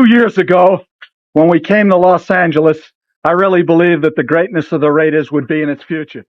years ago, when we came to Los Angeles, I really believed that the greatness of the Raiders would be in its future.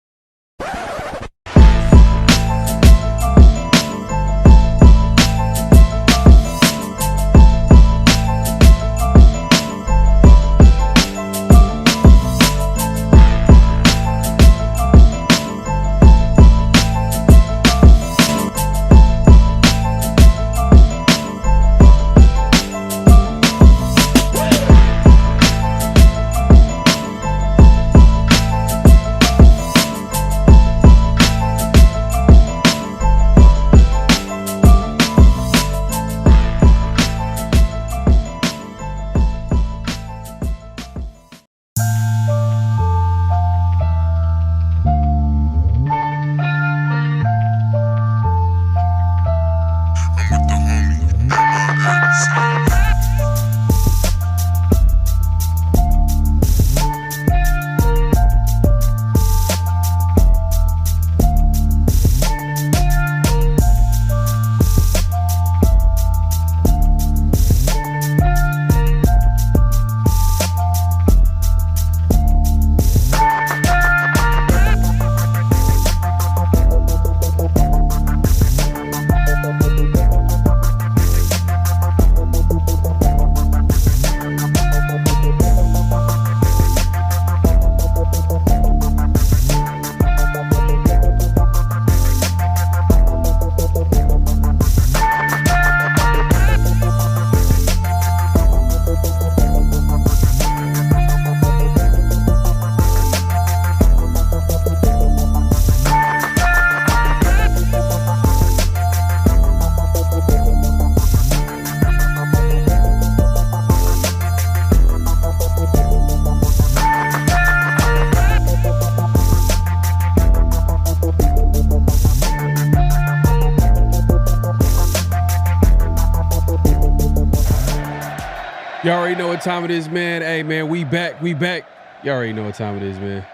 Y'all already know what time it is, man. Hey, man, we back. Y'all already know what time it is, man.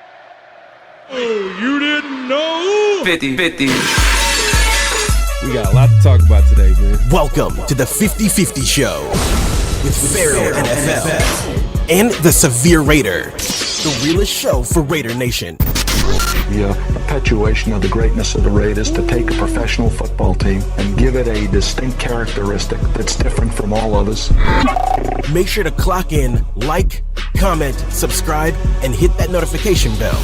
Oh, you didn't know? 50-50. We got a lot to talk about today, man. Welcome to the 50-50 Show with PharoahNFL and the Severe Raider, the realest show for Raider Nation. The perpetuation of the greatness of the Raiders to take a professional football team and give it a distinct characteristic that's different from all others. Make sure to clock in, like, comment, subscribe, and hit that notification bell.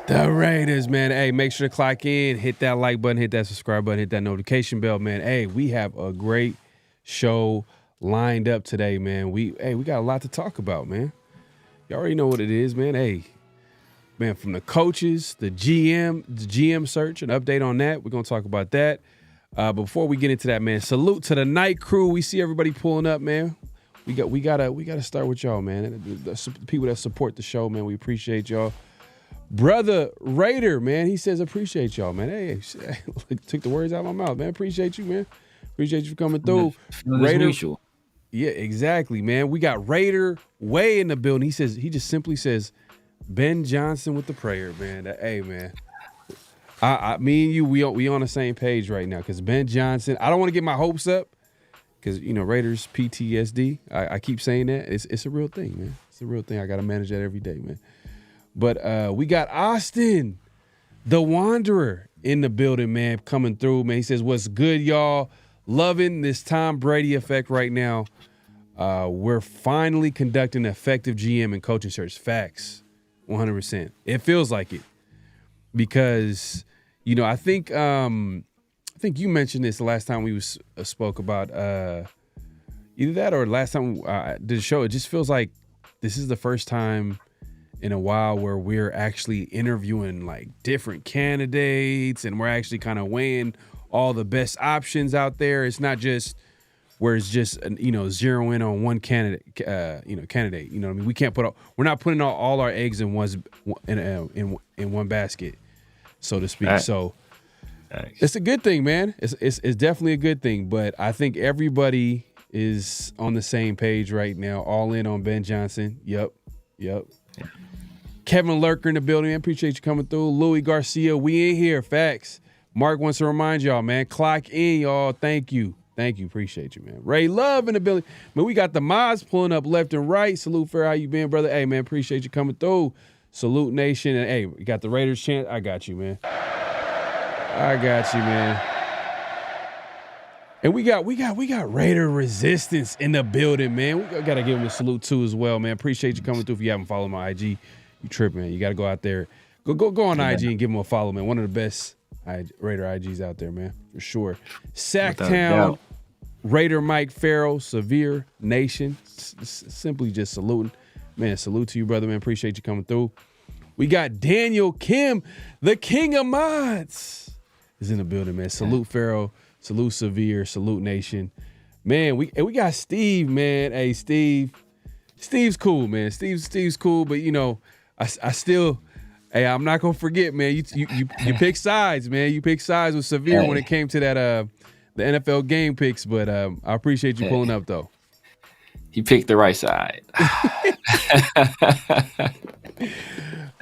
The Raiders, man. Hey, make sure to clock in, hit that like button, hit that subscribe button, hit that notification bell, man. Hey, we have a great show lined up today, man. We got a lot to talk about, man. You already know what it is, man. Hey, man, from the coaches, the GM search, an update on that. We're going to talk about that. Before we get into that, man, salute to the night crew. We see everybody pulling up, man. We gotta start with y'all, man. The people that support the show, man. We appreciate y'all. Brother Raider, man, he says appreciate y'all, man. Hey, took the words out of my mouth, man. Appreciate you, man. Appreciate you for coming through. Raider. Yeah, exactly, man. We got Raider way in the building. He just simply says, Ben Johnson with the prayer, man. Hey, man. Me and you, we on the same page right now because Ben Johnson, I don't want to get my hopes up because, you know, Raiders PTSD. I keep saying that. It's a real thing, man. It's a real thing. I got to manage that every day, man. But we got Austin, the Wanderer, in the building, man, coming through, man. He says, what's good, y'all? Loving this Tom Brady effect right now. We're finally conducting an effective GM and coaching search. Facts, 100%. It feels like it because, you know, I think you mentioned this the last time we spoke about either that or last time I did a show. It just feels like this is the first time in a while where we're actually interviewing like different candidates and we're actually kind of weighing all the best options out there. It's not just where it's just, you know, zero in on one candidate. You know what I mean? We're not putting all our eggs in one basket, so to speak. Right. So it's a good thing, man. It's definitely a good thing. But I think everybody is on the same page right now. All in on Ben Johnson. Yep. Yeah. Kevin Lurker in the building. I appreciate you coming through. Louis Garcia, we in here. Facts. Mark wants to remind y'all, man, clock in, y'all. Thank you. Thank you. Appreciate you, man. Ray Love in the building. Man, we got the mods pulling up left and right. Salute, Fair. How you been, brother? Hey, man, appreciate you coming through. Salute, Nation. And, hey, we got the Raiders chant. I got you, man. I got you, man. And we got Raider Resistance in the building, man. We got to give them a salute, too, as well, man. Appreciate you coming through. If you haven't followed my IG, you tripping, man. You got to go out there. Go on IG and give them a follow, man. One of the best Raider IGs out there, man, for sure. Sacktown, Raider Mike Farrell, Severe Nation. Simply just saluting. Man, salute to you, brother, man. Appreciate you coming through. We got Daniel Kim, the king of mods, is in the building, man. Salute Farrell, salute Severe, salute Nation. Man, we got Steve, man. Hey, Steve's cool, man. Steve's cool, but, you know, I still... Hey, I'm not gonna forget, man. You pick sides, man. You pick sides with Severe when it came to that the NFL game picks. But I appreciate you pulling up, though. You picked the right side.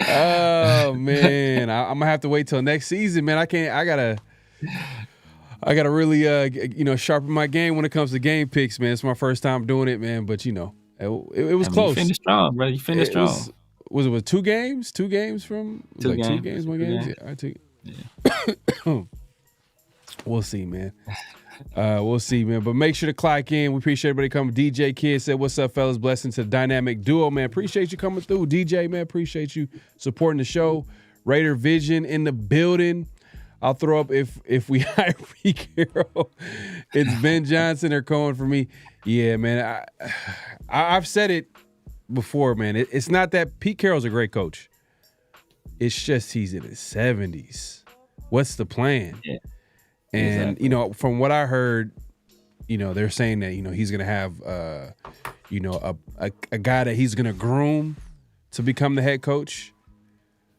Oh man, I'm gonna have to wait till next season, man. I gotta really sharpen my game when it comes to game picks, man. It's my first time doing it, man. But you know, it was close. You finished strong, brother. You finished strong. Was it 2 games? 2 games from 2 games. 2 games, 1 game? Yeah, I take it. We'll see, man. We'll see, man. But make sure to clock in. We appreciate everybody coming. DJ Kid said, "What's up, fellas? Blessings to the dynamic duo, man. Appreciate you coming through. DJ, man, appreciate you supporting the show. Raider Vision in the building. I'll throw up if we hire Pete Carroll. It's Ben Johnson or Cohen for me. Yeah, man. I've said it before, man. It's not that Pete Carroll's a great coach. It's just he's in his 70s. What's the plan? Yeah. And, exactly. You know, from what I heard, you know, they're saying that, you know, he's going to have, a guy that he's going to groom to become the head coach.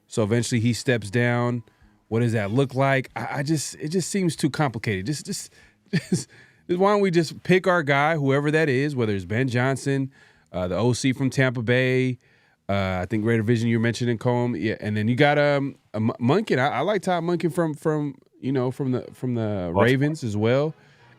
So eventually he steps down. What does that look like? It just seems too complicated. Just why don't we just pick our guy, whoever that is, whether it's Ben Johnson, the OC from Tampa Bay, I think Raider Vision you mentioned in Combe, yeah, and then you got Munkin. I like Todd Munkin from the Ravens as well.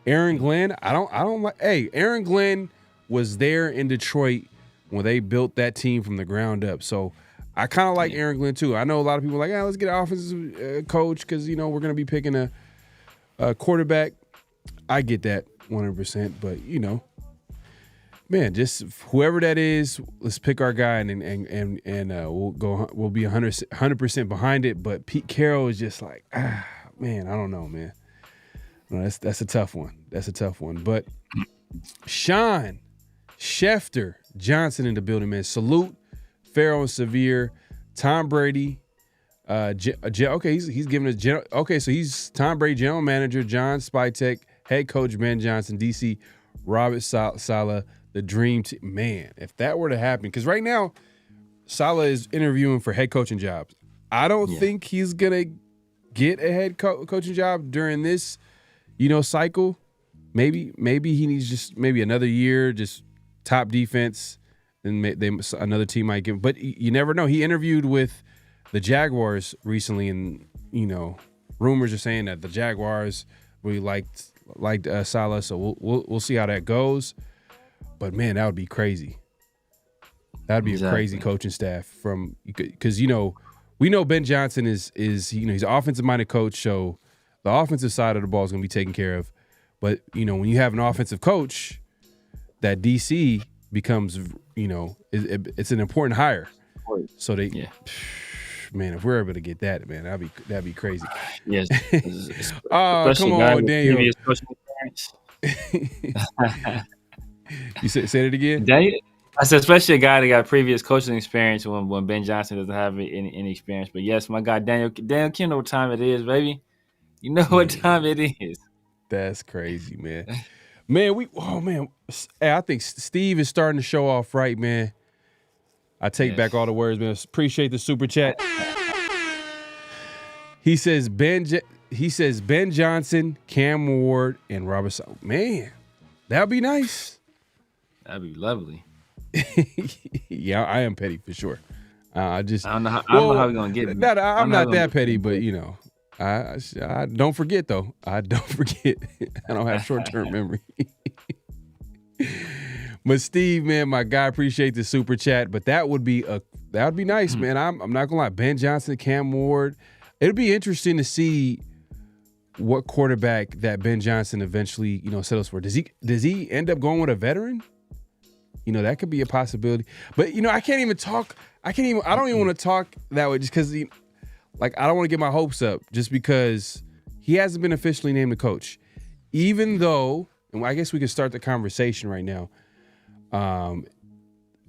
Aaron Glenn, I don't like. Hey, Aaron Glenn was there in Detroit when they built that team from the ground up. So I kind of like Aaron Glenn too. I know a lot of people are like, let's get an offensive coach because you know we're gonna be picking a quarterback. I get that 100%, but you know. Man, just whoever that is, let's pick our guy and we'll be 100% behind it. But Pete Carroll is just like, man, I don't know, man. No, that's a tough one. That's a tough one. But Sean Schefter Johnson in the building, man. Salute Pharaoh and Severe, Tom Brady. Okay, he's giving us general. Okay, so he's Tom Brady general manager, John Spytek, head coach Ben Johnson, DC Robert Saleh. The dream team. Man, if that were to happen, because right now, Saleh is interviewing for head coaching jobs. I don't think he's going to get a head coaching job during this, cycle. Maybe he needs just another year, just top defense, and another team might give him. But you never know. He interviewed with the Jaguars recently, and, rumors are saying that the Jaguars really liked Saleh, so we'll see how that goes. But man, that would be crazy. That'd be a crazy coaching staff because we know Ben Johnson is he's an offensive minded coach, so the offensive side of the ball is going to be taken care of. But when you have an offensive coach, that DC becomes it's an important hire. So man, if we're able to get that, man, that'd be crazy. Yes. Oh, come on, Daniel. You say it again? I said, especially a guy that got previous coaching experience when Ben Johnson doesn't have any experience. But yes, my guy Daniel Kim, know what time it is, baby. You know what time it is. That's crazy, man. Man, hey, I think Steve is starting to show off right, man. I take back all the words, man. Appreciate the super chat. He says Ben Johnson, Cam Ward, and Robert Saleh. Man, that'd be nice. That'd be lovely. Yeah, I am petty for sure. I don't know how we're gonna get it. I'm not that petty, but I don't forget though. I don't forget. I don't have short-term memory. But Steve, man, my guy, appreciate the super chat. But that would be nice, man. I'm not gonna lie. Ben Johnson, Cam Ward. It'll be interesting to see what quarterback that Ben Johnson eventually, settles for. Does he end up going with a veteran? That could be a possibility. But I don't even want to talk that way just because I don't want to get my hopes up just because he hasn't been officially named the coach. Even though, and I guess we can start the conversation right now.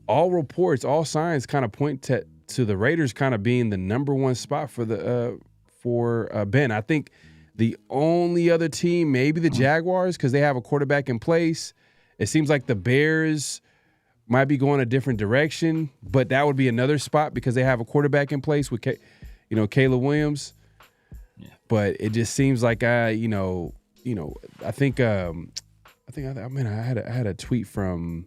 All reports, all signs kind of point to the Raiders kind of being the number one spot for Ben. I think the only other team, maybe the Jaguars, because they have a quarterback in place. It seems like the Bears might be going a different direction, but that would be another spot because they have a quarterback in place with Caleb Williams. Yeah. But it just seems like I had a tweet from,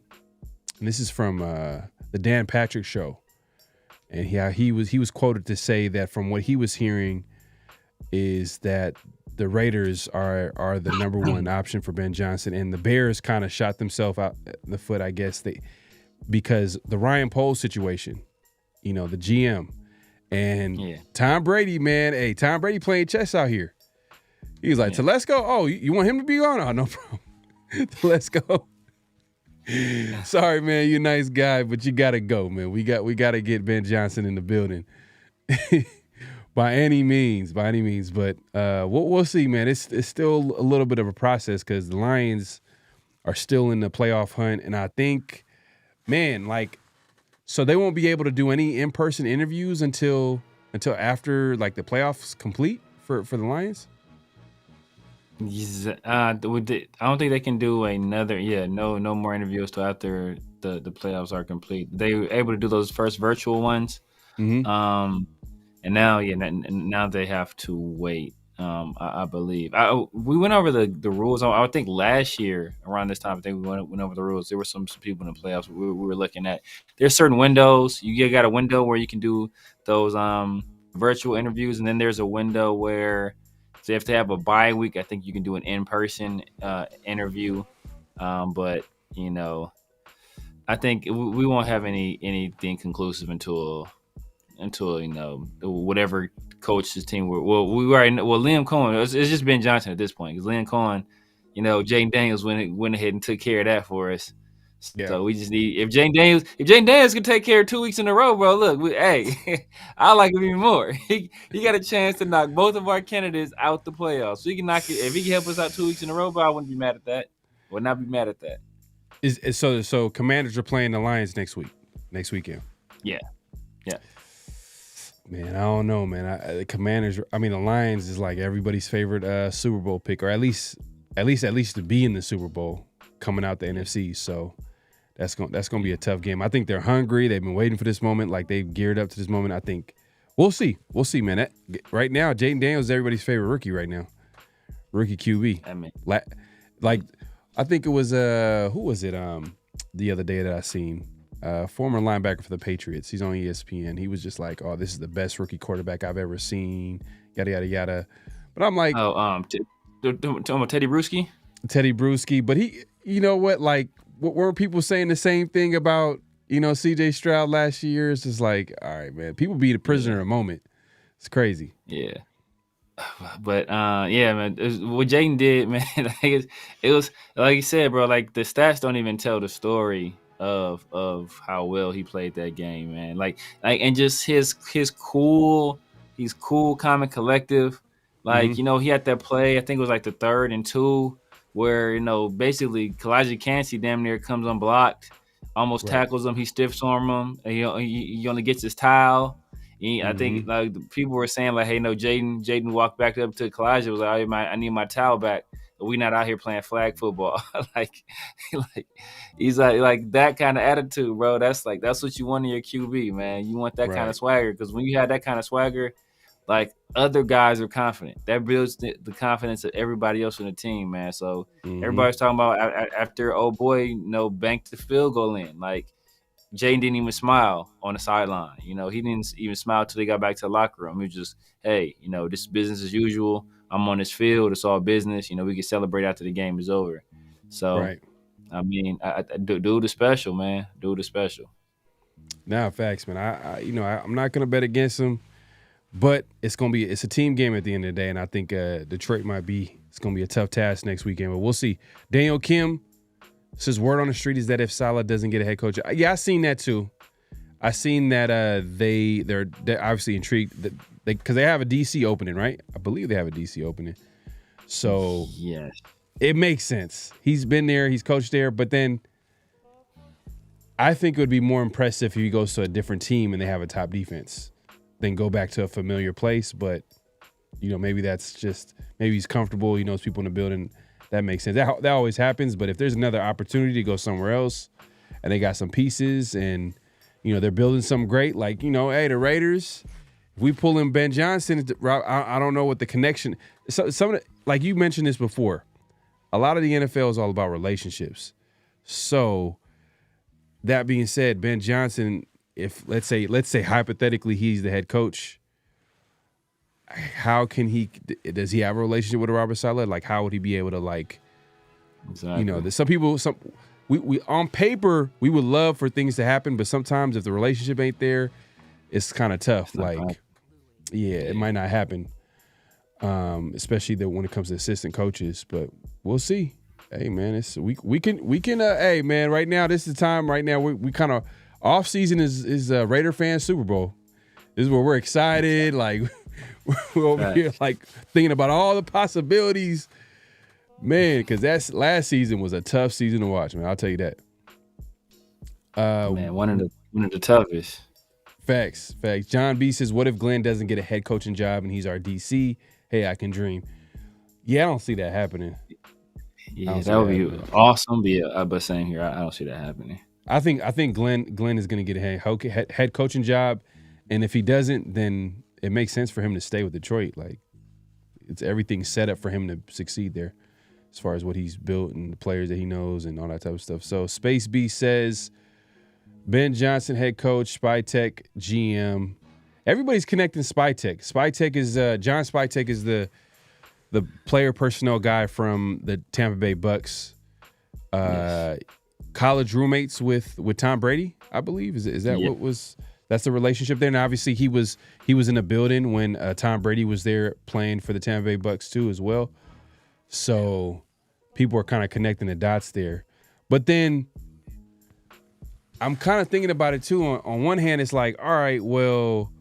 and this is from the Dan Patrick Show, and he was quoted to say that from what he was hearing is that the Raiders are the number one option for Ben Johnson, and the Bears kind of shot themselves out in the foot, I guess, because the Ryan Poles situation, the GM, and Tom Brady, man, hey, Tom Brady playing chess out here. He's like, Telesco, oh, you want him to be on? Oh, no problem. Telesco. Sorry, man, you're a nice guy, but you got to go, man. We got to get Ben Johnson in the building. By any means, but we'll see, man. It's still a little bit of a process because the Lions are still in the playoff hunt, and I think, man, so they won't be able to do any in-person interviews until after the playoffs complete for the Lions. I don't think they can do another. No more interviews till after the playoffs are complete. They were able to do those first virtual ones. Mm-hmm. And now they have to wait. I believe we went over the rules. I would think last year around this time, I think we went over the rules. There were some people in the playoffs we were looking at. There's certain windows. You got a window where you can do those virtual interviews, and then there's a window where, so if they have a bye week, I think you can do an in-person interview. But I think we won't have anything conclusive until whatever coach's team Liam Cohen. It's just Ben Johnson at this point because Liam Cohen, Jayden Daniels went ahead and took care of that for us. Yeah. So we just need if Jayden Daniels can take care of 2 weeks in a row, bro. Look, I like him even more. He got a chance to knock both of our candidates out the playoffs. So he can knock it if he can help us out 2 weeks in a row. But I wouldn't be mad at that. Would not be mad at that. So Commanders are playing the Lions next weekend. Yeah. Man, I don't know, man. The Lions is like everybody's favorite Super Bowl pick, or at least to be in the Super Bowl coming out the NFC. So that's gonna be a tough game. I think they're hungry. They've been waiting for this moment. They've geared up to this moment. I think we'll see, man. Right now, Jayden Daniels is everybody's favorite rookie right now. Rookie QB. I think it was who was it? The other day that I seen. Former linebacker for the Patriots. He's on ESPN. He was just like, "Oh, this is the best rookie quarterback I've ever seen." Yada yada yada. But I'm like, Teddy Bruschi. Teddy Bruschi. But he, what? Weren't people saying the same thing about C.J. Stroud last year? It's just like, all right, man. People be the prisoner of the moment. It's crazy. Yeah. But man, what Jayden did, man, it was like you said, bro. The stats don't even tell the story of how well he played that game, man. And just he's cool, calm and collective. He had that play, I think it was the 3rd and 2, where basically Kalijah Cansey damn near comes unblocked, almost tackles him, he stiff arm him, and he only gets his towel. I think people were saying hey, no, Jayden walked back up to Kalijah, was like, I need my towel back. We not out here playing flag football. He's like that kind of attitude, bro. That's what you want in your QB, man. You want that kind of swagger, because when you have that kind of swagger, other guys are confident. That builds the confidence of everybody else on the team, man. So everybody's talking about after old boy, banked the field goal in. Jaden didn't even smile on the sideline. You know, he didn't even smile till they got back to the locker room. He was just, hey, you know, this is business as usual. I'm on this field. It's all business. You know, we can celebrate after the game is over. So, Right. I mean, dude is special, man. Dude is special. Nah, facts, man. I'm not gonna bet against him, but it's a team game at the end of the day, and I think Detroit it's gonna be a tough task next weekend, but we'll see. Daniel Kim says word on the street is that if Saleh doesn't get a head coach, I seen that too. I seen that they're obviously intrigued because they have a DC opening, right? I believe they have a DC opening, so yes, it makes sense. He's been there, he's coached there, but then I think it would be more impressive if he goes to a different team and they have a top defense than go back to a familiar place. But, you know, maybe he's comfortable. He knows people in the building. That makes sense. That always happens. But if there's another opportunity to go somewhere else and they got some pieces and, you know, they're building something great, like, you know, hey, the Raiders, if we pull in Ben Johnson, I don't know what the connection. So some of the, like you mentioned this before, a lot of the NFL is all about relationships. So that being said, Ben Johnson, if let's say hypothetically he's the head coach, how can does he have a relationship with Robert Saleh? Like, how would he be able to, like, exactly. You know, there's we on paper we would love for things to happen, but sometimes if the relationship ain't there, it's kind of tough. Like, it might not happen. Especially when it comes to assistant coaches, but we'll see. Hey man, we can hey man, right now this is the time. Right now we kind of off season is Raider fan Super Bowl. This is where we're excited, like we're over here like thinking about all the possibilities, man. Because that's last season was a tough season to watch, man. I'll tell you that. Man, one of the toughest. Facts. John B says, "What if Glenn doesn't get a head coaching job and he's our DC? Hey, I can dream." Yeah, I don't see that happening. Yeah, that would be awesome. But same here, I don't see that happening. I think Glenn is going to get a head coaching job, and if he doesn't, then it makes sense for him to stay with Detroit. Like, it's everything set up for him to succeed there, as far as what he's built and the players that he knows and all that type of stuff. So Space B says, Ben Johnson head coach, Spytek GM. Everybody's connecting Spytek. Spytek is John Spytek is the player personnel guy from the Tampa Bay Bucks. Yes. College roommates with Tom Brady, I believe. Is that what was? That's the relationship there. And obviously he was in the building when Tom Brady was there playing for the Tampa Bay Bucks too as well. So people are kind of connecting the dots there. But then I'm kind of thinking about it too. On one hand, it's like, all right, well,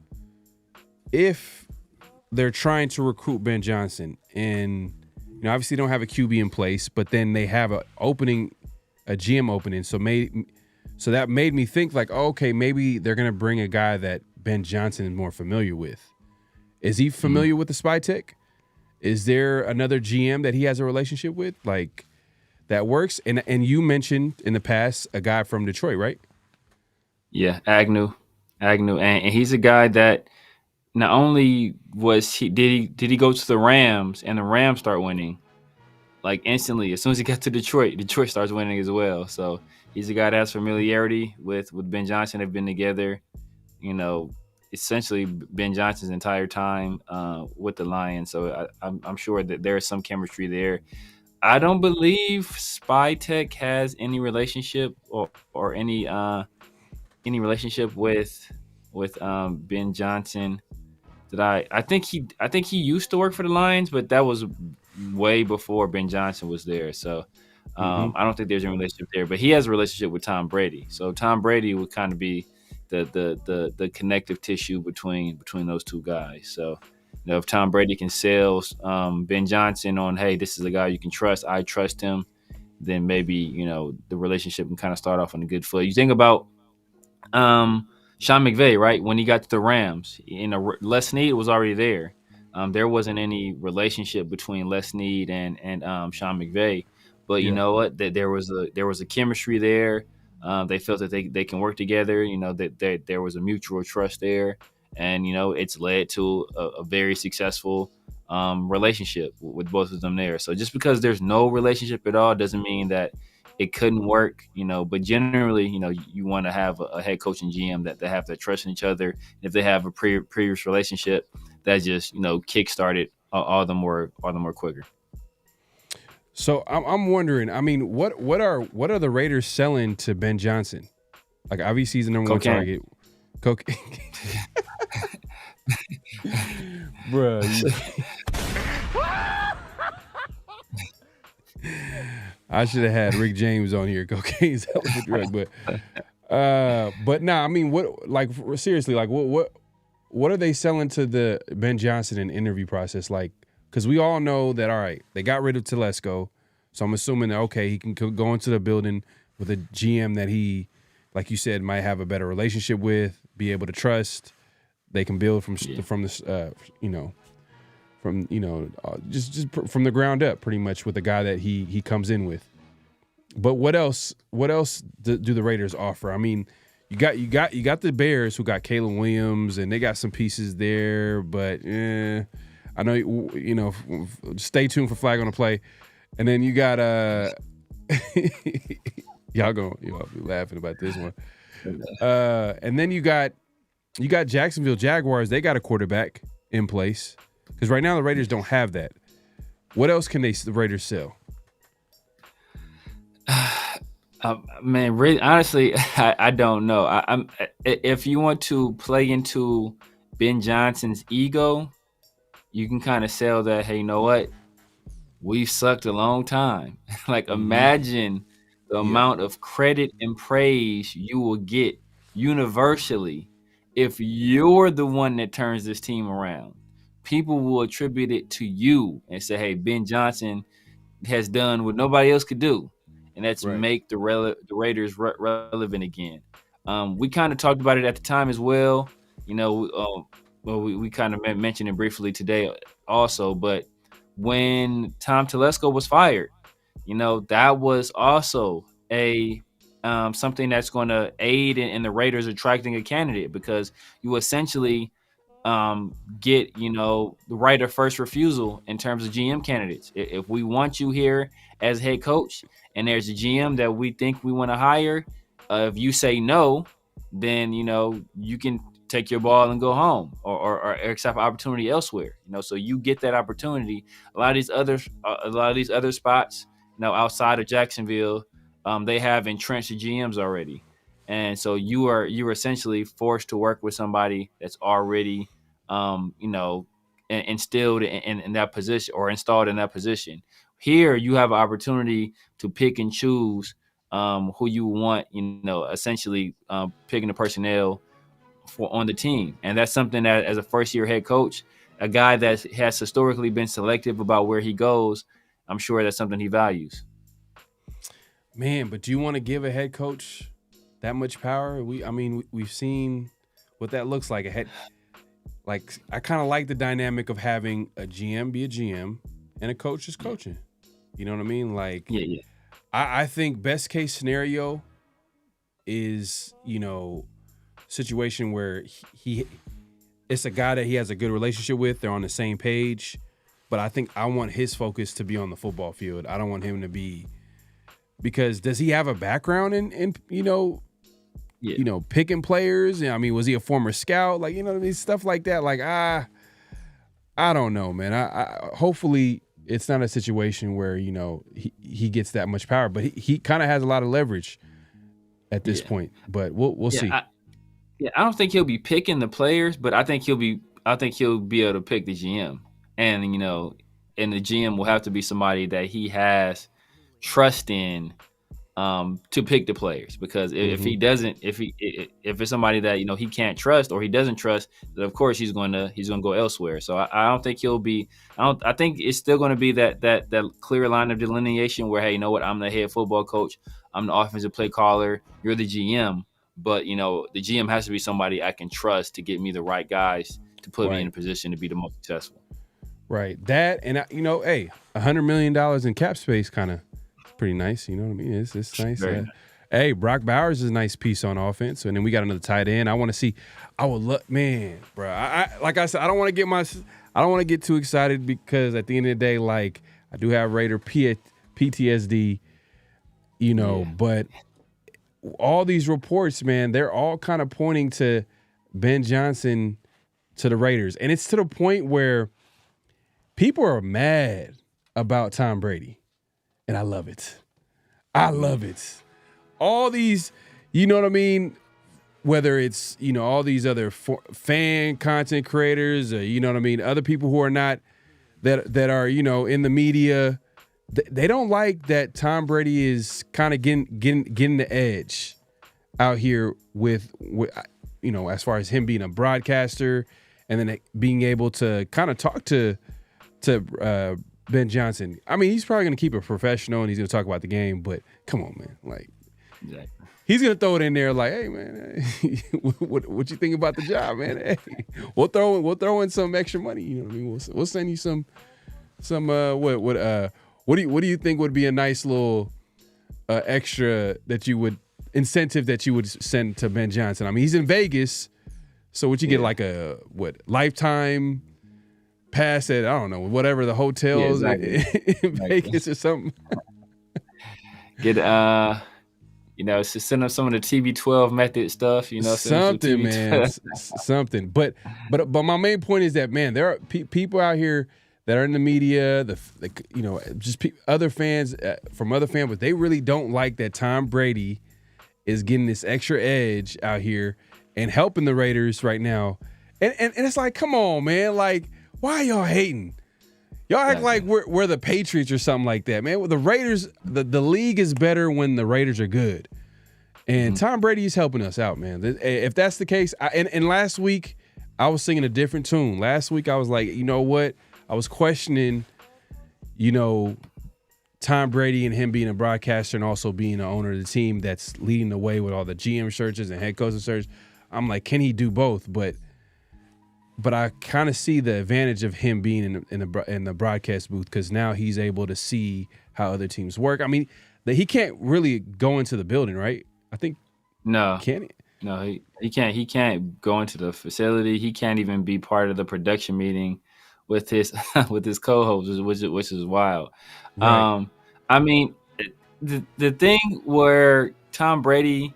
if they're trying to recruit Ben Johnson and, you know, obviously don't have a QB in place, but then they have a GM opening. So that made me think like, okay, maybe they're going to bring a guy that Ben Johnson is more familiar with. Is he familiar with the Spytek? Is there another GM that he has a relationship with, like, that works? And you mentioned in the past a guy from Detroit, right? Yeah, Agnew, and he's a guy that not only did he go to the Rams and the Rams start winning, like instantly as soon as he got to Detroit starts winning as well. So he's a guy that has familiarity with Ben Johnson. They've been together, you know, essentially Ben Johnson's entire time with the Lions. So I'm sure that there is some chemistry there. I don't believe Spytek has any relationship or any relationship with Ben Johnson. I think he used to work for the Lions, but that was way before Ben Johnson was there. So I don't think there's a relationship there. But he has a relationship with Tom Brady. So Tom Brady would kind of be the connective tissue between those two guys. So, you know, if Tom Brady can sell Ben Johnson on, hey, this is a guy you can trust, I trust him, then maybe, you know, the relationship can kind of start off on a good foot. You think about Sean McVay, right? When he got to the Rams, Les Snead was already there. There wasn't any relationship between Les Snead and Sean McVay, but you know what? That there was a chemistry there. They felt that they can work together. You know, that there was a mutual trust there, and you know, it's led to a very successful relationship with both of them there. So just because there's no relationship at all doesn't mean that it couldn't work, but generally, you want to have a head coach and GM that they have that trust in each other. If they have a previous relationship, that just, kickstarted all the more quicker. So I'm wondering, I mean, what are the Raiders selling to Ben Johnson? Like, obviously he's the number one target. Cocaine. Bruh. I should have had Rick James on here. Cocaine's hell of a drug, but nah, I mean, seriously, what are they selling to the Ben Johnson in interview process? Like, because we all know that, all right, they got rid of Telesco, so I'm assuming that, okay, he can go into the building with a GM that he, like you said, might have a better relationship with, be able to trust. They can build from the ground up, pretty much, with the guy that he comes in with. But what else do the Raiders offer? I mean, you got the Bears, who got Caleb Williams, and they got some pieces there. But I know stay tuned for Flag on the Play, and then you got y'all be laughing about this one. And then you got Jacksonville Jaguars. They got a quarterback in place, because right now the Raiders don't have that. What else can the Raiders sell? Man, really, honestly, I don't know. If you want to play into Ben Johnson's ego, you can kind of sell that. Hey, you know what? We've sucked a long time. Like, imagine the amount of credit and praise you will get universally if you're the one that turns this team around. People will attribute it to you and say, hey, Ben Johnson has done what nobody else could do, and that's make the Raiders relevant again. We kind of talked about it at the time as well. We kind of mentioned it briefly today also, but when Tom Telesco was fired, that was also a something that's going to aid in the Raiders attracting a candidate, because you essentially get the right of first refusal in terms of GM candidates. If we want you here as head coach and there's a GM that we think we want to hire, if you say no, then you can take your ball and go home, or accept opportunity elsewhere. So you get that opportunity. A lot of these other spots, outside of Jacksonville, they have entrenched GMs already. And so you're essentially forced to work with somebody that's already, instilled in that position, or installed in that position. Here, you have an opportunity to pick and choose who you want, essentially picking the personnel on the team. And that's something that, as a first-year head coach, a guy that has historically been selective about where he goes, I'm sure that's something he values. Man, but do you want to give a head coach that much power? We've seen what that looks like. I kind of like the dynamic of having a GM be a GM and a coach is coaching. You know what I mean? Yeah. I think best case scenario is, situation where it's a guy that he has a good relationship with. They're on the same page. But I think I want his focus to be on the football field. I don't want him to be, because does he have a background in picking players? I mean, was he a former scout? Stuff like that. I don't know, man. I hopefully it's not a situation where, he gets that much power, but he kind of has a lot of leverage at this point. But we'll see. I don't think he'll be picking the players, but I think he'll be able to pick the GM. And and the GM will have to be somebody that he has trust in to pick the players, because if he doesn't, if it's somebody that he can't trust, or he doesn't trust, then of course he's going to go elsewhere. So I don't think he'll be. I think it's still going to be that clear line of delineation where, hey, you know what, I'm the head football coach, I'm the offensive play caller, you're the GM, but the GM has to be somebody I can trust to get me the right guys to put me in a position to be the most successful. Right. That, and hey, $100 million in cap space kind of pretty nice. You know what I mean? It's nice. Very nice. Hey, Brock Bowers is a nice piece on offense. And then we got another tight end. I want to see. I would look, man, bro. I like I said, I don't want to get too excited, because at the end of the day, I do have Raider PTSD. but all these reports, man, they're all kind of pointing to Ben Johnson to the Raiders. And it's to the point where people are mad about Tom Brady. And I love it. I love it. All these, you know what I mean? Whether it's, all these other fan content creators, or, you know what I mean? Other people who are not, that are, in the media, they don't like that Tom Brady is kind of getting the edge out here with, as far as him being a broadcaster and then being able to kind of talk to Ben Johnson. I mean, he's probably going to keep it professional and he's going to talk about the game, but come on, man. Like, exactly. He's going to throw it in there like, hey, man, what you think about the job, man? Hey, we'll throw in some extra money. You know what I mean? We'll send you some what do you think would be a nice little extra incentive that you would send to Ben Johnson? I mean, he's in Vegas, so would you get like a lifetime pass at, I don't know, whatever the hotels in Vegas or something? Get send up some of the TB12 method stuff, something, man, something. But my main point is that, man, there are people out here that are in the media, other fans from other fans, but they really don't like that Tom Brady is getting this extra edge out here and helping the Raiders right now. And it's like, come on, man, like, why are y'all hating? Y'all act like we're the Patriots or something like that, man. Well, the Raiders, the league is better when the Raiders are good. And Tom Brady is helping us out, man. If that's the case, and last week I was singing a different tune. Last week I was like, you know what? I was questioning, Tom Brady and him being a broadcaster and also being the owner of the team that's leading the way with all the GM searches and head coaching searches. I'm like, can he do both? But I kind of see the advantage of him being in the broadcast booth, because now he's able to see how other teams work. I mean, he can't really go into the building, right? I think no, can he? No, he can't. He can't go into the facility. He can't even be part of the production meeting with his co-host, which is wild. Right. I mean, the thing where Tom Brady,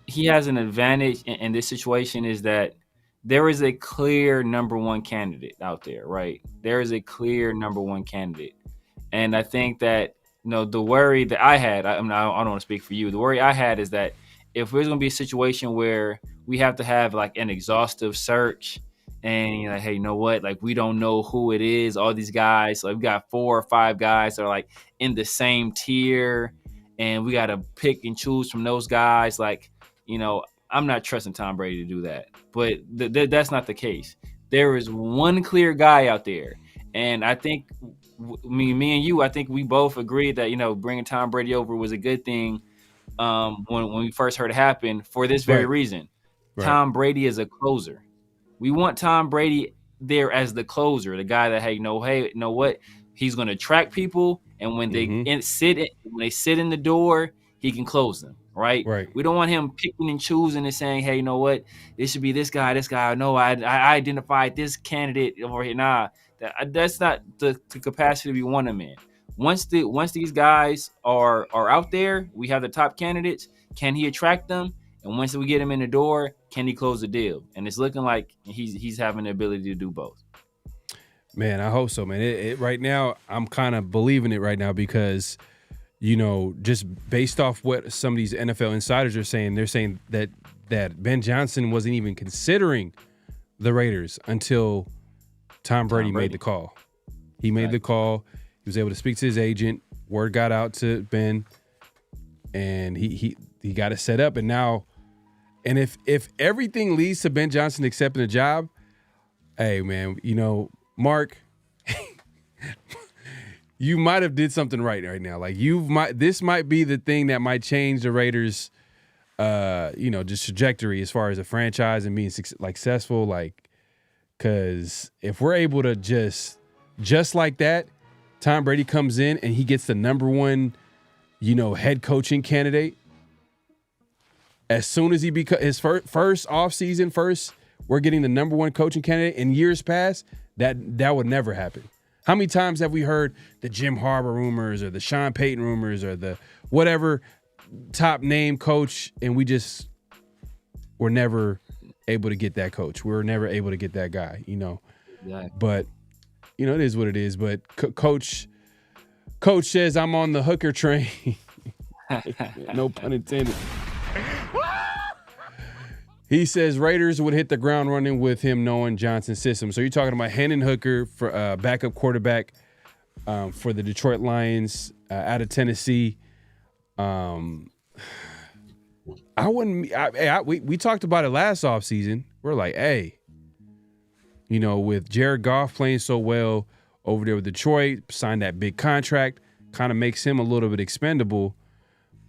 he has an advantage in this situation is that there is a clear number one candidate out there, right? There is a clear number one candidate. And I think that, the worry that I had, I don't want to speak for you. The worry I had is that if there's going to be a situation where we have to have like an exhaustive search and you're like, hey, you know what? Like, we don't know who it is. All these guys, like, we got 4 or 5 guys that are like in the same tier and we got to pick and choose from those guys. Like, I'm not trusting Tom Brady to do that, but that's not the case. There is one clear guy out there. And I think me and you, I think we both agreed that, bringing Tom Brady over was a good thing when we first heard it happen for this very reason. Right. Tom Brady is a closer. We want Tom Brady there as the closer, the guy that, you know what? He's going to attract people. And when they sit in the door, he can close them. Right. We don't want him picking and choosing and saying, hey, you know what? This should be this guy. No, I identified this candidate over here. Nah, that's not the capacity we want him in. Once these guys are out there, we have the top candidates. Can he attract them? And once we get him in the door, can he close the deal? And it's looking like he's having the ability to do both. Man, I hope so, man. Right now, I'm kind of believing it right now because, just based off what some of these NFL insiders are saying, they're saying that Ben Johnson wasn't even considering the Raiders until Tom Brady made the call. He made the call. He was able to speak to his agent. Word got out to Ben, and he got it set up. And now, and if everything leads to Ben Johnson accepting the job, hey, man, Mark, you might have did something right now. Like this might be the thing that might change the Raiders, just trajectory as far as a franchise and being successful. Like, because if we're able to just like that, Tom Brady comes in and he gets the number one, head coaching candidate. As soon as he becomes his first offseason, we're getting the number one coaching candidate. In years past, that would never happen. How many times have we heard the Jim Harbaugh rumors or the Sean Payton rumors or the whatever top name coach, and we're never able to get that coach. We're never able to get that guy, Yeah. But, it is what it is. But Coach says I'm on the hooker train. No pun intended. He says Raiders would hit the ground running with him knowing Johnson's system. So you're talking about Hendon Hooker for backup quarterback for the Detroit Lions out of Tennessee. We talked about it last offseason. We're like, hey, with Jared Goff playing so well over there with Detroit, signed that big contract, kind of makes him a little bit expendable.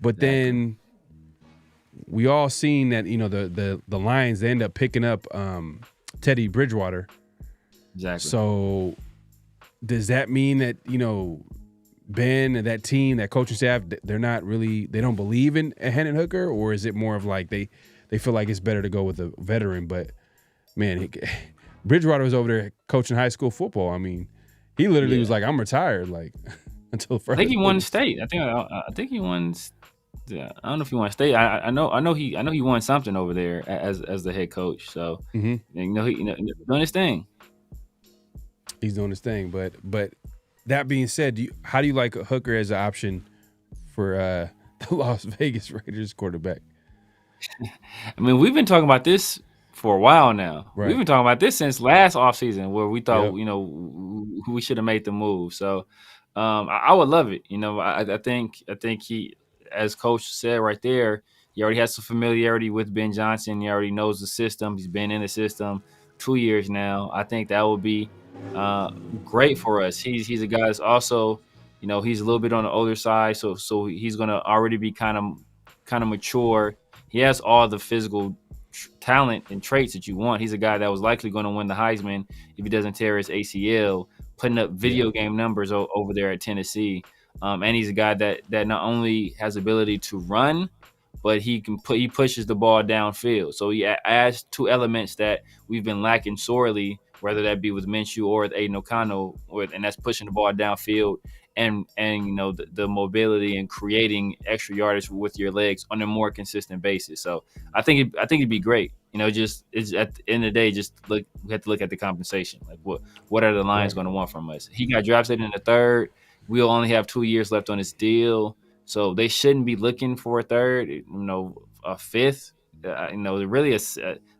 But then we all seen that, the Lions, they end up picking up Teddy Bridgewater. Exactly. So does that mean that, Ben and that team, that coaching staff, they don't believe in Hendon Hooker? Or is it more of like they feel like it's better to go with a veteran? But, man, Bridgewater was over there coaching high school football. I mean, he literally was like, I'm retired, like, until further. I think he won state. I think he won. Yeah, I don't know if he won state. I know he won something over there as the head coach. So he doing his thing. He's doing his thing. But that being said, how do you like Hooker as an option for the Las Vegas Raiders quarterback? I mean, we've been talking about this for a while now. Right. We've been talking about this since last offseason where we thought, we should have made the move. So I would love it. I think he, as Coach said right there, he already has some familiarity with Ben Johnson. He already knows the system. He's been in the system 2 years now. I think that would be great for us. He's a guy that's also, he's a little bit on the older side, so he's going to already be kind of mature. He has all the physical talent and traits that you want. He's a guy that was likely going to win the Heisman if he doesn't tear his ACL, putting up video game numbers over there at Tennessee. And he's a guy that not only has ability to run, but he pushes the ball downfield. So he adds two elements that we've been lacking sorely, whether that be with Minshew or with Aiden O'Connell, and that's pushing the ball downfield and the mobility and creating extra yardage with your legs on a more consistent basis. So I think it'd be great. It's at the end of the day, we have to look at the compensation. Like what are the Lions going to want from us? He got drafted in the third. We'll only have 2 years left on his deal, so they shouldn't be looking for a third. A fifth. Really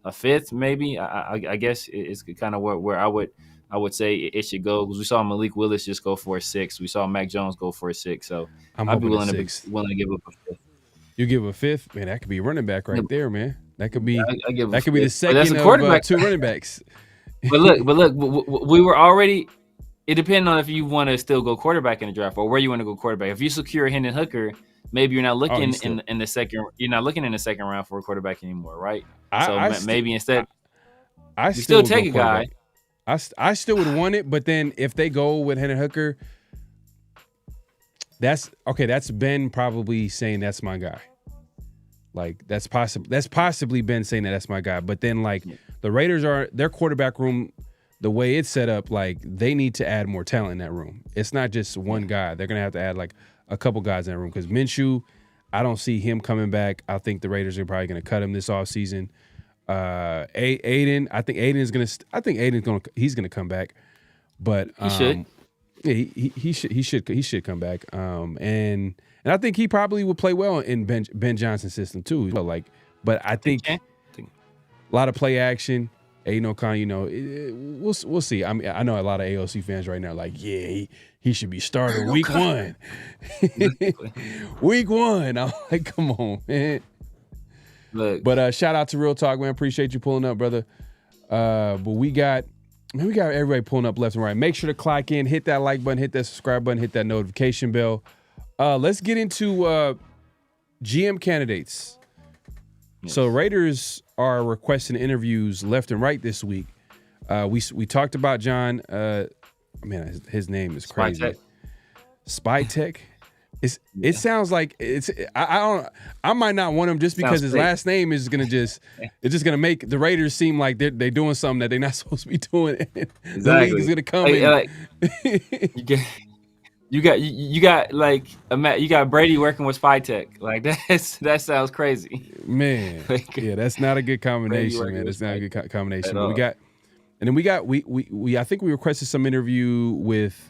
a fifth maybe. I guess it's kind of where I would say it should go, because we saw Malik Willis just go for a 6. We saw Mac Jones go for a 6. So I'd be willing to give up a fifth. You give a fifth, man. That could be a running back right there, man. That could be I the second of 2 running backs. But look, we were already. It depends on if you want to still go quarterback in the draft or where you want to go quarterback. If you secure Hendon Hooker, maybe you're not looking in the second. You're not looking in the second round for a quarterback anymore, right? Maybe instead, I still take a guy. I still would want it, but then if they go with Hendon Hooker, that's Ben probably saying that's my guy. Like that's possibly Ben saying that's my guy. But then the Raiders their quarterback room, the way it's set up, they need to add more talent in that room. It's not just one guy. They're going to have to add a couple guys in that room, because Minshew, I don't see him coming back. I think the Raiders are probably going to cut him this offseason. Aiden, I think he's going to come back. But he should. Yeah, he should come back. And I think he probably would play well in Ben Johnson's system too. But I think a lot of play action. Aiden O'Connell, we'll see. I mean, I know a lot of AOC fans right now he should be starting week 1. Week 1. I'm like, come on, man. Look. But shout out to Real Talk, man. Appreciate you pulling up, brother. But we got everybody pulling up left and right. Make sure to clock in, hit that like button, hit that subscribe button, hit that notification bell. Let's get into GM candidates. Yes. So Raiders are requesting interviews left and right this week. We talked about John. His name is crazy. Spy Tech. It sounds like I might not want him just because his last name is gonna it's just gonna make the Raiders seem like they're doing something that they're not supposed to be doing. Exactly. The league is gonna come in. You got Brady working with Spytech. Like that sounds crazy. Man, yeah, that's not a good combination, man. That's not a good combination. But we I think we requested some interview with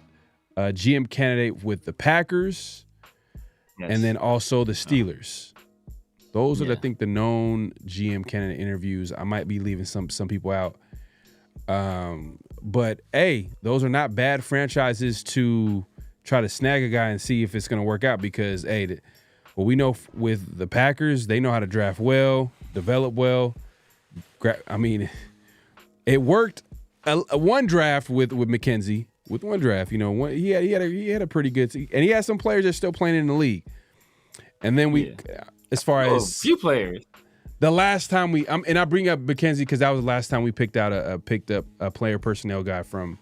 a GM candidate with the Packers. Yes. And then also the Steelers. Those are, I think, the known GM candidate interviews. I might be leaving some people out. But, hey, those are not bad franchises to try to snag a guy and see if it's going to work out because, hey, what we know with the Packers, they know how to draft well, develop well. I mean, it worked one draft with McKenzie. With one draft, he had a pretty good team. And he had some players that are still playing in the league. And then as far as a few players, the last time and I bring up McKenzie because that was the last time we picked up a player personnel guy from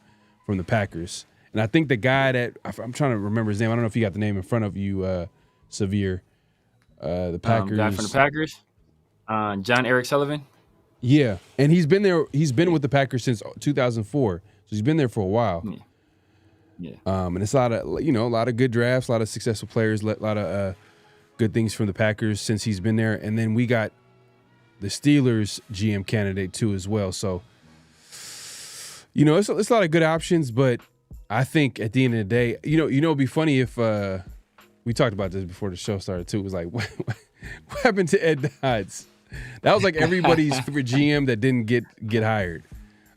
the Packers. And I think the guy that I'm trying to remember his name. I don't know if you got the name in front of you, Severe. The Packers guy from the Packers, John Eric Sullivan. Yeah, and he's been there. He's been with the Packers since 2004, so he's been there for a while. Yeah. And it's a lot of good drafts, a lot of successful players, a lot of good things from the Packers since he's been there. And then we got the Steelers GM candidate too as well. So, it's a lot of good options, but I think at the end of the day, it'd be funny if we talked about this before the show started too. It was like, what happened to Ed Dodds? That was like everybody's favorite GM that didn't get hired.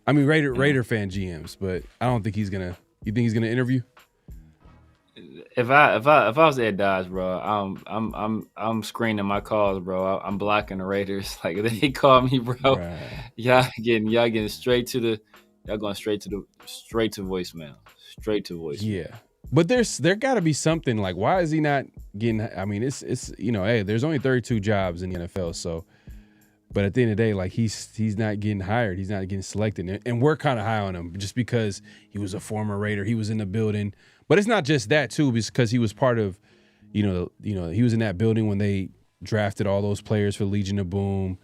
I mean, Raider fan GMs, but I don't think he's gonna. You think he's gonna interview? If I was Ed Dodge, bro, I'm screening my calls, bro. I'm blocking the Raiders. Like if they call me, bro, right. y'all getting straight to voicemail, straight to voicemail. Yeah, but there got to be something like why is he not getting? I mean, it's hey, there's only 32 jobs in the NFL, so. But at the end of the day, like he's not getting hired, he's not getting selected, and we're kind of high on him just because he was a former Raider, he was in the building. But it's not just that too, because he was part of, he was in that building when they drafted all those players for Legion of Boom,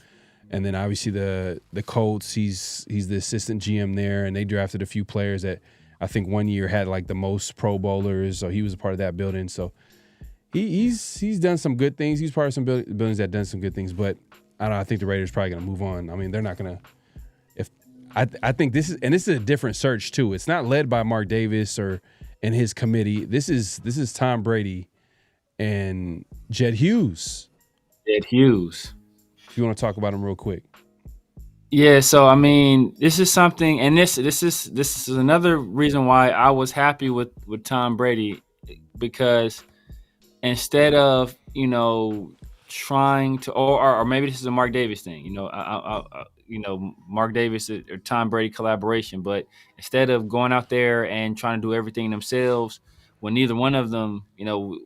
and then obviously the Colts, he's the assistant GM there, and they drafted a few players that I think one year had like the most Pro Bowlers, so he was a part of that building. So he's done some good things. He's part of some buildings that done some good things, but. I don't know. I think the Raiders probably going to move on. I mean, they're not going to. I think this is a different search too. It's not led by Mark Davis and his committee. This is Tom Brady and Jed Hughes. If you want to talk about him real quick. Yeah. So I mean, this is something, and this is another reason why I was happy with Tom Brady, because instead of trying to, or maybe this is a Mark Davis thing, Mark Davis or Tom Brady collaboration. But instead of going out there and trying to do everything themselves, when neither one of them,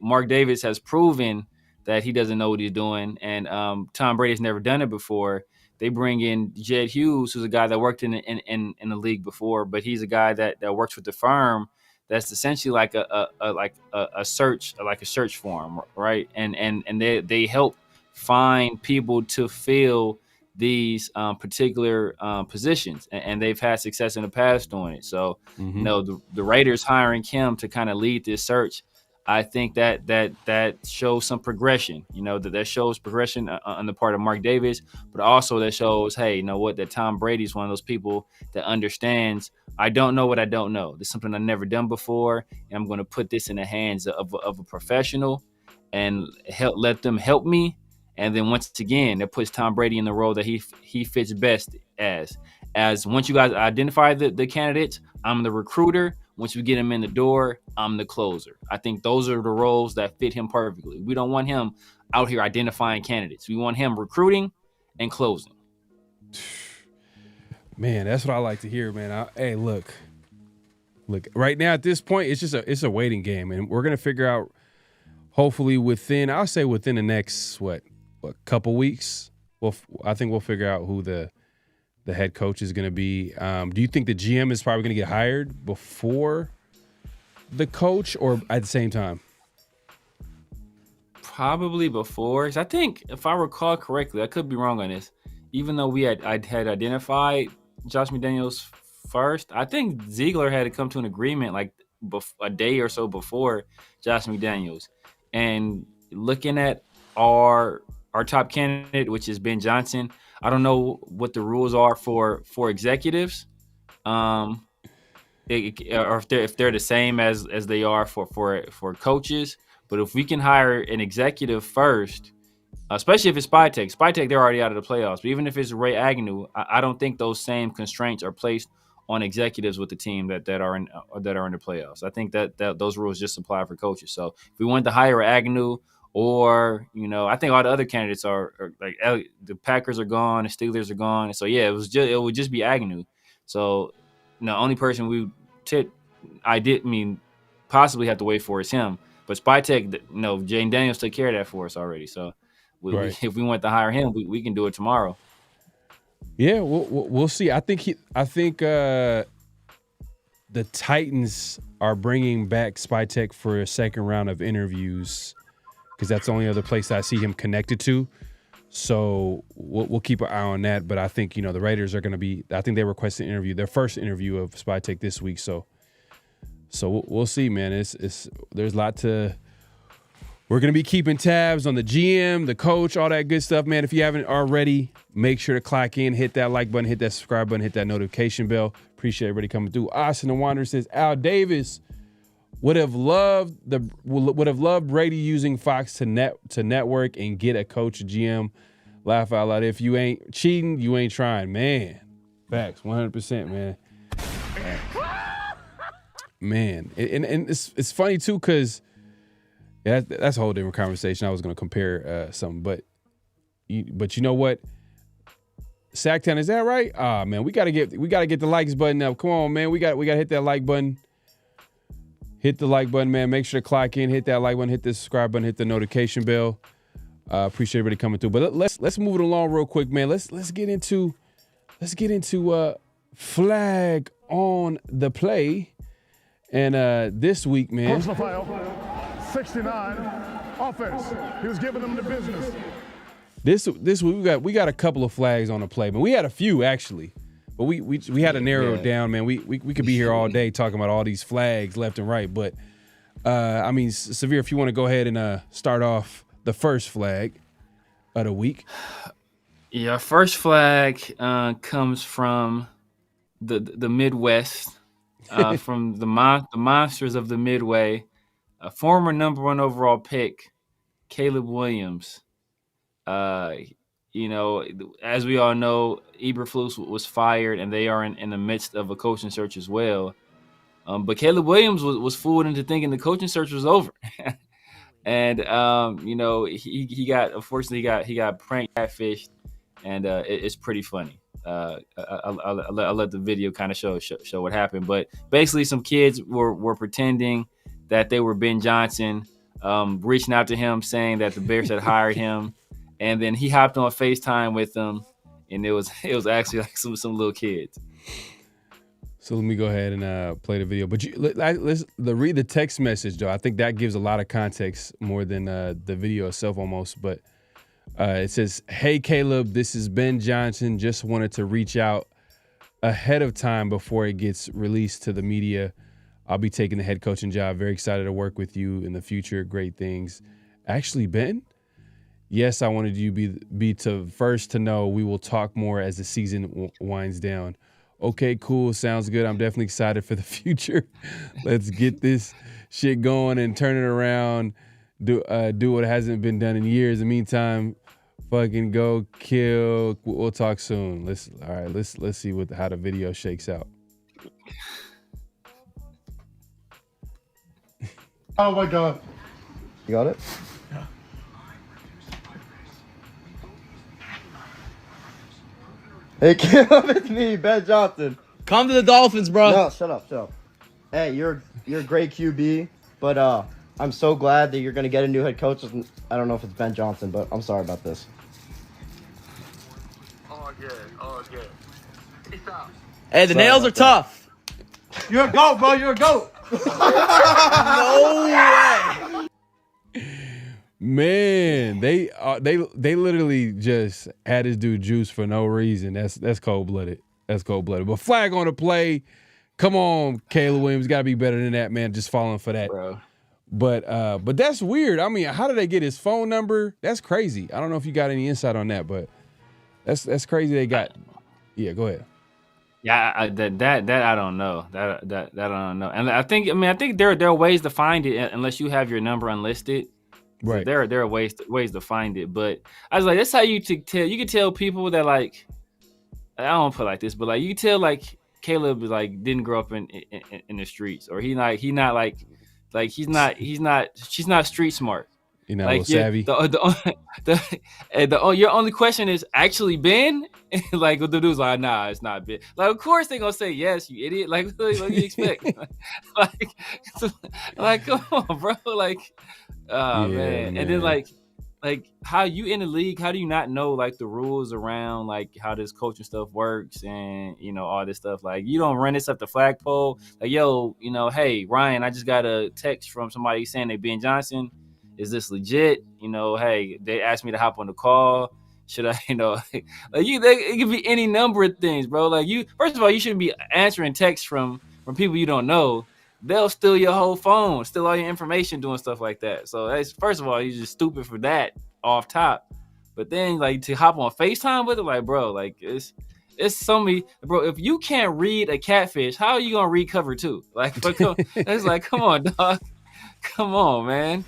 Mark Davis has proven that he doesn't know what he's doing, and Tom Brady's never done it before. They bring in Jed Hughes, who's a guy that worked in the league before, but he's a guy that works with the firm. That's essentially like a search firm, right? And they help find people to fill these particular positions, and they've had success in the past doing it. So, the Raiders hiring him to kind of lead this search, I think that shows some progression. That shows progression on the part of Mark Davis, but also that shows, hey, that Tom Brady is one of those people that understands. I don't know what I don't know. This is something I've never done before, and I'm going to put this in the hands of a professional and let them help me. And then once again, that puts Tom Brady in the role that he fits best as once you guys identify the candidates, I'm the recruiter. Once you get him in the door, I'm the closer. I think those are the roles that fit him perfectly. We don't want him out here identifying candidates. We want him recruiting and closing. Man, that's what I like to hear, man. Hey, look. Right now at this point, it's a waiting game, and we're gonna figure out. Hopefully, within the next couple weeks, I think we'll figure out who the head coach is going to be. Do you think the GM is probably going to get hired before the coach or at the same time? Probably before. I think, if I recall correctly, I could be wrong on this. Even though I had identified Josh McDaniels first, I think Ziegler had to come to an agreement like a day or so before Josh McDaniels. And looking at our top candidate, which is Ben Johnson, I don't know what the rules are for executives, or if they're the same as they are for coaches. But if we can hire an executive first, especially if it's Spytek, they're already out of the playoffs. But even if it's Ray Agnew, I don't think those same constraints are placed on executives with the team that are in the playoffs. I think that those rules just apply for coaches. So if we wanted to hire Agnew, or I think all the other candidates are like the Packers are gone, the Steelers are gone. So yeah, it would just be Agnew. So the only person possibly have to wait for is him. But Spytek, Jane Daniels took care of that for us already. So if we want to hire him, we can do it tomorrow. Yeah, we'll see. I think the Titans are bringing back Spytek for a second round of interviews because that's the only other place I see him connected to. So we'll keep an eye on that. But I think the Raiders are going to be. I think they requested an interview, their first interview of Spytek this week. So we'll see, man. There's a lot to. We're going to be keeping tabs on the GM, the coach, all that good stuff, man. If you haven't already, make sure to clock in, hit that like button, hit that subscribe button, hit that notification bell. Appreciate everybody coming through. Austin the Wanderer says Al Davis would have loved Brady using Fox to network and get a coach, GM. Laugh out loud. If you ain't cheating, you ain't trying, man. Facts, 100%, man. Man, and it's funny too, because that's a whole different conversation. I was going to compare something, but you know what? Sacktown, is that right? Ah, man, we gotta get the likes button up. Come on, man, we got to hit that like button. Hit the like button, man. Make sure to clock in, hit that like button, hit the subscribe button, hit the notification bell. Appreciate everybody coming through. But let's move it along real quick, man. Let's get into flag on the play. And this week, man. Personal foul, 69, offense. He was giving them the business. This week we got a couple of flags on the play, but we had a few actually. But we had to narrow it down, man. We could be here all day talking about all these flags left and right. But Severe, if you want to go ahead and start off the first flag of the week. Yeah, first flag comes from the Midwest. From the monsters of the Midway, a former number 1 overall pick, Caleb Williams. As we all know, Eberflus was fired, and they are in the midst of a coaching search as well. But Caleb Williams was fooled into thinking the coaching search was over, and he got pranked, catfished, and it's pretty funny. I'll let the video kind of show what happened. But basically, some kids were pretending that they were Ben Johnson, reaching out to him saying that the Bears had hired him, and then he hopped on FaceTime with them, and it was actually like some little kids. So let me go ahead and play the video. But let's read the text message though. I think that gives a lot of context more than the video itself almost. But it says, "Hey Caleb, this is Ben Johnson. Just wanted to reach out ahead of time before it gets released to the media. I'll be taking the head coaching job. Very excited to work with you in the future. Great things. Actually, Ben, yes, I wanted you be first to know. We will talk more as the season winds down. Okay, cool. Sounds good. I'm definitely excited for the future. Let's get this shit going and turn it around. Do what hasn't been done in years. In the meantime, fucking go kill. We'll talk soon. Let's see how the video shakes out." Oh my God. You got it? Hey, Caleb, it's me, Ben Johnson. Come to the Dolphins, bro. No, shut up. Hey, you're a great QB, but I'm so glad that you're gonna get a new head coach. I don't know if it's Ben Johnson, but I'm sorry about this. Oh, good. Peace out. Hey, the nails are tough. You're a GOAT, bro. You're a GOAT. No way. Man, they literally just had this dude juice for no reason. That's cold-blooded. That's cold-blooded. But flag on the play. Come on, Caleb Williams. Got to be better than that, man. Just falling for that. Bro. But that's weird. I mean, how did they get his phone number? That's crazy. I don't know if you got any insight on that, but that's crazy. They got. Yeah, go ahead. Yeah, that I don't know. That I don't know. And I think there are ways to find it unless you have your number unlisted. Right. So there are ways to find it. But I was like, that's how you tell. You can tell people that, like, I don't put it like this, but like you can tell like Caleb like didn't grow up in the streets, or she's not street smart. You know, like, savvy. Your only question is actually Ben. Like the dude's like, nah, it's not Ben. Like, of course they gonna say yes, you idiot. Like, what do you expect? like, come on, bro. Like, oh man. And then like how you in the league? How do you not know like the rules around like how this coaching stuff works and all this stuff? Like, you don't run this up the flagpole. Like, yo, hey Ryan, I just got a text from somebody saying they Ben Johnson. Is this legit? Hey, they asked me to hop on the call. Should I, like it could be any number of things, bro. Like, first of all, you shouldn't be answering texts from people you don't know. They'll steal your whole phone, steal all your information, doing stuff like that. So that's, first of all, you're just stupid for that off top. But then like to hop on FaceTime with it, like, bro, like it's so many, bro. If you can't read a catfish, how are you gonna read cover two? Like, it's like, come on, dog, come on, man.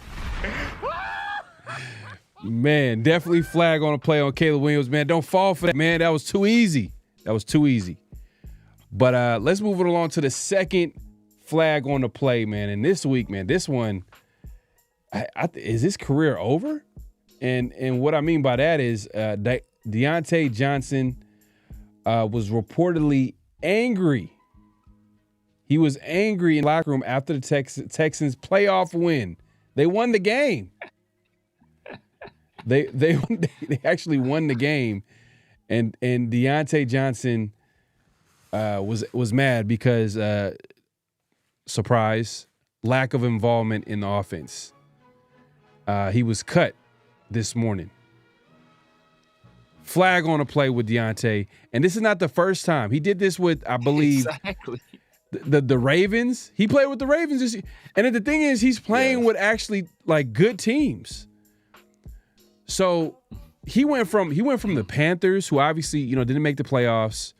Man, definitely flag on a play on Caleb Williams, man. Don't fall for that, man. That was too easy. But let's move it along to the second flag on the play, man. And this week, man, this one, is his career over? And what I mean by that is Deontay Johnson was reportedly angry. He was angry in the locker room after the Texans playoff win. They won the game. They actually won the game, and Deontay Johnson was mad because surprise, lack of involvement in the offense. He was cut this morning. Flag on a play with Deontay, and this is not the first time. He did this with, I believe, exactly. the Ravens. He played with the Ravens this year. And the thing is, he's playing with actually like good teams. So he went from the Panthers, who obviously, didn't make the playoffs.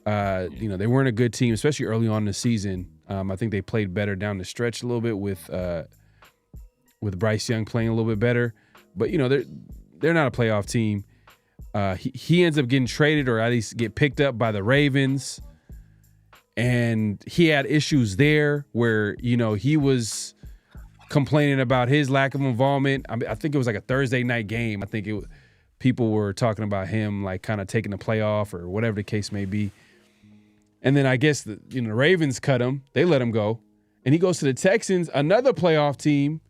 They weren't a good team, especially early on in the season. I think they played better down the stretch a little bit with Bryce Young playing a little bit better. But they're not a playoff team. He ends up getting traded, or at least get picked up by the Ravens. And he had issues there where, he was complaining about his lack of involvement. I think it was like a Thursday night game. I think people were talking about him like kind of taking the playoff or whatever the case may be. And then I guess the Ravens cut him. They let him go. And he goes to the Texans, another playoff team.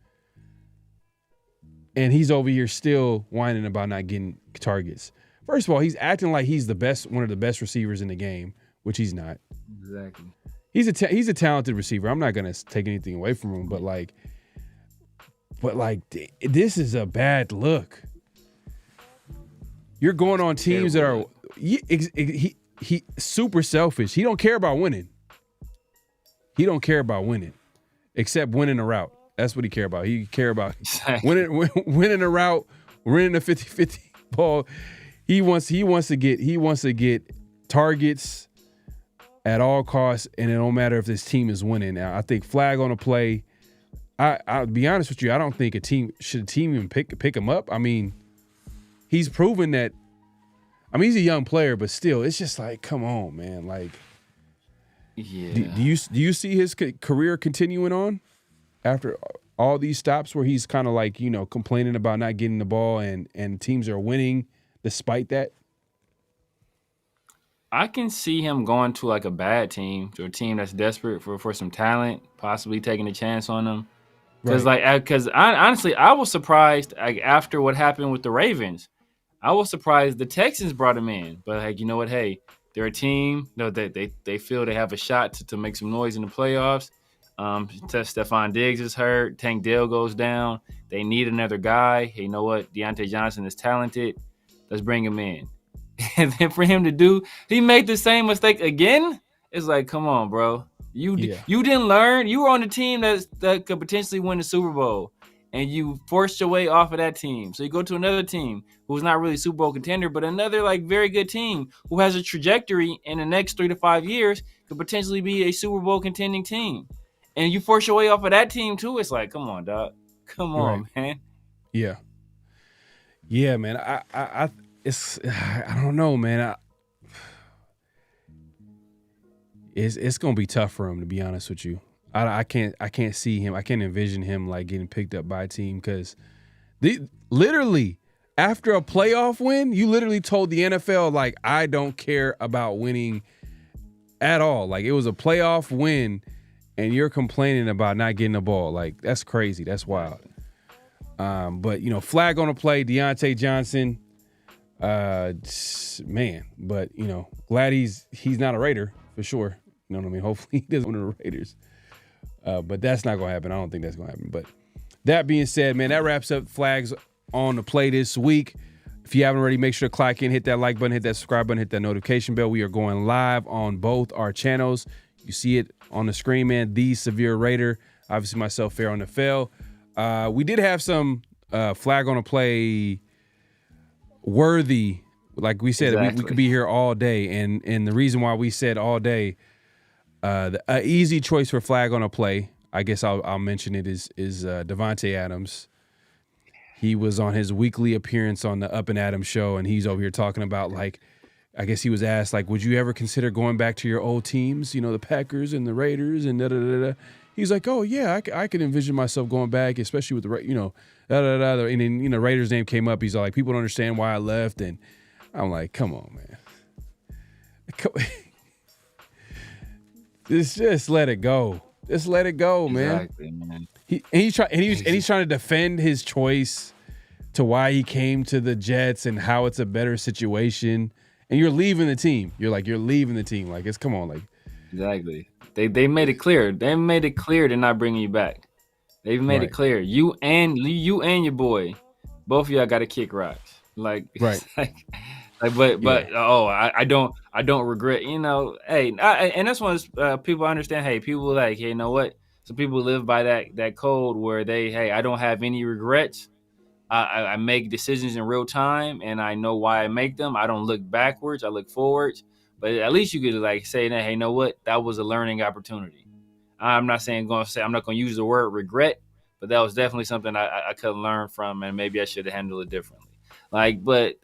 And he's over here still whining about not getting targets. First of all, he's acting like he's one of the best receivers in the game, which he's not. Exactly. He's a talented receiver. I'm not gonna take anything away from him, but this is a bad look. You're going on teams that are he super selfish. He don't care about winning. Except winning a route. That's what he care about. He care about winning a route, winning a 50-50 ball. He wants to get targets at all costs, and it don't matter if this team is winning. Now, I think flag on a play. I'll be honest with you. I don't think a team even pick him up. I mean, he's proven that. I mean, he's a young player, but still, it's just like, come on, man. Like, yeah. Do you see his career continuing on after all these stops where he's kind of like, complaining about not getting the ball and teams are winning despite that? I can see him going to like a bad team, to a team that's desperate for some talent, possibly taking a chance on them. Because honestly, I was surprised after what happened with the Ravens. I was surprised the Texans brought him in. But you know what? Hey, they're a team. They feel they have a shot to make some noise in the playoffs. Stephon Diggs is hurt. Tank Dell goes down. They need another guy. Hey, you know what? Deontay Johnson is talented. Let's bring him in. And then for him to do, he made the same mistake again. It's like, come on, bro. You didn't learn. You were on the team that could potentially win the Super Bowl, and you forced your way off of that team. So you go to another team who's not really a Super Bowl contender, but another like very good team who has a trajectory in the next 3 to 5 years could potentially be a Super Bowl contending team. And you force your way off of that team too. It's like, come on, dog. Come on, man. Yeah. Yeah, man. I don't know, man. It's gonna be tough for him, to be honest with you. I can't see him. I can't envision him like getting picked up by a team because literally after a playoff win, you literally told the NFL like, I don't care about winning at all. Like, it was a playoff win, and you're complaining about not getting the ball. Like, that's crazy. That's wild. But flag on the play, Deontay Johnson. Man, but glad he's not a Raider for sure. You know what I mean? Hopefully he doesn't want the Raiders. But that's not gonna happen. I don't think that's gonna happen. But that being said, man, that wraps up flags on the play this week. If you haven't already, make sure to click in, hit that like button, hit that subscribe button, hit that notification bell. We are going live on both our channels. You see it on the screen, man. The Severe Raider. Obviously, myself, PharoahNFL. We did have some flag on the play worthy. Like we said, exactly. we could be here all day. And the reason why we said all day, the easy choice for flag on a play, I guess I'll mention it, is Davante Adams. He was on his weekly appearance on the Up and Adams show, and he's over here talking about, like, I guess he was asked, like, would you ever consider going back to your old teams, the Packers and the Raiders and da-da-da-da. He's like, oh, yeah, I could envision myself going back, especially with the, da-da-da-da. And then, Raiders' name came up. He's like, people don't understand why I left. And I'm like, come on, man. Just let it go. Just let it go, man. Exactly, man. He's trying to defend his choice to why he came to the Jets and how it's a better situation. And you're leaving the team. You're leaving the team. Like, come on, like. Exactly. They made it clear. They made it clear they're not bringing you back. They've made it clear. You and your boy, both of y'all got to kick rocks. Like, right. I don't regret. Hey, and that's when people understand. Hey, people like, hey, you know what? Some people live by that code where I don't have any regrets. I make decisions in real time, and I know why I make them. I don't look backwards. I look forwards. But at least you could like say that, hey, you know what? That was a learning opportunity. I'm not I'm not going to use the word regret, but that was definitely something I could learn from, and maybe I should have handled it differently. Like, but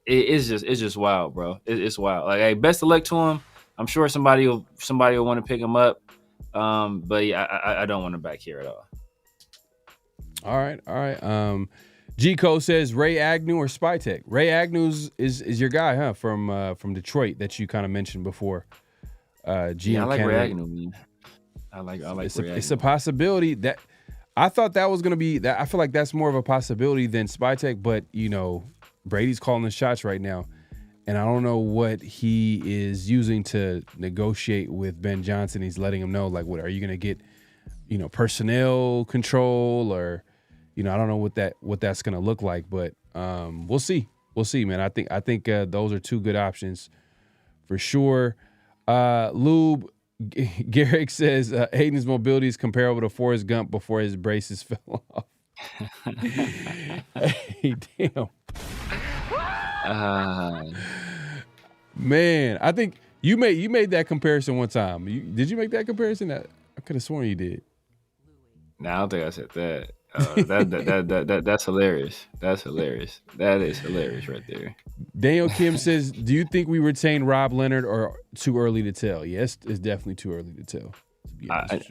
it's just wild, bro. It's wild. Like, hey, best of luck to him. I'm sure somebody will want to pick him up. But yeah, I don't want him back here at all. All right. G-Co says Ray Agnew or Spytek. Ray Agnew is your guy, huh? From Detroit that you kind of mentioned before. I like Ray Agnew, man. I like Ray Agnew. It's a possibility that I thought that was gonna be that. I feel like that's more of a possibility than Spytek, but Brady's calling the shots right now, and I don't know what he is using to negotiate with Ben Johnson. He's letting him know, like, what are you gonna get, personnel control, or I don't know what that's gonna look like, but we'll see, man. I think those are two good options for sure. Lube Garrick says Aiden's mobility is comparable to Forrest Gump before his braces fell off. Hey, damn. Man, I think you made that comparison one time. Did you make that comparison? I could have sworn you did. No, I don't think I said that. That's hilarious. That's hilarious. That is hilarious right there. Daniel Kim says, do you think we retain Rob Leonard or too early to tell? Yes, it's definitely too early to tell.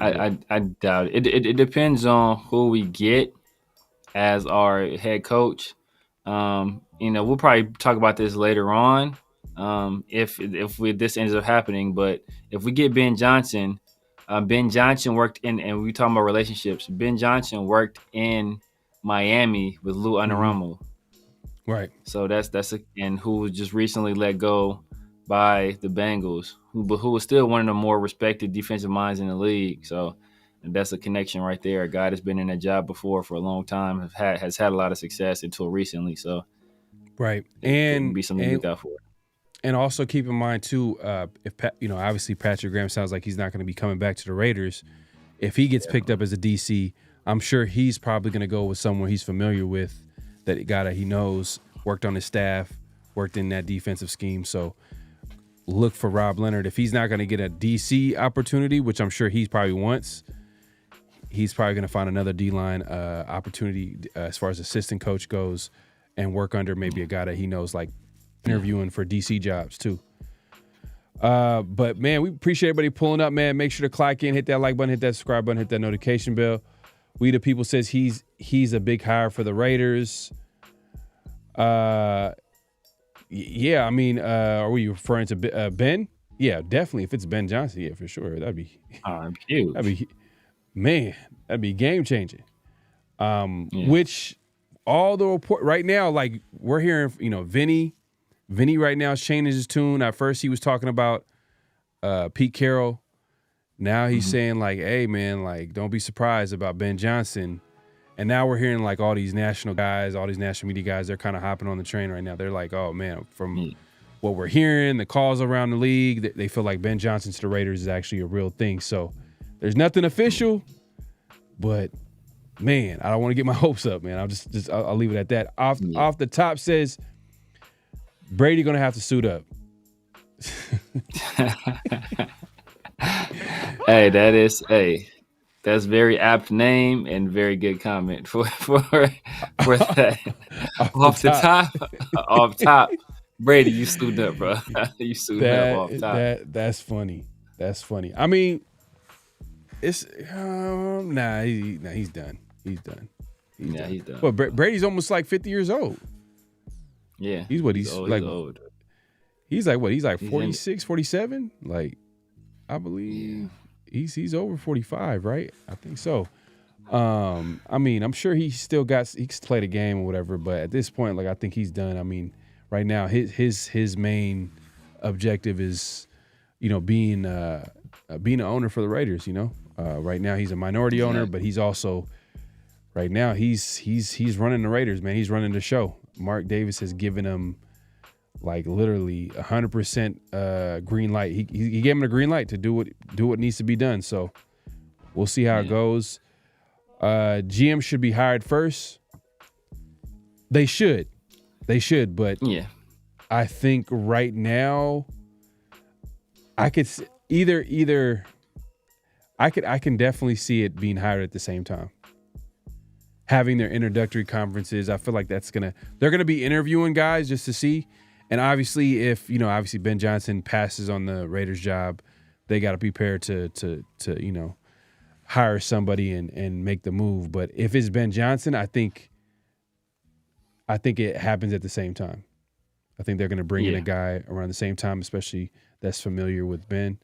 I doubt it. It depends on who we get as our head coach. We'll probably talk about this later on. If this ends up happening, but if we get Ben Johnson, Ben Johnson worked in, and we talking about relationships. Ben Johnson worked in Miami with Lou Anarumo. Right. So and who was just recently let go by the Bengals, who was still one of the more respected defensive minds in the league. So And that's a connection right there. A guy that's been in that job before for a long time has had a lot of success until recently. So right, it would be something to look out for. And also keep in mind too, if obviously Patrick Graham sounds like he's not going to be coming back to the Raiders. If he gets picked up as a DC, I'm sure he's probably going to go with someone he's familiar with, that guy that he knows, worked on his staff, worked in that defensive scheme. So look for Rob Leonard. If he's not going to get a DC opportunity, which I'm sure he probably wants, he's probably going to find another D-line opportunity as far as assistant coach goes, and work under maybe a guy that he knows, like interviewing for DC jobs too. But man, we appreciate everybody pulling up, man. Make sure to click in, hit that like button, hit that subscribe button, hit that notification bell. We the People says he's a big hire for the Raiders. Yeah, I mean, are we referring to Ben? Yeah, definitely. If it's Ben Johnson, yeah, for sure. That'd be huge. That'd be game changing. Which all the report right now, like we're hearing, Vinny right now is changing his tune. At first he was talking about Pete Carroll. Now he's saying like, hey man, like don't be surprised about Ben Johnson. And now we're hearing like all these national guys, all these national media guys, they're kind of hopping on the train right now. They're like, oh man, from what we're hearing, the calls around the league, they feel like Ben Johnson to the Raiders is actually a real thing. So there's nothing official, but man, I don't want to get my hopes up, man. I'll leave it at that. Off the top says Brady gonna have to suit up. That's very apt name and very good comment for that. Off top, Brady, you suited up, bro. You suited up off top. That's funny. That's funny. I mean, it's he's done. He's done. He's done. But Brady's almost like 50 years old. Yeah. He's old. He's like what? He's like 46, 47? Like, I believe he's over 45, right? I think so. I mean, I'm sure he still he can play the game or whatever, but at this point, like I think he's done. I mean, right now his main objective is, being an owner for the Raiders, Right now he's a minority owner, but he's also right now he's running the Raiders, man. He's running the show. Mark Davis has given him like literally 100% green light. He gave him a green light to do what needs to be done. So we'll see how it goes. GM should be hired first. They should, but I think right now I could either I can definitely see it being hired at the same time. Having their introductory conferences, I feel like they're gonna be interviewing guys just to see. And obviously, if obviously Ben Johnson passes on the Raiders job, they got to prepare to hire somebody and make the move. But if it's Ben Johnson, I think it happens at the same time. I think they're going to bring in a guy around the same time, especially that's familiar with Ben.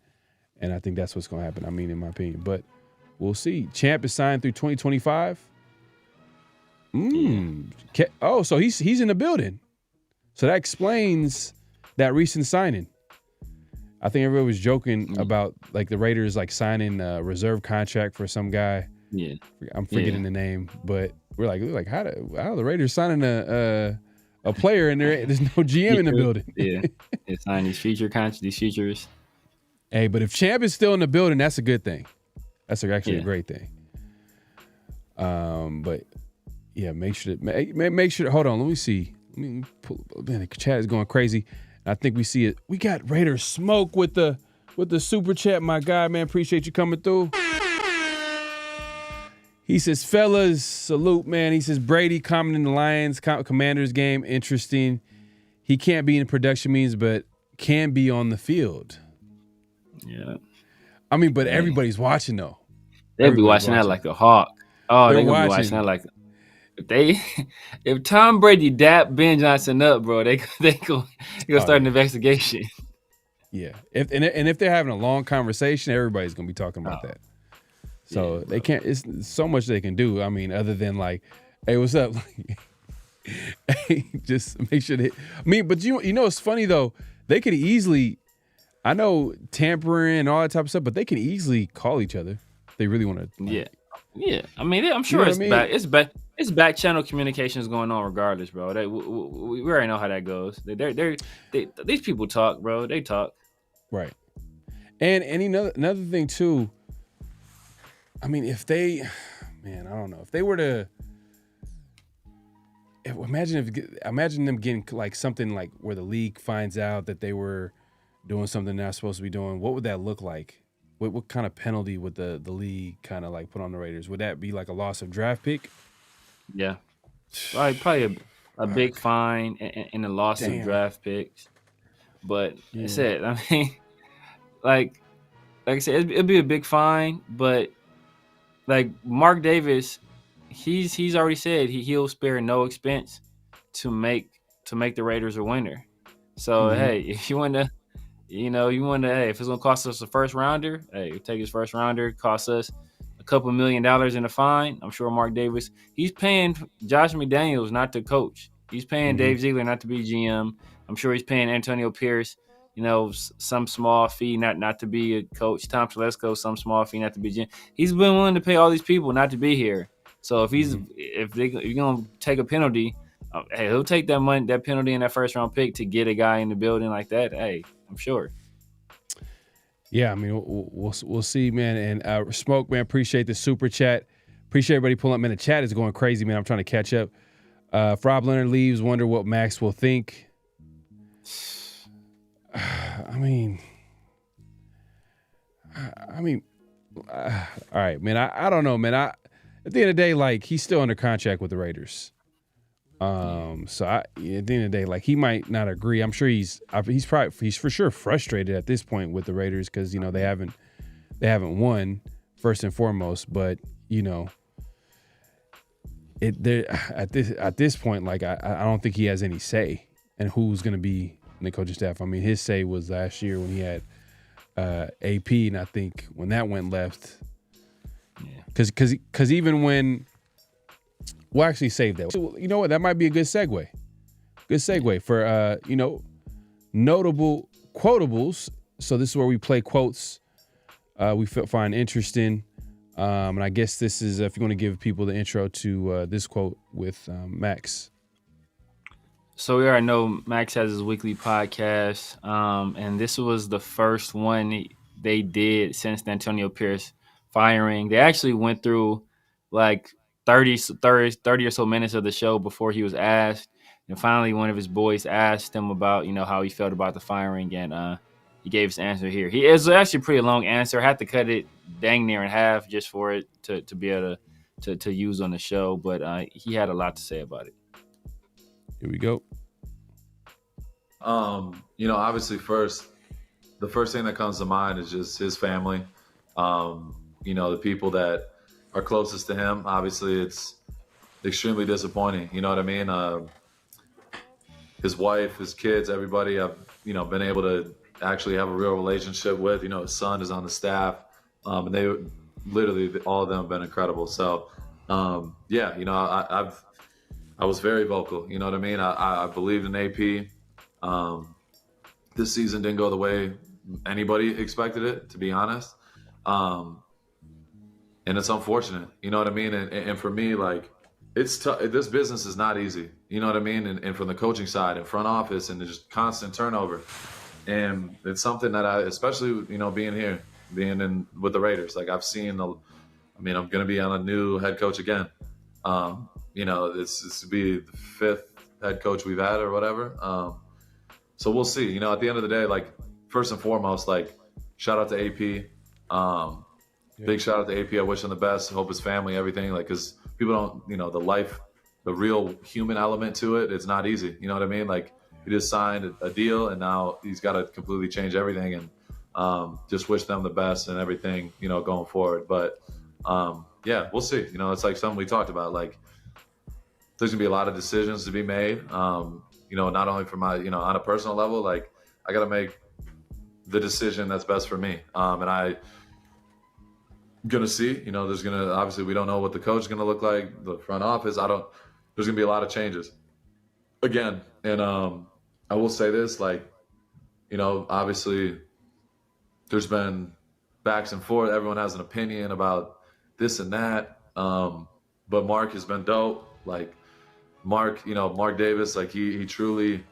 And I think that's what's going to happen. I mean, in my opinion, but we'll see. Champ is signed through 2025. Oh, so he's in the building. So that explains that recent signing. I think everybody was joking about like the Raiders like signing a reserve contract for some guy. Yeah, I'm forgetting the name, but we're like how are the Raiders signing a player and there's no GM in the building? They sign these features. Hey, but if Champ is still in the building, that's a good thing. That's actually a great thing. But yeah, make sure. Hold on, let me see. Man, the chat is going crazy. I think we see it. We got Raiders smoke with the super chat, my guy, man. Appreciate you coming through. He says, fellas, salute, man. He says, Brady commenting the Lions Commanders game, interesting. He can't be in production meetings, but can be on the field. Yeah. I mean, but everybody's watching though. They'll be watching that like a hawk. Oh, they're gonna be watching that like. If Tom Brady dap Ben Johnson up, bro, they go start an investigation. Yeah, if they're having a long conversation, everybody's gonna be talking about that. So they can't. It's so much they can do. I mean, other than like, hey, what's up? Hey, just make sure they. I mean, but you know, it's funny though. They could easily. I know tampering and all that type of stuff, but they can easily call each other. They really want to. Yeah. I mean, I'm sure it's back. It's back channel communications going on regardless, bro. We already know how that goes. These people talk, bro. They talk. Right. And another thing too. I mean, if they, man, I don't know if they were to. Imagine them getting like something like where the league finds out that they were doing something they're not supposed to be doing. What would that look like? What kind of penalty would the league kind of like put on the Raiders? Would that be like a loss of draft pick? Yeah, probably a big fine and a loss of draft picks. But that's it. I mean, like I said, it'd be a big fine. But like Mark Davis, he's already said he'll spare no expense to make the Raiders a winner. So hey, if you want to. Hey, if it's gonna cost us a first rounder, hey, take his first rounder, cost us a couple $1 million in a fine. I'm sure Mark Davis, he's paying Josh McDaniels not to coach. He's paying Dave Ziegler not to be GM. I'm sure he's paying Antonio Pierce, some small fee not to be a coach. Tom Telesco, some small fee not to be GM. He's been willing to pay all these people not to be here. So if you're gonna take a penalty, hey, he'll take that money, that penalty, and that first round pick to get a guy in the building like that. Hey, I'm sure. Yeah, I mean, we'll see, man. And Smoke, man, appreciate the super chat. Appreciate everybody pulling up, man. The chat is going crazy, man. I'm trying to catch up. If Rob Leonard leaves, wonder what Max will think. I mean, all right, man. I don't know, man. At the end of the day, like, he's still under contract with the Raiders. So at the end of the day, like, he might not agree. I'm sure he's for sure frustrated at this point with the Raiders because they haven't won first and foremost. But at this point, like, I don't think he has any say in who's going to be in the coaching staff. I mean, his say was last year when he had AP, and I think when that went left, because even when. We'll actually save that. So, you know what? That might be a good segue. Good segue for, notable quotables. So this is where we play quotes we find interesting. And I guess this is, if you want to give people the intro to this quote with Max. So we already know Max has his weekly podcast. And this was the first one they did since the Antonio Pierce firing. They actually went through like 30 or so minutes of the show before he was asked. And finally, one of his boys asked him about, how he felt about the firing. And he gave his answer here. He is actually a pretty long answer. I had to cut it dang near in half just for it to be able to use on the show. But he had a lot to say about it. Here we go. Obviously the first thing that comes to mind is just his family. The people that are closest to him. Obviously, it's extremely disappointing. You know what I mean? His wife, his kids, everybody I've, been able to actually have a real relationship with. His son is on the staff. And they literally, all of them have been incredible. So, I was very vocal. You know what I mean? I believed in AP. This season didn't go the way anybody expected it, to be honest. And it's unfortunate, you know what I mean? And for me, like, it's tough. This business is not easy, you know what I mean? And from the coaching side and front office and just constant turnover. And it's something that especially, being in with the Raiders, like I've seen, I'm going to be on a new head coach again. This will be the 5th head coach we've had or whatever. So we'll see, at the end of the day, like, first and foremost, like, shout out to AP. Big shout out to AP. I wish him the best. Hope his family, everything. Like, because people don't, the real human element to it, it's not easy. You know what I mean? Like, he just signed a deal, and now he's got to completely change everything. And just wish them the best and everything, going forward. But, we'll see. It's like something we talked about. Like, there's going to be a lot of decisions to be made, not only for my, on a personal level. Like, I got to make the decision that's best for me. And I'm gonna see, there's gonna, obviously we don't know what the coach is gonna look like, the front office. There's gonna be a lot of changes again. And I will say this, like, obviously there's been backs and forth. Everyone has an opinion about this and that. But Mark has been dope. Like Mark Davis, like he truly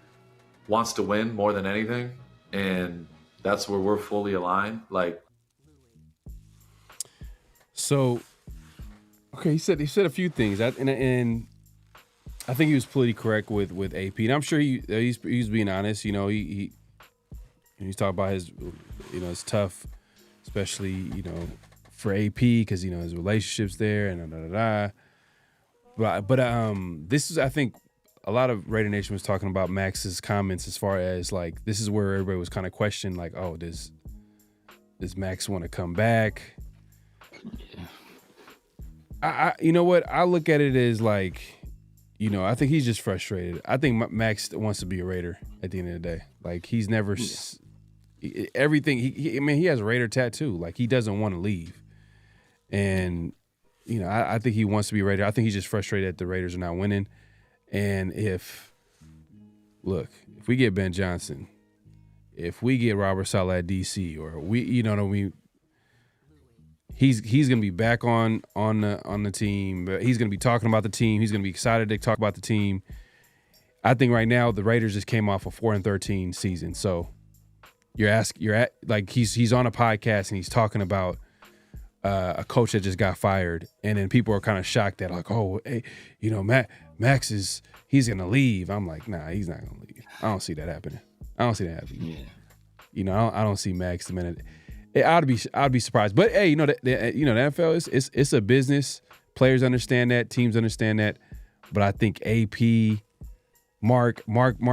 wants to win more than anything, and that's where we're fully aligned. Like, so, okay, he said a few things, and I think he was pretty correct with AP, and I'm sure he's being honest. You know, he's talking about his, you know, it's tough, especially, you know, for AP because, you know, his relationships there and But this is, I think, a lot of Raider Nation was talking about Max's comments as far as like this is where everybody was kind of questioning, like, oh, does Max want to come back? Yeah. I you know what, I look at it as like, you know, I think he's just frustrated. I think Max wants to be a Raider at the end of the day. Like he's never everything. He has a Raider tattoo. Like he doesn't want to leave, and you know, I think he wants to be a Raider. I think he's just frustrated that the Raiders are not winning. And if we get Ben Johnson, if we get Robert Saleh at DC, or he's gonna be back on the team. He's gonna be talking about the team. He's gonna be excited to talk about the team. I think right now the Raiders just came off a 4-13 season, so he's on a podcast and he's talking about a coach that just got fired, and then people are kind of shocked that like, oh, hey, you know, Max he's gonna leave. I'm like, nah, he's not gonna leave. I don't see that happening. Yeah. You know, I don't see Max the minute. I'd be surprised. But hey, you know, the NFL it's a business. Players understand that. Teams understand that. But I think AP, Mark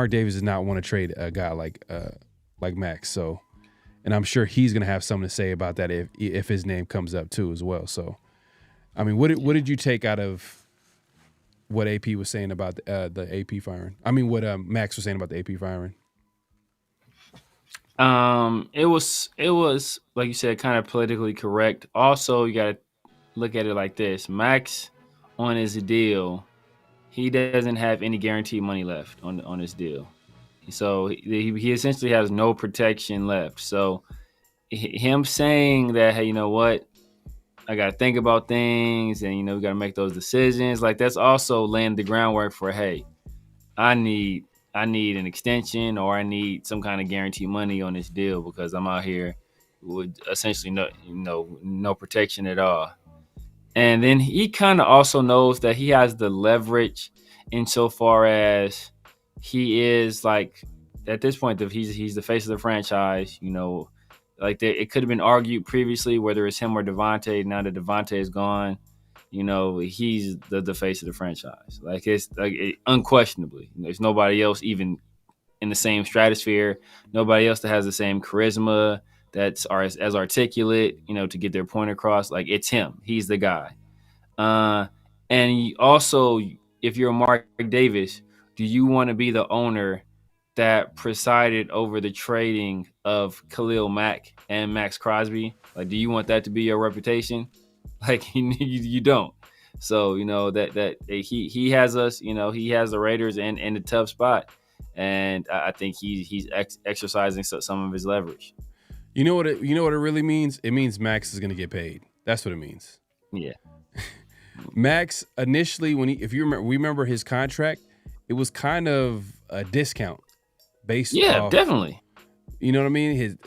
Davis does not want to trade a guy like Max. So, and I'm sure he's gonna have something to say about that if his name comes up too as well. So, I mean, what did you take out of what AP was saying about the AP firing? I mean, what Max was saying about the AP firing? It was like you said, kind of politically correct. Also, you got to look at it like this: Max, on his deal, he doesn't have any guaranteed money left on his deal, so he essentially has no protection left. So him saying that, hey, you know what, I got to think about things, and, you know, we got to make those decisions. Like, that's also laying the groundwork for, hey, I need an extension, or I need some kind of guaranteed money on this deal because I'm out here with essentially no protection at all. And then he kind of also knows that he has the leverage insofar as he is, like, at this point, he's the face of the franchise, you know. Like, it could have been argued previously whether it's him or Devontae. Now that Devontae is gone, you know, he's the face of the franchise. Like, it's like unquestionably. There's nobody else even in the same stratosphere. Nobody else that has the same charisma, that's as articulate, you know, to get their point across. Like, it's him. He's the guy. And also, if you're Mark Davis, do you want to be the owner that presided over the trading of Khalil Mack and Max Crosby? Like, do you want that to be your reputation? Like, you don't. So, you know, that he has us, you know, he has the Raiders in a tough spot. And I think he's exercising some of his leverage. You know what it really means? It means Max is going to get paid. That's what it means. Yeah. Max initially, if you remember his contract, it was kind of a discount based off, definitely. You know what I mean?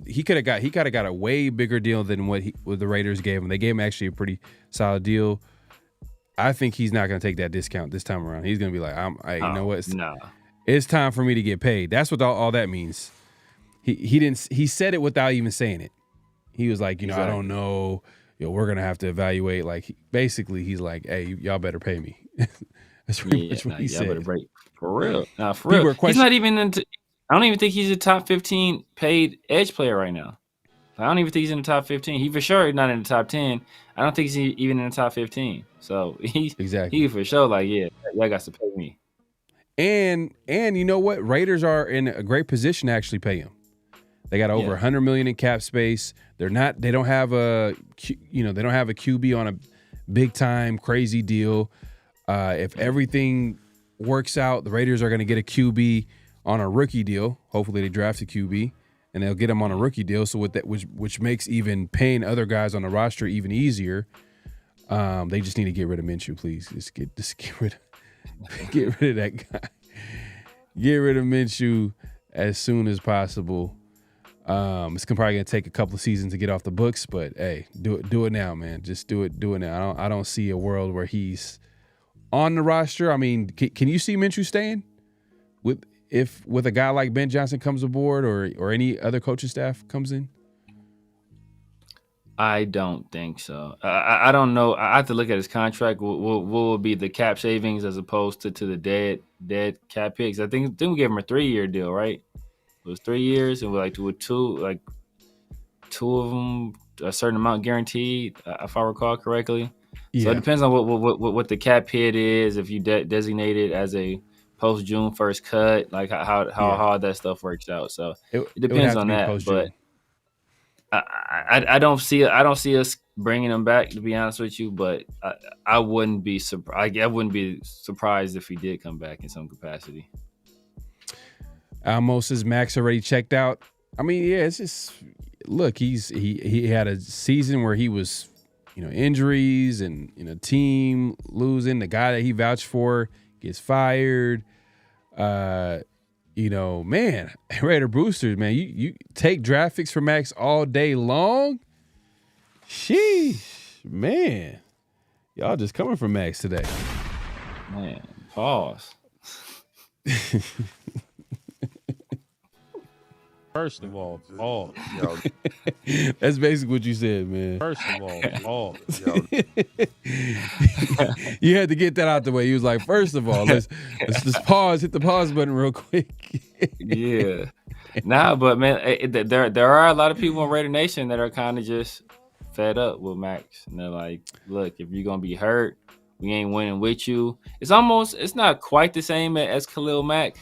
He could have got a way bigger deal than what the Raiders gave him. They gave him actually a pretty solid deal. I think he's not going to take that discount this time around. He's going to be like, you know what? It's time for me to get paid. That's what all that means. He said it without even saying it. He was like, you know, exactly. I don't know. You know, we're going to have to evaluate. Like, basically, he's like, hey, y'all better pay me. That's pretty much what he said. Better break. For real. Nah, for real. He's not even I don't even think he's a top 15 paid edge player right now. I don't even think he's in the top 15. He for sure is not in the top 10. I don't think he's even in the top 15. So he for sure like, yeah, y'all got to pay me. And you know what? Raiders are in a great position to actually pay him. They got over $100 million in cap space. They don't have a QB on a big time crazy deal. If everything works out, the Raiders are going to get a QB on a rookie deal. Hopefully they draft a QB, and they'll get him on a rookie deal. So with that, which makes even paying other guys on the roster even easier. They just need to get rid of Minshew, please. Just get rid of that guy. Get rid of Minshew as soon as possible. It's probably gonna take a couple of seasons to get off the books, but hey, do it now, man. Just do it now. I don't see a world where he's on the roster. I mean, can you see Minshew staying with a guy like Ben Johnson comes aboard or any other coaching staff comes in? I don't think so. I don't know. I have to look at his contract. What will be the cap savings as opposed to the dead cap hits? I think we gave him a 3-year deal, right? It was 3 years, and with two of them a certain amount guaranteed, if I recall correctly. Yeah. So it depends on what the cap hit is. If you designate it as a post June 1st cut, like how hard that stuff works out. So it depends on that. But I don't see us bringing him back, to be honest with you. But I wouldn't be surprised. I wouldn't be surprised if he did come back in some capacity. Almost is Max already checked out. I mean, yeah, it's just look. He had a season where he was, injuries and team losing. The guy that he vouched for gets fired. Man, Raider Boosters, man, you take draft picks for Max all day long. Sheesh, man, y'all just coming for Max today. Man, pause. First of all, that's basically what you said, man. First of all, you had to get that out the way. He was like, first of all, let's just pause, hit the pause button real quick. Yeah. Nah, but man, there are a lot of people in Raider Nation that are kind of just fed up with Max. And they're like, look, if you're going to be hurt, we ain't winning with you. It's not quite the same as Khalil Mack.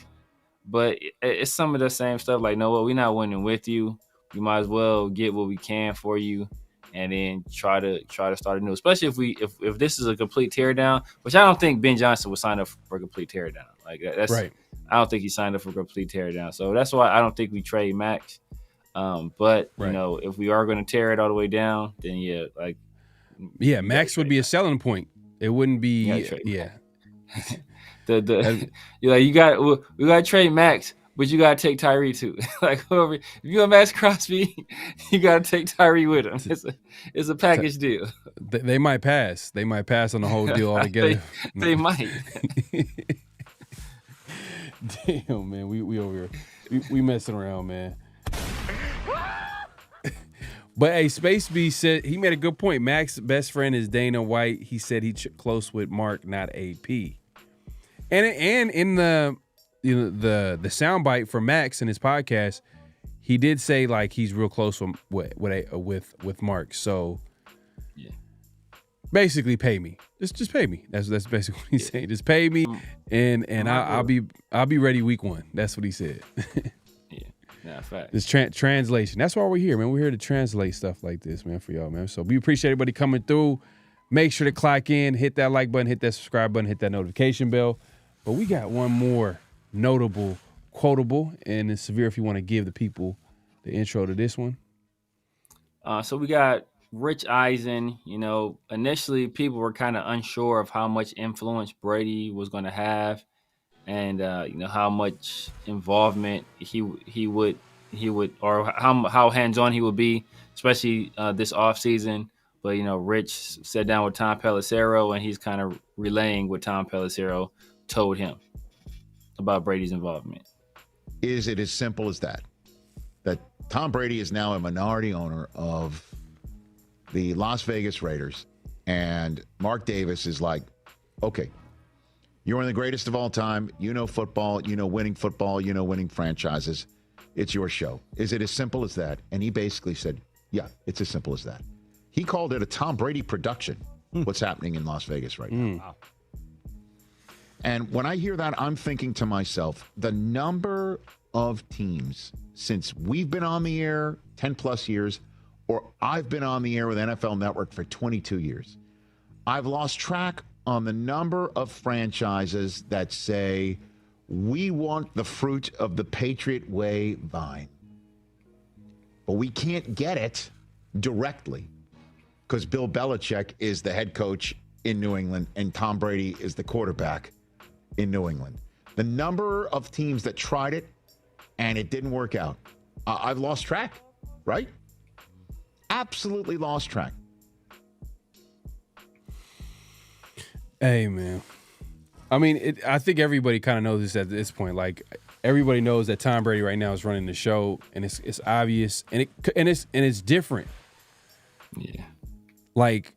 But it's some of the same stuff. Like, no, we're not winning with you. We might as well get what we can for you, and then try to start anew. Especially if this is a complete teardown, which I don't think Ben Johnson would sign up for a complete teardown. Like that's right. I don't think he signed up for a complete teardown. So that's why I don't think we trade Max. But right. If we are going to tear it all the way down, then Max would be a selling point. It wouldn't be we gotta trade Max, but you gotta take Tyree too. Like whoever, if you got Max Crosby, you gotta take Tyree with him. It's a package deal. They might pass. They might pass on the whole deal altogether. they might. Damn, man, we over here. We messing around, man. But hey, Space B said he made a good point. Max's best friend is Dana White. He said he's close with Mark, not AP. And in the soundbite from Max in his podcast, he did say like he's real close with Mark. So yeah, basically pay me. Just pay me. That's basically what he's saying. Just pay me, and I'll be ready week 1. That's what he said. Yeah, fact. This translation. That's why we're here, man. We're here to translate stuff like this, man, for y'all, man. So we appreciate everybody coming through. Make sure to clock in, hit that like button, hit that subscribe button, hit that notification bell. But we got one more notable, quotable, and it's Severe if you want to give the people the intro to this one. So we got Rich Eisen. Initially people were kind of unsure of how much influence Brady was going to have, and how much involvement he would, or how hands-on he would be, especially this offseason. But Rich sat down with Tom Pelissero, and he's kind of relaying what Tom Pelissero told him about Brady's involvement. Is it as simple as that Tom Brady is now a minority owner of the Las Vegas Raiders, and Mark Davis is like, okay, you're one of the greatest of all time. Football, winning football, winning franchises. It's your show. Is it as simple as that? And he basically said, yeah, it's as simple as that. He called it a Tom Brady production, what's happening in Las Vegas right now. Wow. And when I hear that, I'm thinking to myself, the number of teams since we've been on the air 10 plus years, or I've been on the air with NFL Network for 22 years, I've lost track on the number of franchises that say, we want the fruit of the Patriot Way vine. but we can't get it directly because Bill Belichick is the head coach in New England and Tom Brady is the quarterback in New England. The number of teams that tried it and it didn't work out, I've lost track, right? Absolutely lost track. Hey, man. I mean, I think everybody kind of knows this at this point. Like, everybody knows that Tom Brady right now is running the show, and it's obvious, and it's different. Yeah. Like,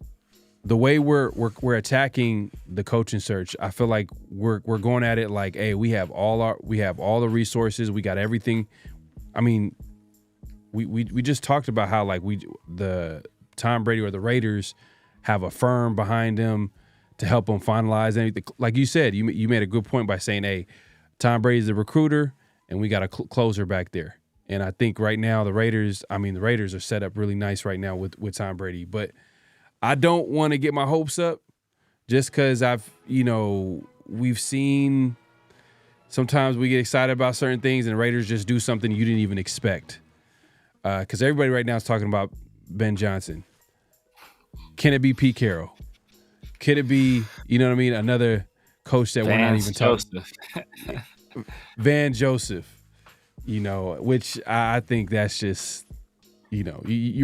the way we're attacking the coaching search, I feel like we're going at it like, hey, we have all the resources, we got everything. I mean, we just talked about how like the Tom Brady or the Raiders have a firm behind them to help them finalize anything. Like you said, you made a good point by saying, hey, Tom Brady's the recruiter, and we got a closer back there. And I think right now the Raiders are set up really nice right now with Tom Brady. But I don't want to get my hopes up just because we've seen sometimes we get excited about certain things and the Raiders just do something you didn't even expect. Because everybody right now is talking about Ben Johnson. Can it be Pete Carroll? Could it be, another coach that we're not even talking about? Van Joseph, which I think that's just, you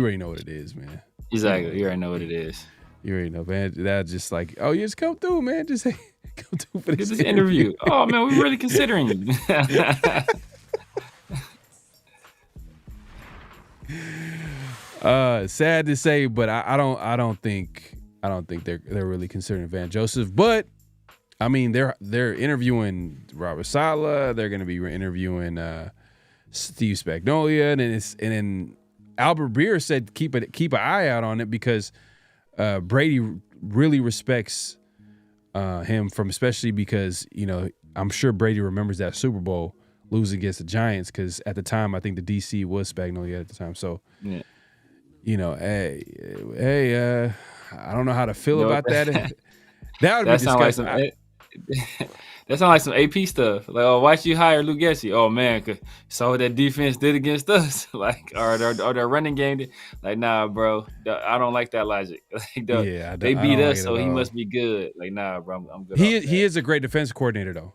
already know what it is, man. Exactly. You already know what it is. You already know, man. That's just like, oh, you just come through, man. Just come through for this interview. Oh, man, we're really considering you. Sad to say, but I don't think they're really considering Van Joseph. But I mean, they're interviewing Robert Saleh. They're going to be interviewing Steve Spagnuolo, and then Albert Beer said keep an eye out on it because Brady really respects him especially because I'm sure Brady remembers that Super Bowl losing against the Giants because at the time I think the DC was Spagnuolo at the time. So hey, I don't know how to feel about that. That would be disgusting. That sounds like some AP stuff. Like, oh, why'd you hire Lou Gessie? Oh man, cause saw what that defense did against us. Like, or their running game. Like, nah, bro, I don't like that logic. Like, they beat us, so he must be good. Like, nah, bro, I'm good. He is a great defense coordinator, though.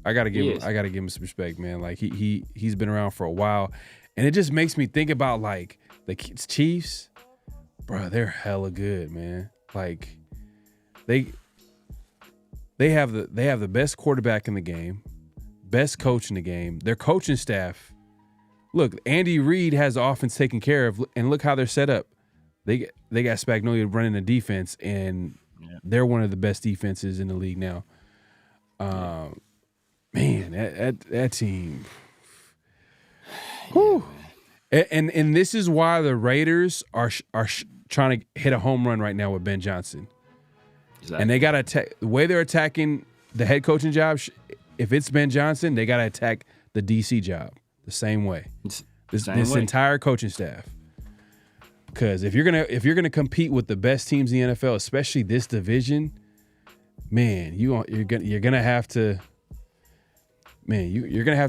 I gotta give him some respect, man. Like he's been around for a while, and it just makes me think about like the Chiefs, bro. They're hella good, man. Like They have the best quarterback in the game, best coach in the game. Their coaching staff, look, Andy Reid has the offense taken care of, and look how they're set up. They got Spagnuolo running the defense, and they're one of the best defenses in the league now. Man, that team. Whew. And this is why the Raiders are trying to hit a home run right now with Ben Johnson. Exactly. And they got to attack the way they're attacking the head coaching job. If it's Ben Johnson, they got to attack the DC job the same way. This entire coaching staff. Because if you're gonna compete with the best teams in the NFL, especially this division, man, you're gonna have to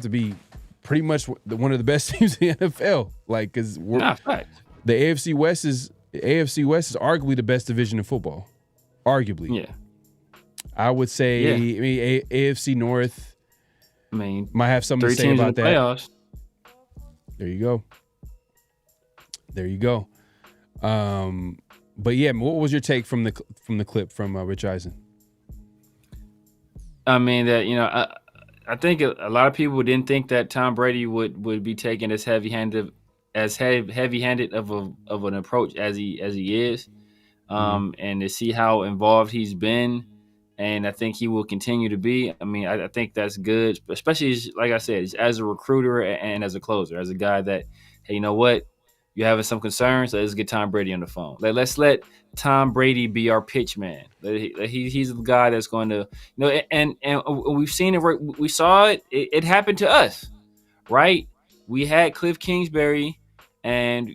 be pretty much one of the best teams in the NFL. Like, because the AFC West is arguably the best division in football. Arguably. Yeah. I would say AFC North might have something to say about that. Playoffs. There you go. But yeah, what was your take from the clip from Rich Eisen? I mean that I think a lot of people didn't think that Tom Brady would be taking as heavy-handed of an approach as he is. And to see how involved he's been, and I think he will continue to be. I mean, I think that's good, especially like I said, as a recruiter and as a closer, as a guy that, hey, you know what, you're having some concerns. Let's get Tom Brady on the phone. Let's let Tom Brady be our pitch man. He's the guy that's going to, and we've seen it. We saw it. It happened to us, right? We had Cliff Kingsbury, and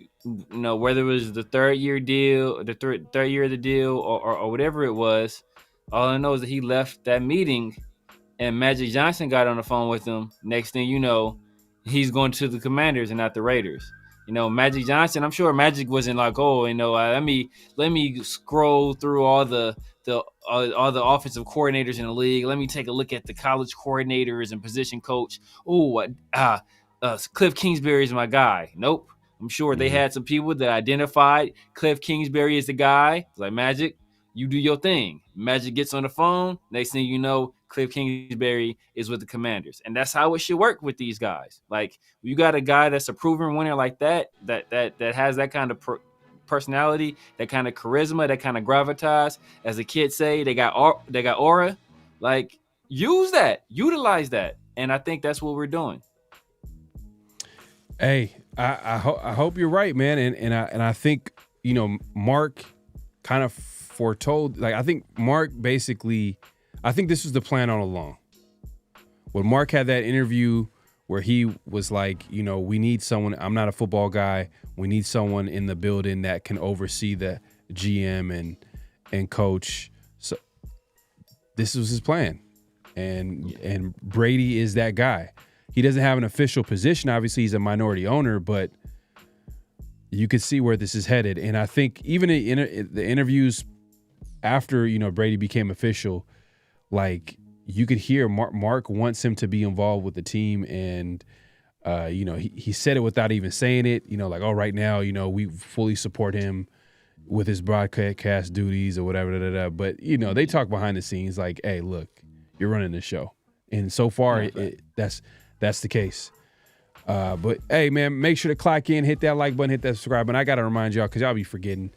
whether it was the third year deal, the third year of the deal, or whatever it was, all I know is that he left that meeting, and Magic Johnson got on the phone with him. Next thing you know, he's going to the Commanders and not the Raiders. Magic Johnson. I'm sure Magic wasn't like, let me scroll through all the offensive coordinators in the league. Let me take a look at the college coordinators and position coach. Cliff Kingsbury is my guy. Nope. I'm sure they had some people that identified Cliff Kingsbury as the guy. Like, Magic, you do your thing. Magic gets on the phone. Next thing you know, Cliff Kingsbury is with the Commanders. And that's how it should work with these guys. Like, you got a guy that's a proven winner like that has that kind of personality, that kind of charisma, that kind of gravitas. As the kids say, they got aura. Like, use that. Utilize that. And I think that's what we're doing. Hey, I hope you're right, man. And I think, Mark kind of foretold, like, I think Mark basically, I think this was the plan all along. When Mark had that interview where he was like, we need someone, I'm not a football guy. We need someone in the building that can oversee the GM and coach. So this was his plan. And Brady is that guy. He doesn't have an official position. Obviously, he's a minority owner, but you could see where this is headed. And I think even in the interviews after, Brady became official, like, you could hear Mark wants him to be involved with the team. And, he said it without even saying it, like, oh, right now, we fully support him with his broadcast duties or whatever. But, they talk behind the scenes like, hey, look, you're running the show. And so far, that's the case. But, hey, man, make sure to clock in, hit that like button, hit that subscribe button. I got to remind y'all because y'all be forgetting.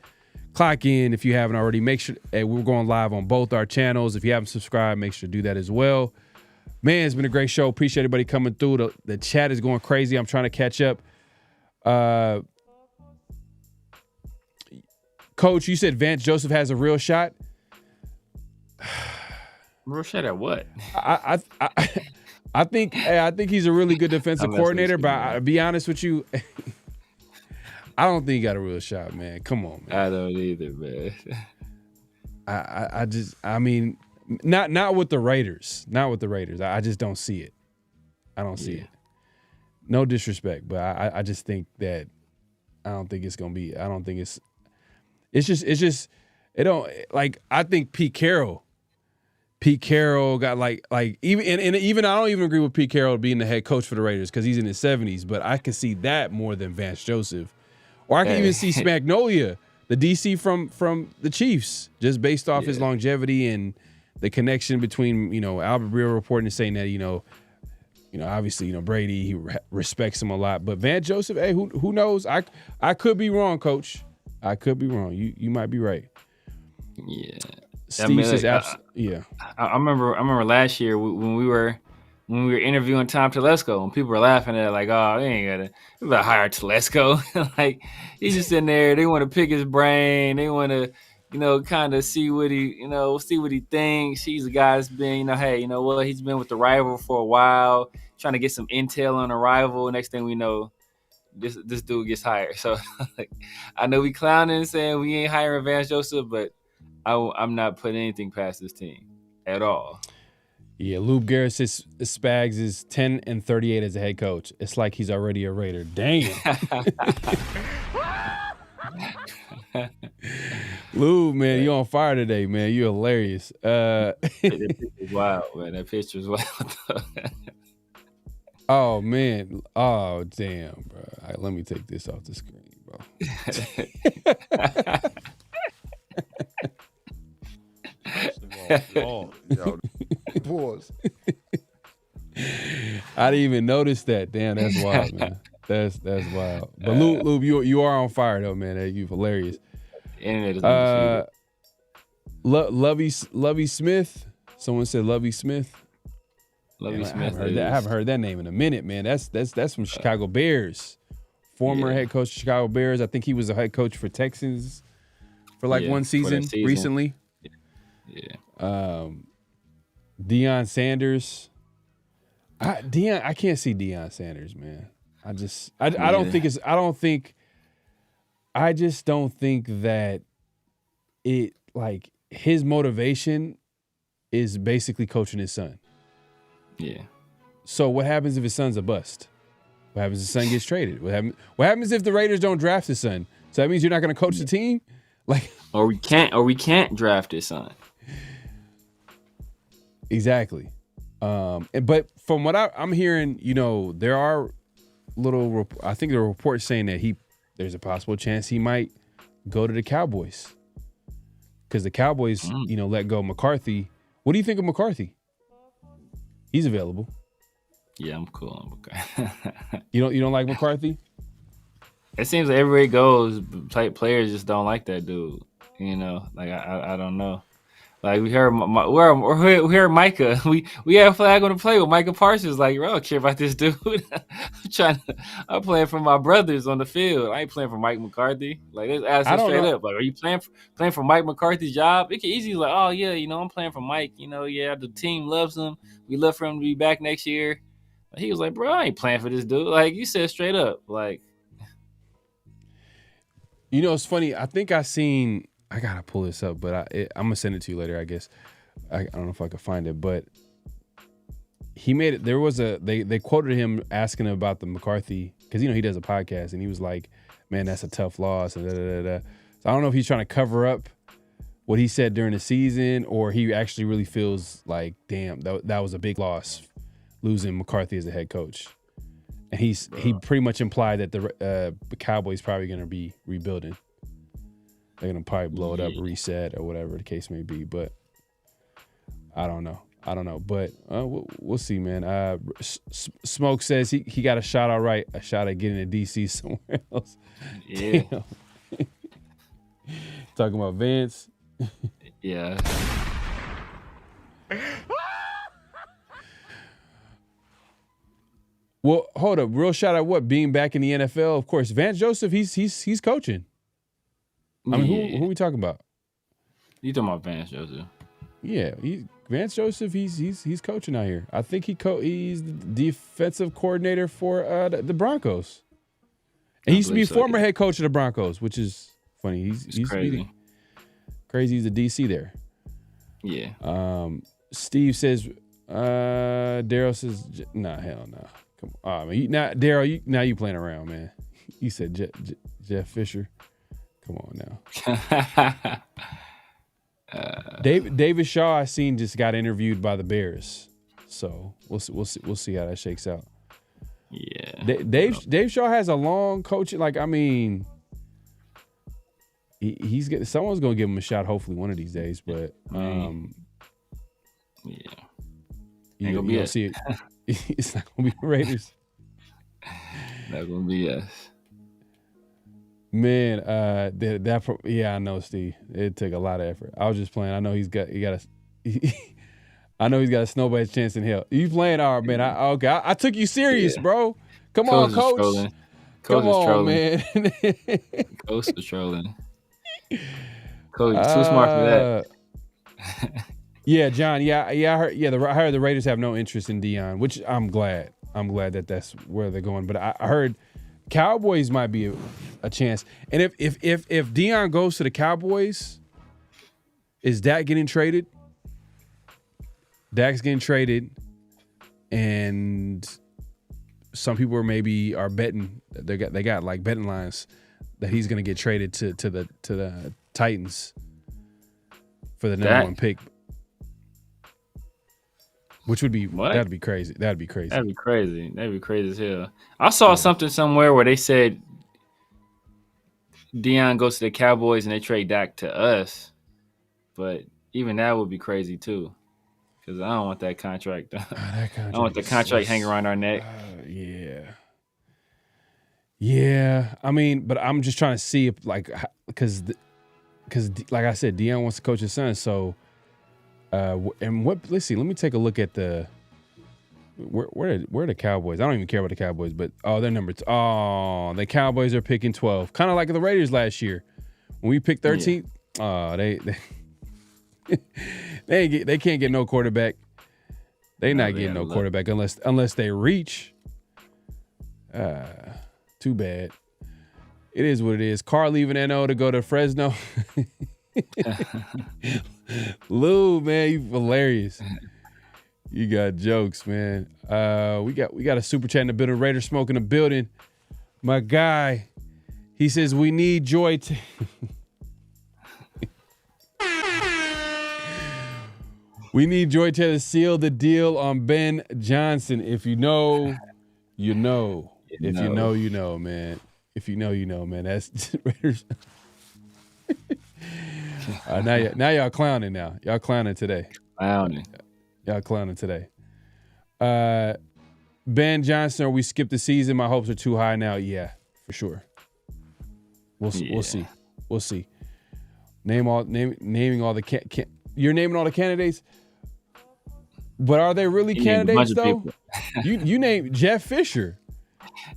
Clock in if you haven't already. Make sure we're going live on both our channels. If you haven't subscribed, make sure to do that as well. Man, it's been a great show. Appreciate everybody coming through. The chat is going crazy. I'm trying to catch up. Coach, you said Vance Joseph has a real shot. Real shot at what? I think he's a really good defensive coordinator, but I'll be honest with you, I don't think he got a real shot, man. Come on, man. I don't either, man. I mean, not with the Raiders. Not with the Raiders. I just don't see it. I don't see it. No disrespect, but I just think that I don't think it's gonna be. I don't think it's just it don't like. I think Pete Carroll got like even I don't even agree with Pete Carroll being the head coach for the Raiders because he's in his 70s, but I can see that more than Vance Joseph. Or I can even see Spagnolia, the DC from the Chiefs, just based off his longevity and the connection between, Albert Breer reporting and saying that, obviously, Brady, he respects him a lot. But Vance Joseph, hey, who knows? I could be wrong, Coach. I could be wrong. You might be right. Yeah. Steve says, I remember last year when we were interviewing Tom Telesco and people were laughing at it like, oh, they ain't gotta hire Telesco. Like, he's just in there. They want to pick his brain. They want to, kind of see what he thinks. He's a guy that's been, hey, he's been with the rival for a while, trying to get some intel on the rival. Next thing we know, this dude gets hired. So I know we clowning saying we ain't hiring Vance Joseph, but I'm not putting anything past this team at all. Yeah, Lube Garrett says Spags is 10-38 as a head coach. It's like he's already a Raider. Damn. Lube, man, you on fire today, man. You hilarious. That picture's wild, man. That picture's wild. Oh, man. Oh, damn, bro. All right, let me take this off the screen, bro. Pause. I didn't even notice that. Damn, that's wild, man. That's wild. But Lube, you are on fire though, man. You hilarious. Lovey Smith. Someone said Lovey Smith. Lovey Smith. I haven't heard that name in a minute, man. That's from Chicago Bears. Former head coach of Chicago Bears. I think he was a head coach for Texans for one season recently. Yeah. Deion Sanders. I can't see Deion Sanders, man. I just don't think that it, like, his motivation is basically coaching his son. Yeah. So what happens if his son's a bust? What happens if his son gets traded? What happens if the Raiders don't draft his son? So that means you're not going to coach the team? Like, or we can't draft his son. Exactly. But from what I'm hearing, there are I think there are reports saying that there's a possible chance he might go to the Cowboys. Because the Cowboys, let go of McCarthy. What do you think of McCarthy? He's available. Yeah, I'm cool. I'm okay. You don't like McCarthy? It seems like everywhere he goes, players just don't like that dude. Like I don't know. Like we heard we heard Micah. We had a flag on the play with Micah Parsons. Like, bro, I don't care about this dude. I'm playing for my brothers on the field. I ain't playing for Mike McCarthy. Like, let's ask him straight up. Like, are you playing for Mike McCarthy's job? It can easily like, oh yeah, I'm playing for Mike. Yeah, the team loves him. We love for him to be back next year. But he was like, bro, I ain't playing for this dude. Like, you said straight up. Like, it's funny. I think I gotta pull this up, but I'm gonna send it to you later. I guess I don't know if I can find it, but he made it. There was they quoted him asking him about the McCarthy because he does a podcast, and he was like, "Man, that's a tough loss." And So I don't know if he's trying to cover up what he said during the season, or he actually really feels like, damn, that was a big loss, losing McCarthy as a head coach. And he pretty much implied that the Cowboys probably gonna be rebuilding. They're going to probably blow it up, reset, or whatever the case may be. But I don't know. But we'll see, man. Smoke says he got a shot all right, a shot at getting to D.C. somewhere else. Yeah. Talking about Vance. Yeah. Well, hold up. Real shout out what? Being back in the NFL, of course. Vance Joseph, he's coaching. I mean, who are we talking about? You talking about Vance Joseph? Yeah, Vance Joseph. He's coaching out here. I think he's the defensive coordinator for the Broncos. And he used to be a former head coach of the Broncos, which is funny. He's crazy. Crazy. He's a DC there. Yeah. Steve says. Daryl says, "Nah, hell no. Come on, man. Daryl, now you playing around, man. You said Jeff Fisher." Come on now. David Shaw, I seen, just got interviewed by the Bears, so we'll see how that shakes out. Yeah, Dave Shaw has a long coaching. Like, I mean, someone's gonna give him a shot. Hopefully, one of these days. But yeah, you don't see it. It's not gonna be the Raiders. Not gonna be us. Man, I know, Steve. It took a lot of effort. I was just playing. I know he's got a snowball's chance in hell. You playing hard, man. I took you serious, bro. Come on, coach. Come on, man. Coach is trolling. Coach, too smart for that. Yeah, John. Yeah, I heard. Yeah, I heard the Raiders have no interest in Deion, which I'm glad. I'm glad that that's where they're going. But I heard Cowboys might be a chance. And if Deion goes to the Cowboys, is Dak getting traded? Dak's getting traded, and some people are betting. They got like betting lines that he's going to get traded to the Titans for the number one pick. Which would be that'd be crazy. That'd be crazy. That'd be crazy as hell. I saw something somewhere where they said Deion goes to the Cowboys and they trade Dak to us, but even that would be crazy too, because I don't want that contract. I don't want the contract hanging around our neck. Yeah. I mean, but I'm just trying to see if because like I said, Deion wants to coach his son, so. And let's see. Let me take a look at where are the Cowboys? I don't even care about the Cowboys, but they're number 2. Oh, the Cowboys are picking 12, kind of like the Raiders last year when we picked 13th. They can't get no quarterback. They not getting no quarterback unless they reach. Too bad. It is what it is. Carr leaving NO to go to Fresno. Lou, man, you hilarious. You got jokes, man. We got a super chat in the building. Raider Smoke in the building. My guy, he says we need Joy. We need Joy Taylor to seal the deal on Ben Johnson. If you know, you know. If you know, you know, man. If you know, you know, man. That's Raiders. Now y'all clowning now. Y'all clowning today. Y'all clowning today. Ben Johnson, or we skip the season. My hopes are too high now. Yeah, for sure. We'll see. We'll see. Naming all the you're naming all the candidates, but are they really candidates though? you named Jeff Fisher.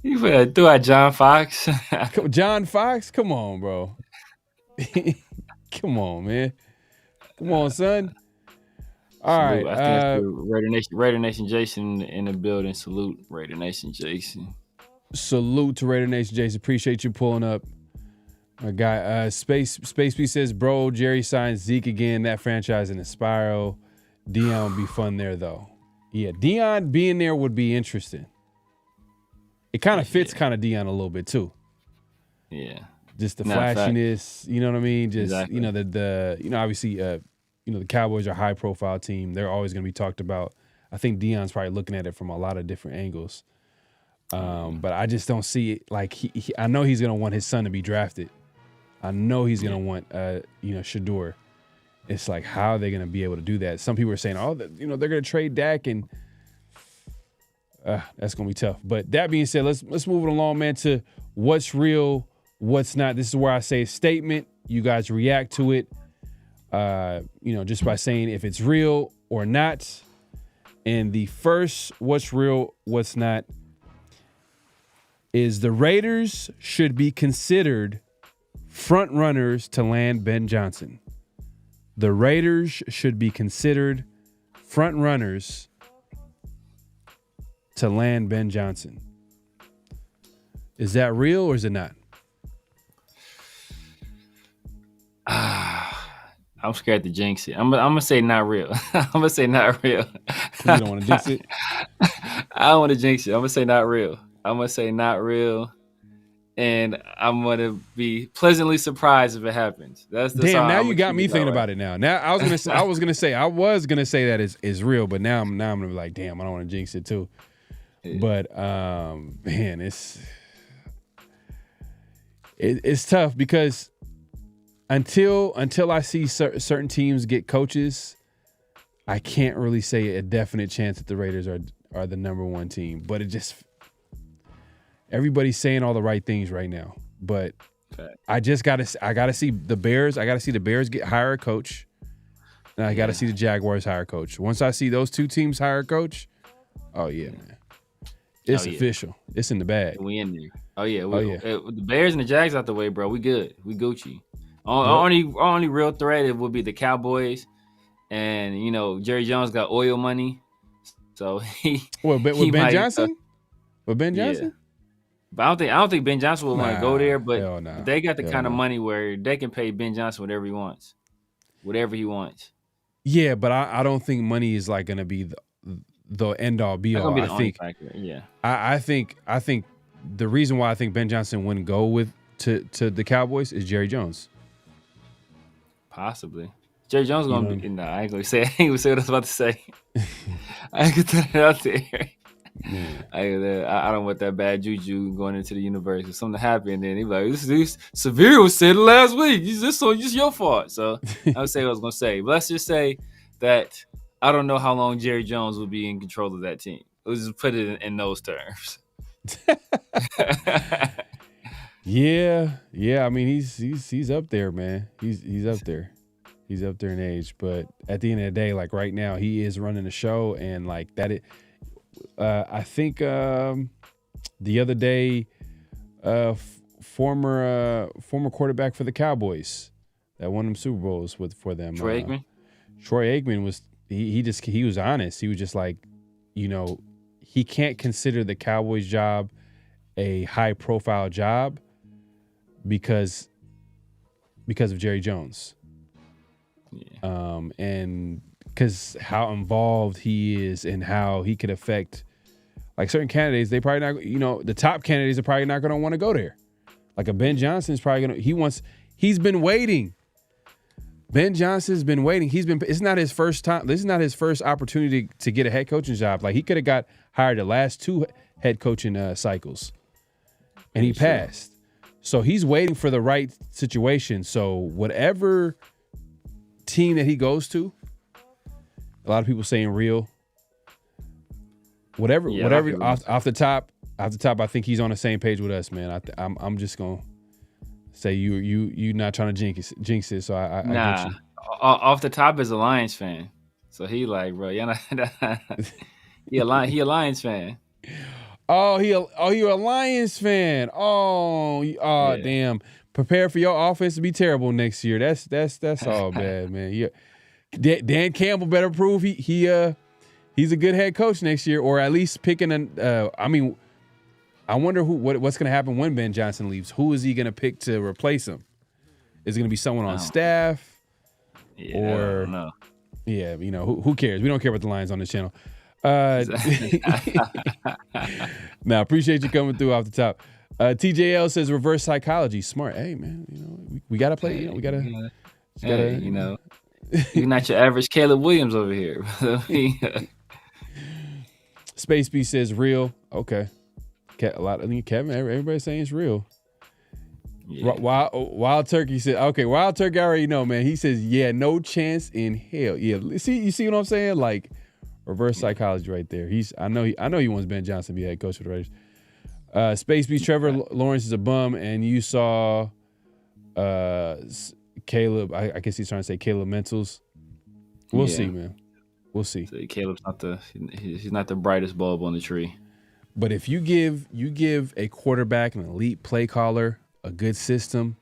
You threw out John Fox. John Fox, come on, bro. Come on, man. Come on, son. All Salute. right. I think Raider Nation Jason in the building. Salute, Raider Nation Jason. Salute to Raider Nation Jason. Appreciate you pulling up. My guy, Space B says, bro, Jerry signs Zeke again. That franchise in a spiral. Deion would be fun there, though. Yeah, Deion being there would be interesting. It kind of fits kind of Deion a little bit, too. Yeah. Just the flashiness, you know what I mean? Just, Exactly. you know, obviously, the Cowboys are a high-profile team. They're always going to be talked about. I think Deion's probably looking at it from a lot of different angles. But I just don't see it. Like, I know he's going to want his son to be drafted. I know he's going to want, Shador. It's like, how are they going to be able to do that? Some people are saying, they're going to trade Dak, and that's going to be tough. But that being said, let's move it along, man, to what's real, what's not. This is where I say a statement. You guys react to it, just by saying if it's real or not. And the first what's real, what's not is the Raiders should be considered front runners to land Ben Johnson. The Raiders should be considered front runners to land Ben Johnson. Is that real or is it not? I'm scared to jinx it. I'm gonna say not real. I'm gonna say not real. You don't want to jinx it? I don't want to jinx it. I'm gonna say not real. I'm gonna say not real, and I'm gonna be pleasantly surprised if it happens. That's the damn. Now you got me thinking about it. Now I was gonna say that is real, but now I'm gonna be like, damn, I don't want to jinx it too. Yeah. But man, it's tough because until I see certain teams get coaches, I can't really say a definite chance that the Raiders are the number one team. But it just everybody's saying all the right things right now. But I gotta see the Bears. I gotta see the Bears hire a coach, and I gotta see the Jaguars hire a coach. Once I see those two teams hire a coach, oh yeah, man, it's official. It's in the bag. We in there. Oh yeah, the Bears and the Jags out the way, bro. We good. We Gucci. Only real threat it would be the Cowboys, and Jerry Jones got oil money, so with Ben Johnson. With Ben Johnson, but I don't think Ben Johnson would want to go there. But they got the kind of no. money where they can pay Ben Johnson whatever he wants. Yeah, but I don't think money is like going to be the end all be all. I think the reason why I think Ben Johnson wouldn't go to the Cowboys is Jerry Jones. Possibly. Jerry Jones gonna be. No, I ain't gonna say what I was about to say. I ain't gonna throw it out there. I don't want that bad juju going into the universe. If something happened, then he be like, "This Severe was said last week. This your fault." So I would say what I was gonna say. But let's just say that I don't know how long Jerry Jones will be in control of that team. Let's just put it in those terms. Yeah. I mean, he's up there, man. He's up there. He's up there in age, but at the end of the day, like right now, he is running the show, and like that. I think the other day, former quarterback for the Cowboys that won them Super Bowls for them. Troy Aikman. Troy Aikman was he was honest. He was just like, he can't consider the Cowboys job a high profile job because of Jerry Jones. Yeah. And because how involved he is and how he could affect, like certain candidates, they probably not, you know, the top candidates are probably not going to want to go there. Like a Ben Johnson is probably going to, he's been waiting. Ben Johnson's been waiting. It's not his first time. This is not his first opportunity to get a head coaching job. Like he could have got hired the last 2 head coaching cycles and he passed. So he's waiting for the right situation. So whatever team that he goes to, a lot of people saying real. Whatever off the top, I think he's on the same page with us, man. I'm just gonna say you not trying to jinx it. So I get you. Off the top is a Lions fan, so he like, bro, you know, he a Lions fan. Oh, you're a Lions fan. Yeah. Damn. Prepare for your offense to be terrible next year. That's all bad, man. Yeah. Dan Campbell better prove he's a good head coach next year, or at least picking I wonder what's going to happen when Ben Johnson leaves. Who is he going to pick to replace him? Is it going to be someone on staff? Yeah, I don't know. Yeah, you know, who cares? We don't care about the Lions on this channel. Now, appreciate you coming through off the top. TJL says reverse psychology. Smart. Hey, man, you know, we got to play. You know, we got to. You know, you're not your average Caleb Williams over here. Space B says real. Okay. Kevin, everybody's saying it's real. Yeah. Wild Turkey said, okay, Wild Turkey, I already know, man. He says, yeah, no chance in hell. Yeah, you see what I'm saying? Like reverse psychology right there. I know he wants Ben Johnson to be head coach for the Raiders. Space Beast Trevor Lawrence is a bum, and you saw Caleb. I guess he's trying to say Caleb Mentals. We'll see, man. We'll see. So Caleb's he's not the brightest bulb on the tree. But if you give a quarterback an elite play caller, a good system,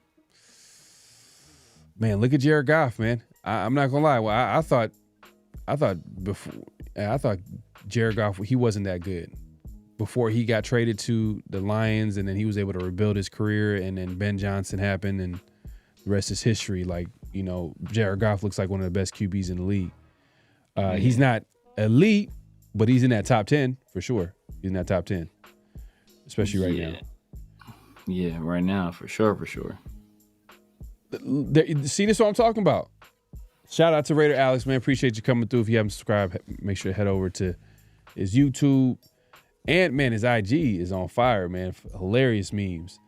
man, look at Jared Goff, man. I'm not gonna lie. Well, I thought Jared Goff, he wasn't that good before he got traded to the Lions, and then he was able to rebuild his career, and then Ben Johnson happened, and the rest is history. Like, you know, Jared Goff looks like one of the best QBs in the league. He's not elite, but he's in that top 10 for sure. He's in that top 10, especially right now. Yeah, right now, for sure. See, this is what I'm talking about. Shout out to Raider Alex, man. Appreciate you coming through. If you haven't subscribed, make sure to head over to his YouTube. And, man, his IG is on fire, man. Hilarious memes.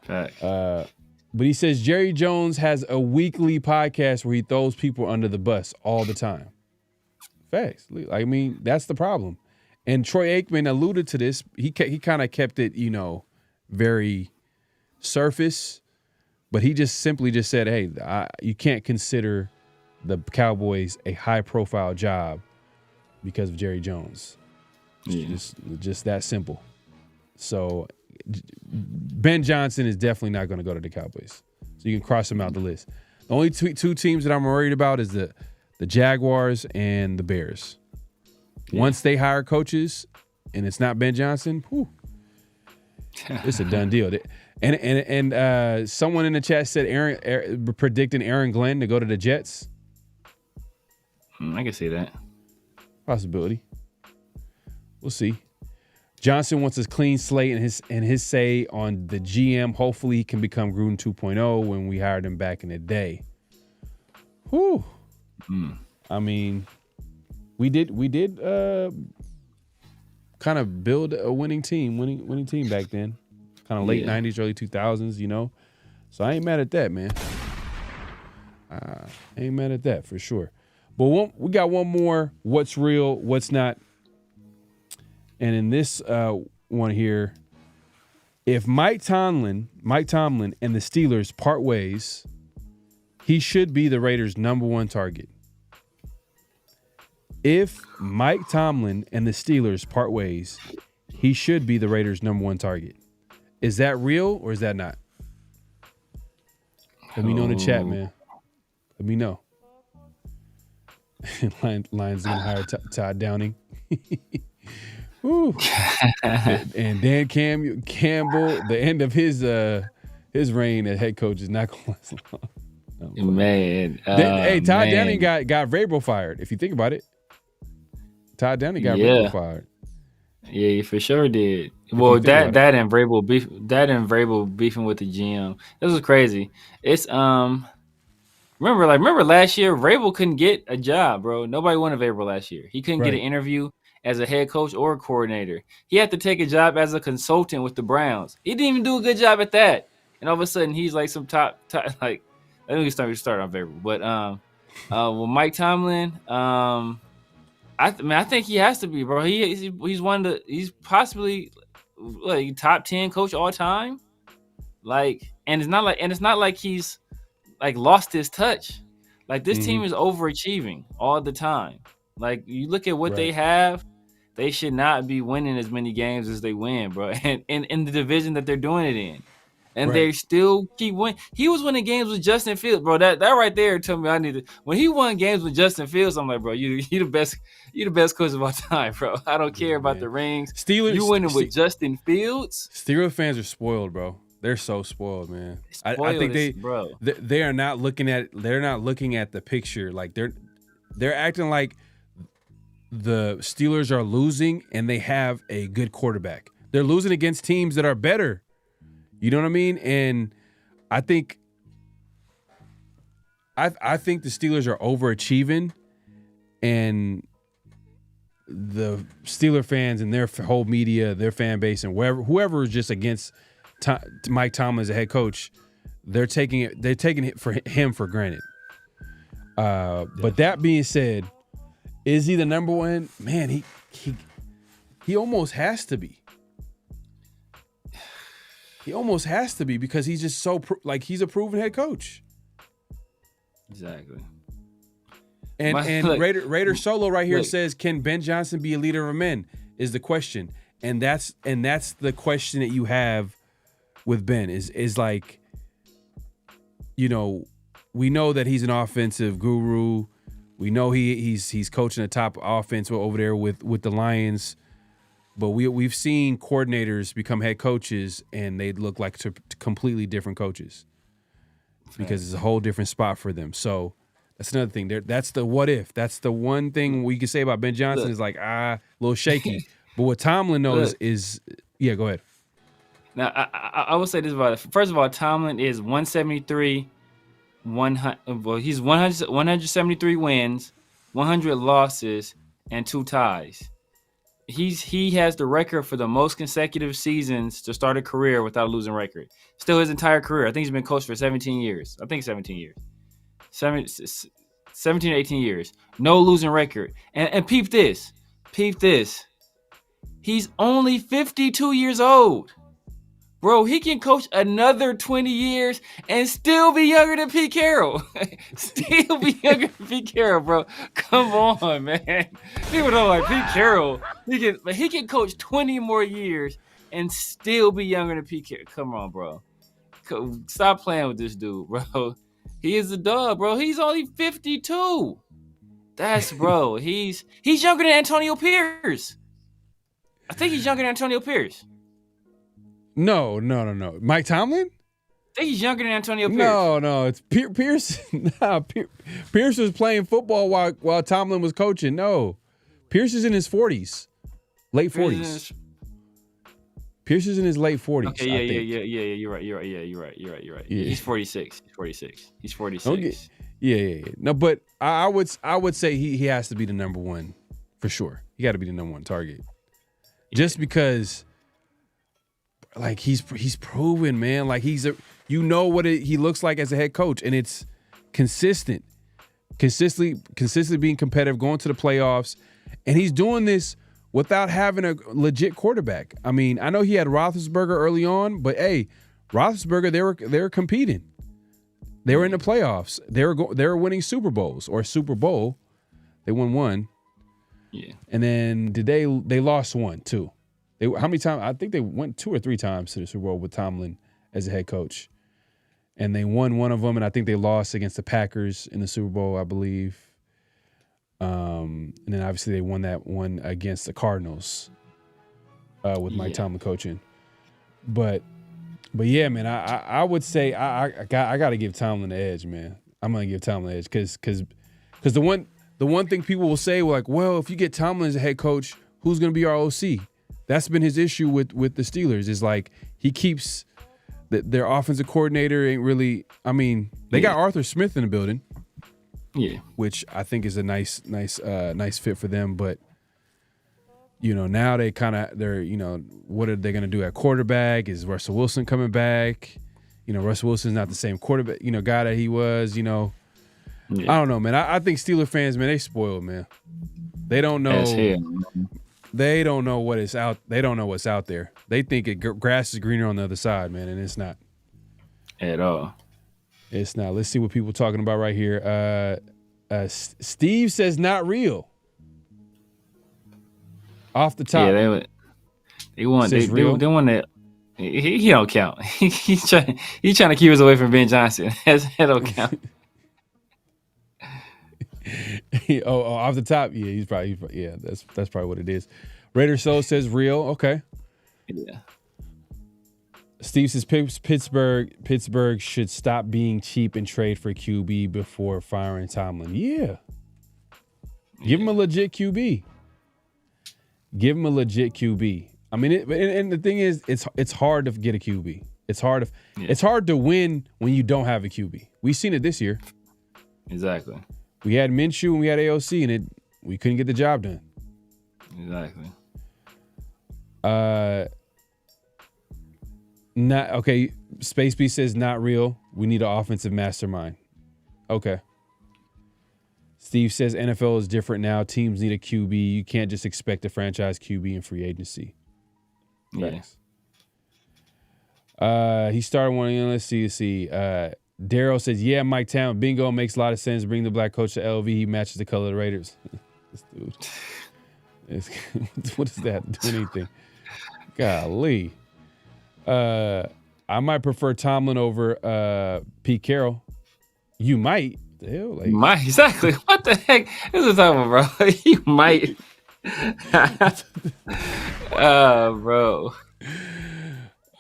Fact. But he says Jerry Jones has a weekly podcast where he throws people under the bus all the time. Facts. I mean, that's the problem. And Troy Aikman alluded to this. He kind of kept it, you know, very surface, but he just simply said, hey, you can't consider the Cowboys a high-profile job because of Jerry Jones. Yeah. Just that simple. So Ben Johnson is definitely not going to go to the Cowboys. So you can cross him out the list. The only two teams that I'm worried about is the Jaguars and the Bears. Yeah. Once they hire coaches and it's not Ben Johnson, it's a done deal. And someone in the chat said predicting Aaron Glenn to go to the Jets. I can see that. Possibility. We'll see. Johnson wants a clean slate, and his say on the GM. Hopefully, he can become Gruden 2.0 when we hired him back in the day. Whew. I mean, we did kind of build a winning team back then. Kind of late 90s, early 2000s, you know. So I ain't mad at that, man. Ain't mad at that for sure. But we got one more. What's real? What's not? And in this one here, if Mike Tomlin and the Steelers part ways, he should be the Raiders' #1 target. If Mike Tomlin and the Steelers part ways, he should be the Raiders' #1 target. Is that real or is that not? Let me know in the chat, man. Let me know. Lions gonna hire Todd Downing. And Dan Campbell, the end of his reign as head coach is not going to last long. Man, Hey, Todd man. Downing got Vrabel fired. If you think about it, Todd Downing got Vrabel fired. Yeah, he for sure did. Well, that and Vrabel beefing with the GM. This was crazy. It's remember last year Vrabel couldn't get a job, bro. Nobody wanted Vrabel last year. He couldn't get an interview as a head coach or a coordinator. He had to take a job as a consultant with the Browns. He didn't even do a good job at that. And all of a sudden he's like some top like I think we start on Vrabel. But well, Mike Tomlin, I think he has to be, bro. He's possibly like top 10 coach all time. Like, and it's not like he's like lost his touch. Like this team is overachieving all the time. Like you look at what they have, they should not be winning as many games as they win, bro. And in the division that they're doing it in. And they still keep winning. He was winning games with Justin Fields, bro. That right there told me I need to. When he won games with Justin Fields, I'm like, bro, you the best. You the best coach of all time, bro. I don't care about the rings. Steelers, you winning with Justin Fields. Steelers fans are spoiled, bro. They're so spoiled, man. I think they are not looking at. They're not looking at the picture. Like they're acting like the Steelers are losing and they have a good quarterback. They're losing against teams that are better. You know what I mean? And I think the Steelers are overachieving, and the Steeler fans and their whole media, their fan base, and whoever is just against Mike Tomlin as a head coach, they're taking it for him for granted. But that being said, is he the number one? Man, he almost has to be. He almost has to be because he's just so he's a proven head coach. Exactly. And Raider Solo right here says, can Ben Johnson be a leader of men? Is the question. And that's the question that you have with Ben is like, you know, we know that he's an offensive guru. We know he's coaching a top offense over there with the Lions. But we've seen coordinators become head coaches and they look like completely different coaches because it's a whole different spot for them. So that's another thing. That's the what if. That's the one thing we can say about Ben Johnson is like, a little shaky. But what Tomlin knows is, yeah, go ahead. Now, I will say this about it. First of all, Tomlin is 173, he's 173 wins, 100 losses, and 2 ties. He has the record for the most consecutive seasons to start a career without a losing record. Still his entire career. I think he's been coached for 17 years. 17 years. 17 or 18 years. No losing record. And peep this. He's only 52 years old. Bro, he can coach another 20 years and still be younger than Pete Carroll. Still be younger than Pete Carroll, bro. Come on, man. People don't like Pete Carroll. He can coach 20 more years and still be younger than Pete Carroll. Come on, bro. Stop playing with this dude, bro. He is a dog, bro. He's only 52. Bro. He's younger than Antonio Pierce. I think he's younger than Antonio Pierce. No. Mike Tomlin? I think he's younger than Antonio Pierce. No, it's Pierce. Pierce was playing football while Tomlin was coaching. No, Pierce is in his 40s, late 40s. Pierce is in his late 40s. Okay, yeah. You're right. Yeah. He's 46. He's 46. Okay. Yeah. No, but I would say he has to be the number one for sure. He got to be the number one target, just because. Like he's proven, man. Like you know what he looks like as a head coach, and it's consistently being competitive, going to the playoffs, and he's doing this without having a legit quarterback. I mean, I know he had Roethlisberger early on, but hey, Roethlisberger they were competing. They were in the playoffs. They were winning Super Bowls or Super Bowl. They won one. Yeah, and then they lost one too. How many times? I think they went 2 or 3 times to the Super Bowl with Tomlin as a head coach. And they won one of them, and I think they lost against the Packers in the Super Bowl, I believe. And then obviously they won that one against the Cardinals with Mike Tomlin coaching. But yeah, man, I would say I got to give Tomlin the edge, man. I'm gonna give Tomlin an edge because the one thing people will say, like, well, if you get Tomlin as a head coach, who's gonna be our OC? That's been his issue with the Steelers. Is like he keeps their offensive coordinator ain't really. I mean, they got Arthur Smith in the building, which I think is a nice fit for them. But now they're what are they gonna do at quarterback? Is Russell Wilson coming back? Russell Wilson's not the same quarterback, guy that he was. I don't know, man. I think Steeler fans, man, they spoiled, man. They don't know. They don't know what is out. They don't know what's out there. They think grass is greener on the other side, man, and it's not at all. It's not. Let's see what people are talking about right here. Steve says not real. Off the top, yeah, they want that. He don't count. He's trying to keep us away from Ben Johnson. That don't count. Off the top, yeah, he's probably that's probably what it is. Raider Soul says real, okay. Yeah. Steve says Pittsburgh should stop being cheap and trade for QB before firing Tomlin. Yeah. Give him a legit QB. I mean, and the thing is, it's hard to get a QB. It's hard to win when you don't have a QB. We've seen it this year. Exactly. We had Minshew and we had AOC, and we couldn't get the job done. Exactly. Not okay. Space Beast says not real. We need an offensive mastermind. Okay. Steve says NFL is different now. Teams need a QB. You can't just expect a franchise QB in free agency. Thanks. He started one. Let's see. Daryl says, yeah, Mike Town. Bingo, makes a lot of sense. Bring the black coach to LV. He matches the color of the Raiders. This dude. What does that do anything? Golly. I might prefer Tomlin over Pete Carroll. You might. The hell, like, might, exactly. What the heck? This is talking about, bro. You might. Bro.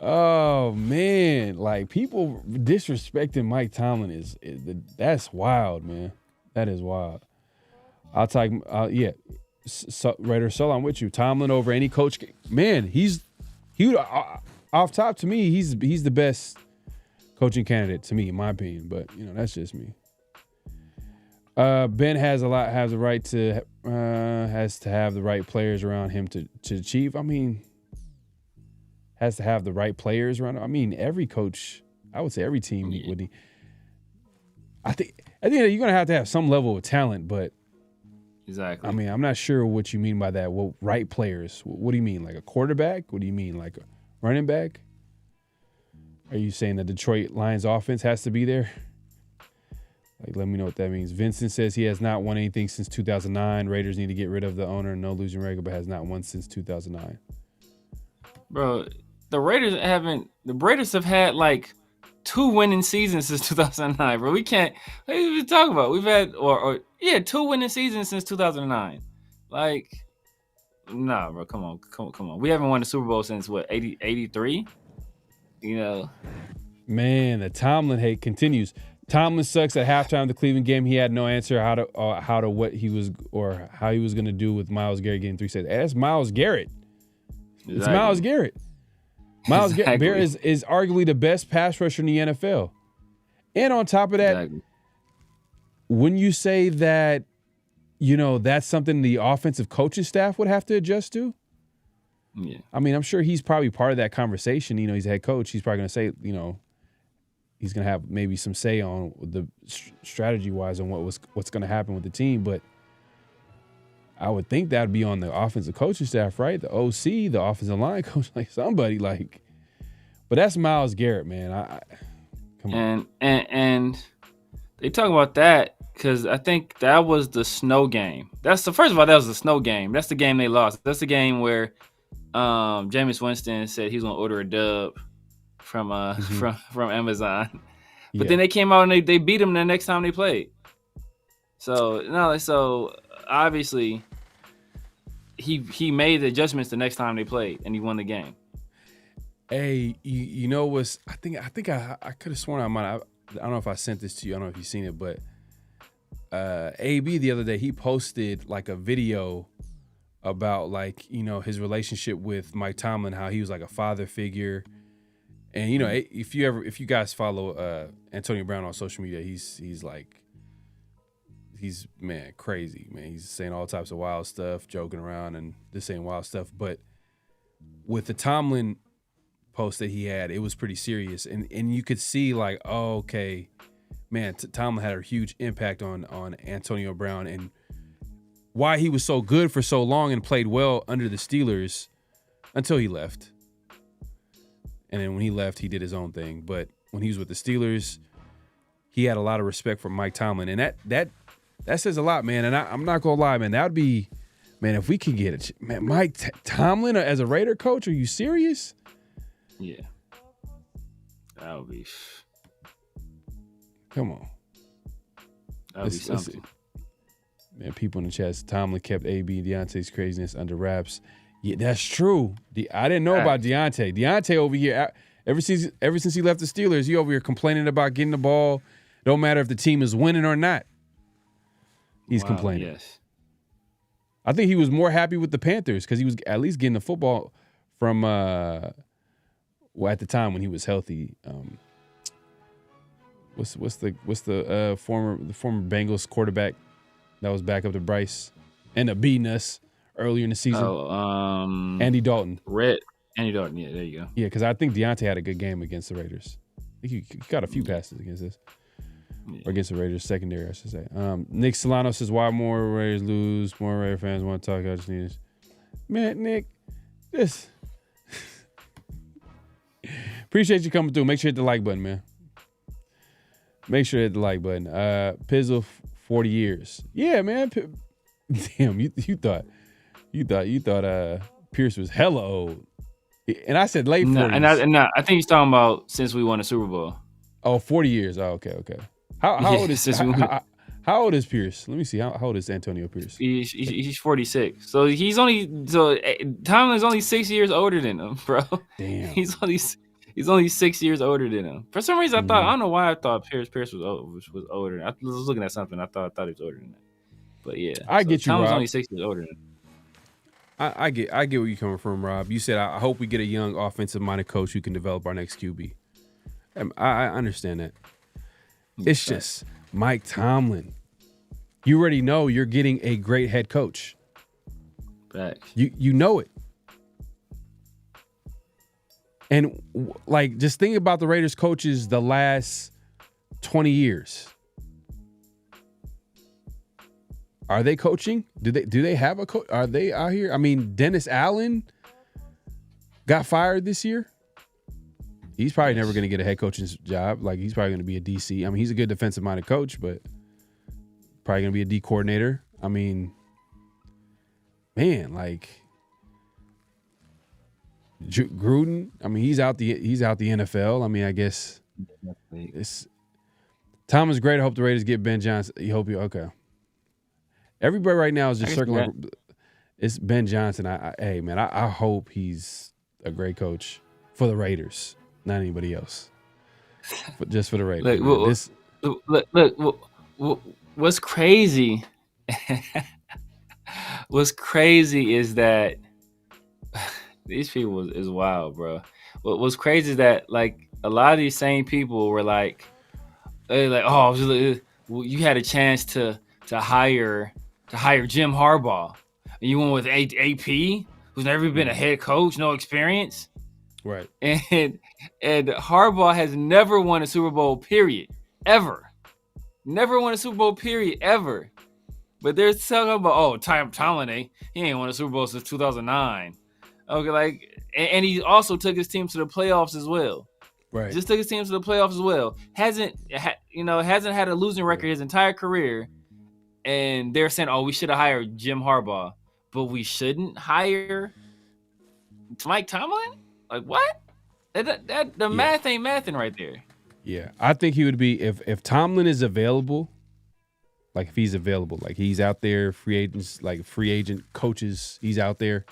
Oh man, like people disrespecting Mike Tomlin is that's wild, man. That is wild. I'll take Raider Soul, I'm with you. Tomlin over any coach. Man, he off top to me. He's the best coaching candidate to me, in my opinion. But that's just me. Ben has the right to has to have the right players around him to achieve. I mean, has to have the right players around him. I mean, every coach, I would say every team would. I think at the end you're gonna have to have some level of talent, but exactly. I mean, I'm not sure what you mean by that. Well, right players. What do you mean? Like a quarterback? What do you mean? Like a running back? Are you saying the Detroit Lions offense has to be there? Like, let me know what that means. Vincent says he has not won anything since 2009. Raiders need to get rid of the owner. No losing record, but has not won since 2009. Bro, the Raiders have had like 2 winning seasons since 2009, bro. We can't. What are we talking about? We've had 2 winning seasons since 2009. Like, nah, bro. Come on. We haven't won the Super Bowl since what, 83? Man, the Tomlin hate continues. Tomlin sucks at halftime of the Cleveland game. He had no answer how he was going to do with Myles Garrett getting 3 sacks. That's Myles Garrett. Exactly. It's Myles Garrett. Myles Garrett is arguably the best pass rusher in the NFL. And on top of that, when you say that, that's something the offensive coaching staff would have to adjust to. Yeah. I mean, I'm sure he's probably part of that conversation. He's a head coach. He's probably going to say, he's going to have maybe some say on the strategy-wise on what's going to happen with the team. But I would think that would be on the offensive coaching staff, right? The OC, the offensive line coach, like somebody like. But that's Myles Garrett, man. Come on. And they talk about that because I think that was the snow game. First of all, that was the snow game. That's the game they lost. That's the game where Jameis Winston said he's going to order a dub from Amazon. But then they came out and they beat him the next time they played. So obviously he made the adjustments the next time they played and he won the game. Hey, I think I could have sworn I don't know if I sent this to you. I don't know if you've seen it, but AB the other day, he posted like a video about like, you know, his relationship with Mike Tomlin, how he was like a father figure. And, you know, if you guys follow Antonio Brown on social media, he's man, crazy, man. He's saying all types of wild stuff, joking around and just saying wild stuff. But with the Tomlin post that he had, it was pretty serious. And you could see like, oh, okay, man, Tomlin had a huge impact on Antonio Brown and why he was so good for so long and played well under the Steelers until he left. And then when he left, he did his own thing. But when he was with the Steelers, he had a lot of respect for Mike Tomlin. And that says a lot, man. And I'm not going to lie, man. That would be, man, if we could get it. Man, Mike Tomlin as a Raider coach, are you serious? Yeah. That would be. Come on. That would be something. Man, people in the chat, Tomlin kept AB and Deontay's craziness under wraps. Yeah, that's true. I didn't know about Deontay. Deontay over here, ever since he left the Steelers, he over here complaining about getting the ball. Don't matter if the team is winning or not. He's complaining. Yes. I think he was more happy with the Panthers because he was at least getting the football from at the time when he was healthy. What's the former Bengals quarterback that was back up to Bryce and beating us earlier in the season? Andy Dalton. Andy Dalton, yeah, there you go. Yeah, because I think Deontay had a good game against the Raiders. I think he got a few passes against us. Yeah. Or against the Raiders secondary, I should say. Nick Solano says, why more Raiders lose? More Raider fans want to talk. I just need this. Man, Nick, this. Appreciate you coming through. Make sure you hit the like button, man. Make sure you hit the like button. Pizzle, 40 years. Yeah, man. Damn, you thought Pierce was hella old. And I said late 40s. No, I think he's talking about since we won the Super Bowl. Oh, 40 years. Oh, okay. How old is how old is Pierce? Let me see. How old is Antonio Pierce? He's 46. So Tomlin's only 6 years older than him, bro. Damn. He's only 6 years older than him. For some reason, I don't know why I thought Pierce was older. I was looking at something. I thought he was older than that. But yeah, I get you, Tomlin's Rob. only 6 years older than him. I get where you're coming from, Rob. You said I hope we get a young offensive-minded coach who can develop our next QB. I understand that. It's just Mike Tomlin. You already know you're getting a great head coach. Facts. You know it. And like, just think about the Raiders coaches the last 20 years. Are they coaching? Do they have a coach? Are they out here? I mean, Dennis Allen got fired this year. He's probably never going to get a head coaching job. Like, he's probably going to be a DC. I mean, he's a good defensive-minded coach, but probably going to be a D coordinator. I mean, man, like Gruden. I mean, he's out the NFL. I mean, I guess Tom is great. I hope the Raiders get Ben Johnson. Okay. Everybody right now is just circling. It's Ben Johnson. Hey, man, I hope he's a great coach for the Raiders. Not anybody else, but just for the Raiders. Look, what's crazy? What's crazy is that these people is wild, bro. What's crazy is that like a lot of these same people were like, oh, you had a chance to hire Jim Harbaugh, and you went with AP, who's never been a head coach, no experience. Right. And Harbaugh has never won a Super Bowl, period. Ever. Never won a Super Bowl, period, ever. But they're talking about, Tomlin, he ain't won a Super Bowl since 2009. Okay, and he also took his team to the playoffs as well. Right. Just took his team to the playoffs as well. Hasn't had a losing record his entire career. And they're saying, we should have hired Jim Harbaugh. But we shouldn't hire Mike Tomlin? Like, what? The math ain't mathing right there. Yeah, I think he would be if Tomlin is available. Like if he's available, like he's out there, free agent coaches, he's out there.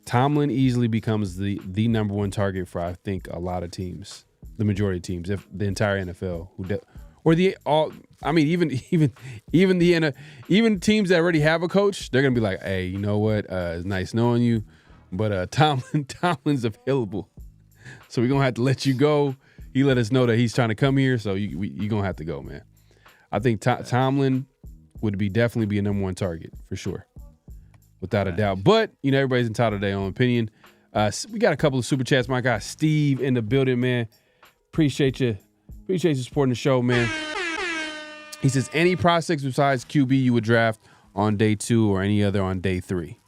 Tomlin easily becomes the number one target for I think a lot of teams. the majority of teams, if the entire NFL, even teams that already have a coach, they're gonna be like, hey, you know what? It's nice knowing you, but Tomlin's available, so we're gonna have to let you go. He let us know that he's trying to come here, so you're gonna have to go, man. I think Tomlin would definitely be a number one target for sure, without a doubt. But everybody's entitled to their own opinion. We got a couple of super chats. My guy Steve in the building, man. Appreciate you supporting the show, man. He says, any prospects besides QB you would draft on day 2 or any other on day 3?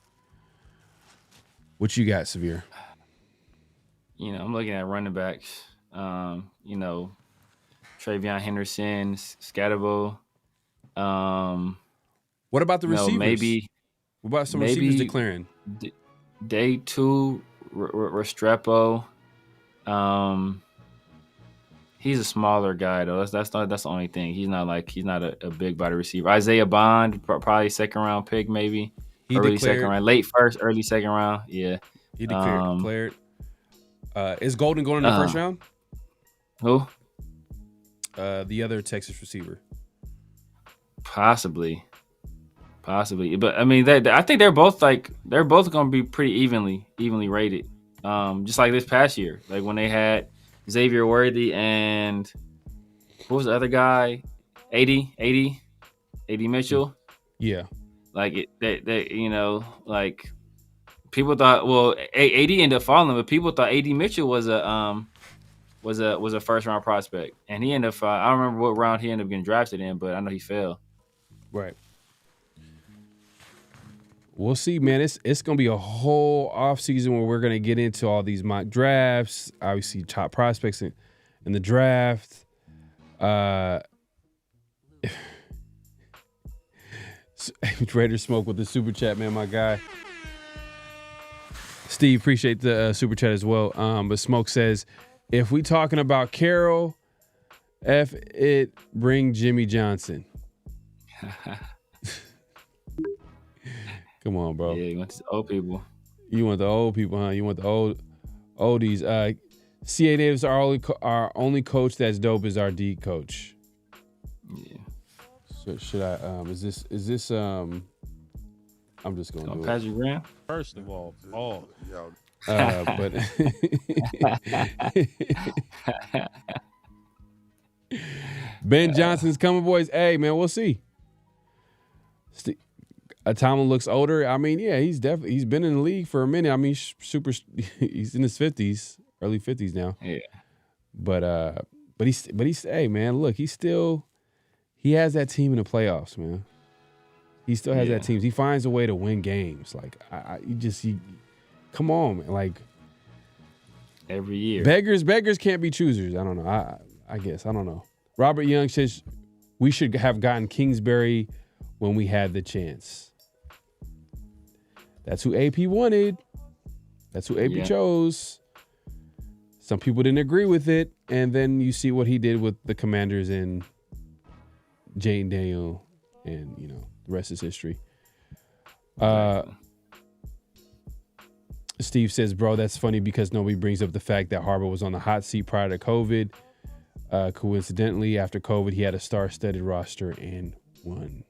What you got, Severe? I'm looking at running backs. Travion Henderson, Scatterbo. What about the receivers? What about some receivers declaring? Day 2, Restrepo. He's a smaller guy though. That's the only thing. He's not a big body receiver. Isaiah Bond, probably second round pick, maybe. Second round, late first, early second round. Yeah. He declared. Is Golden going in the first round? Who? The other Texas receiver. Possibly, but I mean, I think they're both going to be pretty evenly rated. Just like this past year, like when they had Xavier Worthy and what was the other guy? 80 Mitchell. Yeah. Like like people thought, well, 80 ended up falling, but people thought 80 Mitchell was a first round prospect, and he ended up. I don't remember what round he ended up getting drafted in, but I know he fell. Right. We'll see, man. It's gonna be a whole offseason where we're gonna get into all these mock drafts. Obviously, top prospects in the draft. Trader Smoke with the super chat, man, my guy. Steve, appreciate the super chat as well. But Smoke says, if we talking about Carroll, F it, bring Jimmy Johnson. Come on, bro. Yeah, you want the old people. You want the old people, huh? You want the oldies. CA Davis, our only coach that's dope is our D coach. Yeah. So should I? Is this? I'm just gonna do Patrick Graham. First of all, but Ben Johnson's coming, boys. Hey, man, we'll see. Tomlin looks older. I mean, yeah, he's been in the league for a minute. I mean, he's in his 50s, early 50s now. Yeah. But he's hey, man, look, he has that team in the playoffs, man. He still has that team. He finds a way to win games. Like come on, man. Like every year. Beggars can't be choosers. I don't know. I guess. I don't know. Robert Young says we should have gotten Kingsbury when we had the chance. That's who AP wanted. That's who AP chose. Some people didn't agree with it. And then you see what he did with the Commanders and Jane Daniel, and the rest is history. Steve says, bro, that's funny because nobody brings up the fact that Harbaugh was on the hot seat prior to COVID. Coincidentally, after COVID, he had a star-studded roster and won.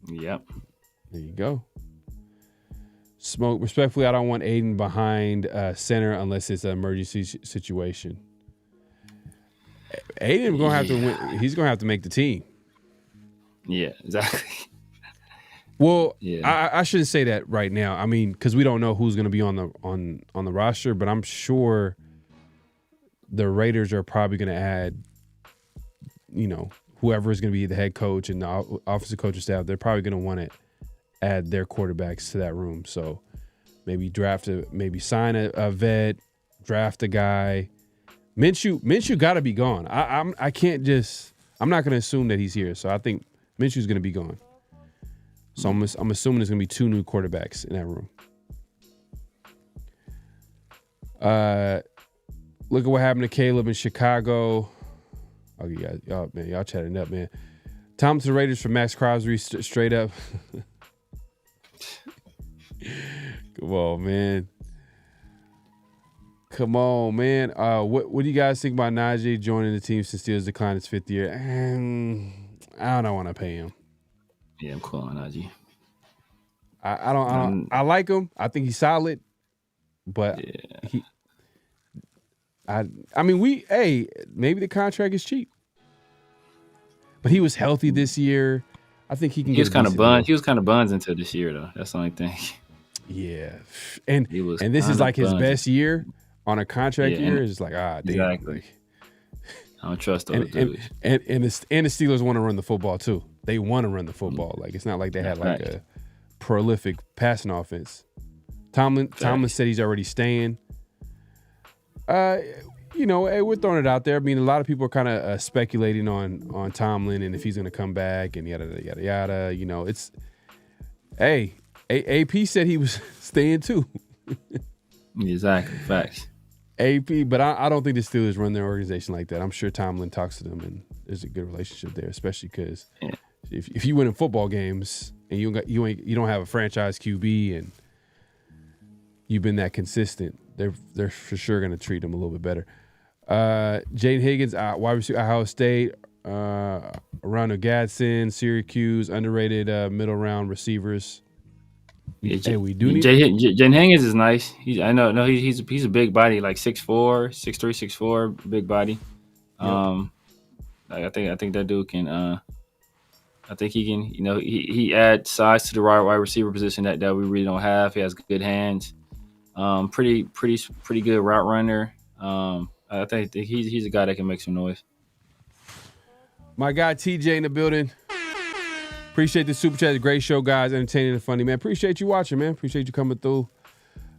Yep. There you go. Smoke, respectfully, I don't want Aiden behind center unless it's an emergency situation. Aiden gonna have to win. He's gonna have to make the team. Yeah, exactly. Well, I shouldn't say that right now. I mean, because we don't know who's gonna be on the roster, but I'm sure the Raiders are probably gonna add, whoever is gonna be the head coach and the offensive coaching staff. They're probably gonna want to add their quarterbacks to that room. So maybe sign a vet, draft a guy. Minshew got to be gone. I'm not going to assume that he's here. So I think Minshew's going to be gone. So I'm assuming there's going to be 2 new quarterbacks in that room. Look at what happened to Caleb in Chicago. Oh, y'all chatting up, man. Tom to the Raiders for Max Crosby straight up. Come on, man. Come on, man. What do you guys think about Najee joining the team since Steelers declined his 5th year? I don't want to pay him. Yeah, I'm cool on Najee. I like him. I think he's solid, but maybe the contract is cheap. But he was healthy this year. I think he can. He was kind of buns. He was kind of buns until this year, though. That's the only thing. Yeah, and this is like his best year on a contract year. It's just like exactly. I don't trust those dudes. And the Steelers want to run the football too. They want to run the football. Like it's not like they had like a prolific passing offense. Tomlin said he's already staying. We're throwing it out there. I mean, a lot of people are kind of speculating on Tomlin and if he's going to come back and yada yada yada. It's AP said he was staying too. Exactly, facts. AP, but I don't think the Steelers run their organization like that. I'm sure Tomlin talks to them and there's a good relationship there, especially because if you win in football games and you don't have a franchise QB and you've been that consistent, they're for sure going to treat him a little bit better. Jaden Higgins, wide receiver, Ohio State. Ronald Gadsden, Syracuse, underrated middle round receivers. Yeah, we do need Jaden Higgins is nice. He's a big body, like 6'4", 6'3", 6'4", big body. I think that dude can. I think he can. He adds size to the wide receiver position that we really don't have. He has good hands. Pretty good route runner. I think he's a guy that can make some noise. My guy TJ in the building. Appreciate the super chat. Great show, guys. Entertaining and funny, man. Appreciate you watching, man. Appreciate you coming through.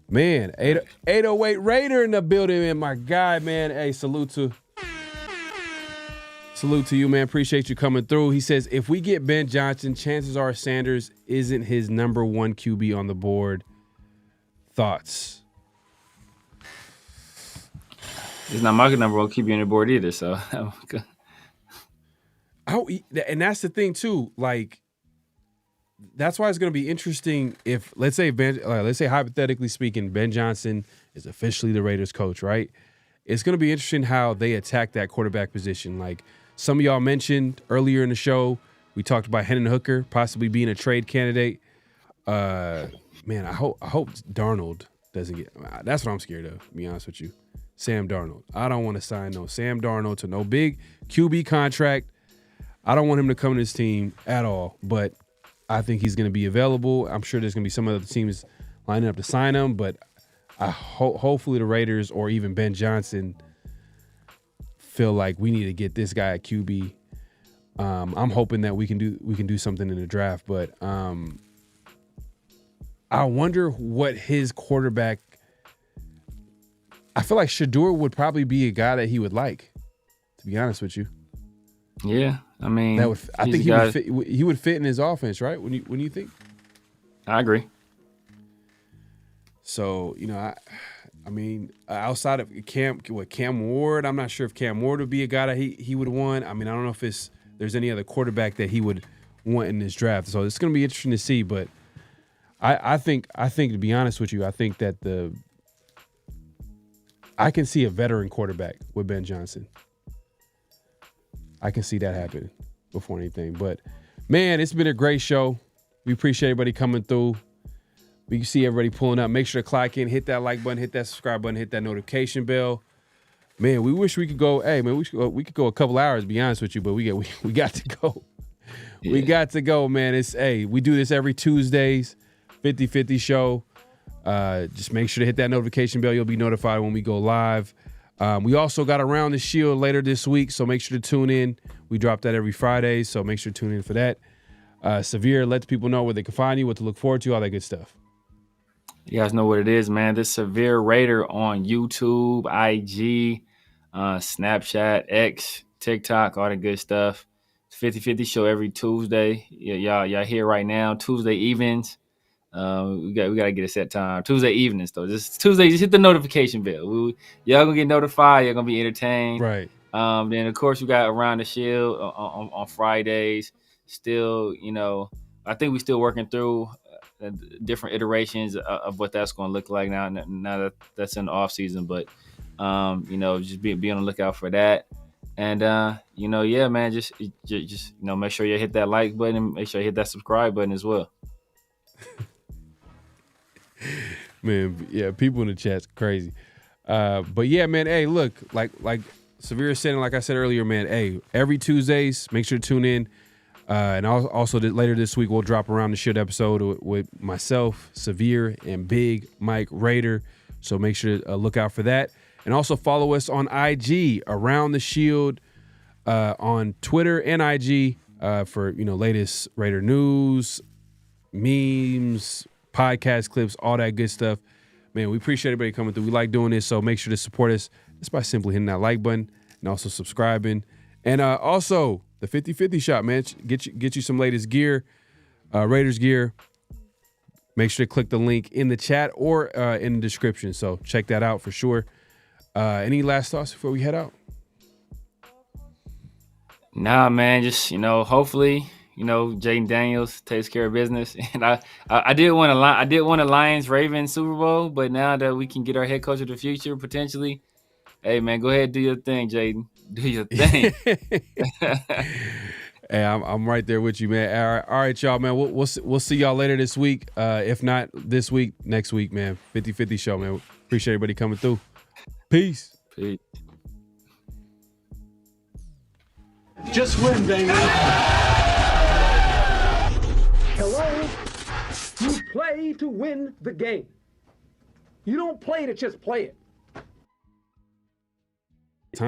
Man, 808 Raider in the building, man. My guy, man. Hey, salute to you, man. Appreciate you coming through. He says, if we get Ben Johnson, chances are Sanders isn't his number one QB on the board. Thoughts? It's not my number one QB on the board either, so. And that's the thing, too. Like, that's why it's going to be interesting if, let's say hypothetically speaking, Ben Johnson is officially the Raiders coach, right? It's going to be interesting how they attack that quarterback position. Like some of y'all mentioned earlier in the show, we talked about Hendon Hooker possibly being a trade candidate. Man, I hope Darnold doesn't get. That's what I'm scared of, to be honest with you. Sam Darnold. I don't want to sign no Sam Darnold to no big QB contract. I don't want him to come to this team at all, but I think he's going to be available. I'm sure there's going to be some other teams lining up to sign him, but hopefully the Raiders or even Ben Johnson feel like we need to get this guy at QB. I'm hoping that we can do something in the draft, but I wonder what his quarterback. I feel like Shador would probably be a guy that he would like, to be honest with you. Yeah, I mean, I think he would fit in his offense, right? When you think, I agree. So I mean, outside of Cam Ward, I'm not sure if Cam Ward would be a guy that he would want. I mean, I don't know if there's any other quarterback that he would want in this draft. So it's going to be interesting to see. But I think to be honest with you, I think that I can see a veteran quarterback with Ben Johnson. I can see that happen before anything. But, man, it's been a great show. We appreciate everybody coming through. We can see everybody pulling up. Make sure to clock in, hit that like button, hit that subscribe button, hit that notification bell. Man, we wish we could go. Hey, man, we could go a couple hours, to be honest with you, but we got to go. Yeah. We got to go, man. We do this every Tuesdays, 50-50 show. Just make sure to hit that notification bell. You'll be notified when we go live. We also got Around the Shield later this week, so make sure to tune in. We drop that every Friday, so make sure to tune in for that. Severe lets people know where they can find you, what to look forward to, all that good stuff. You guys know what it is, man. This Severe Raider on YouTube, IG, Snapchat, X, TikTok, all the good stuff. It's 50-50 show every Tuesday. Yeah, y'all here right now, Tuesday evenings. We gotta get a set time. Tuesday evenings though. Just Tuesday, just hit the notification bell. Y'all gonna get notified. Y'all gonna be entertained. Right. Then of course we got Around the Shield on Fridays. Still, I think we still working through different iterations of what that's going to look like now that that's in the off season. But just be on the lookout for that. And yeah, man, just make sure you hit that like button and make sure you hit that subscribe button as well. Man, yeah, people in the chat's crazy. But yeah, man, hey, look, like Severe said, and like I said earlier, man, hey, every Tuesdays, make sure to tune in. And also later this week, we'll drop Around the Shield episode with myself, Severe, and Big Mike Raider. So make sure to look out for that. And also follow us on IG, Around the Shield, on Twitter and IG for latest Raider news, memes, podcast clips, all that good stuff. Man, we appreciate everybody coming through. We like doing this, so make sure to support us just by simply hitting that like button and also subscribing. And also the 50/50 shop, man, get you some latest gear, Raiders gear. Make sure to click the link in the chat or in the description. So check that out for sure. Any last thoughts before we head out? Nah, man, just hopefully Jaden Daniels takes care of business. And I did want a Lions-Ravens Super Bowl, but now that we can get our head coach of the future potentially, hey man, go ahead, do your thing, Jaden. Do your thing. Hey, I'm right there with you, man. All right, y'all, man. We'll see y'all later this week. If not this week, next week, man. 50/50 show, man. Appreciate everybody coming through. Peace. Peace. Just win, baby. Hello? You play to win the game. You don't play to just play it.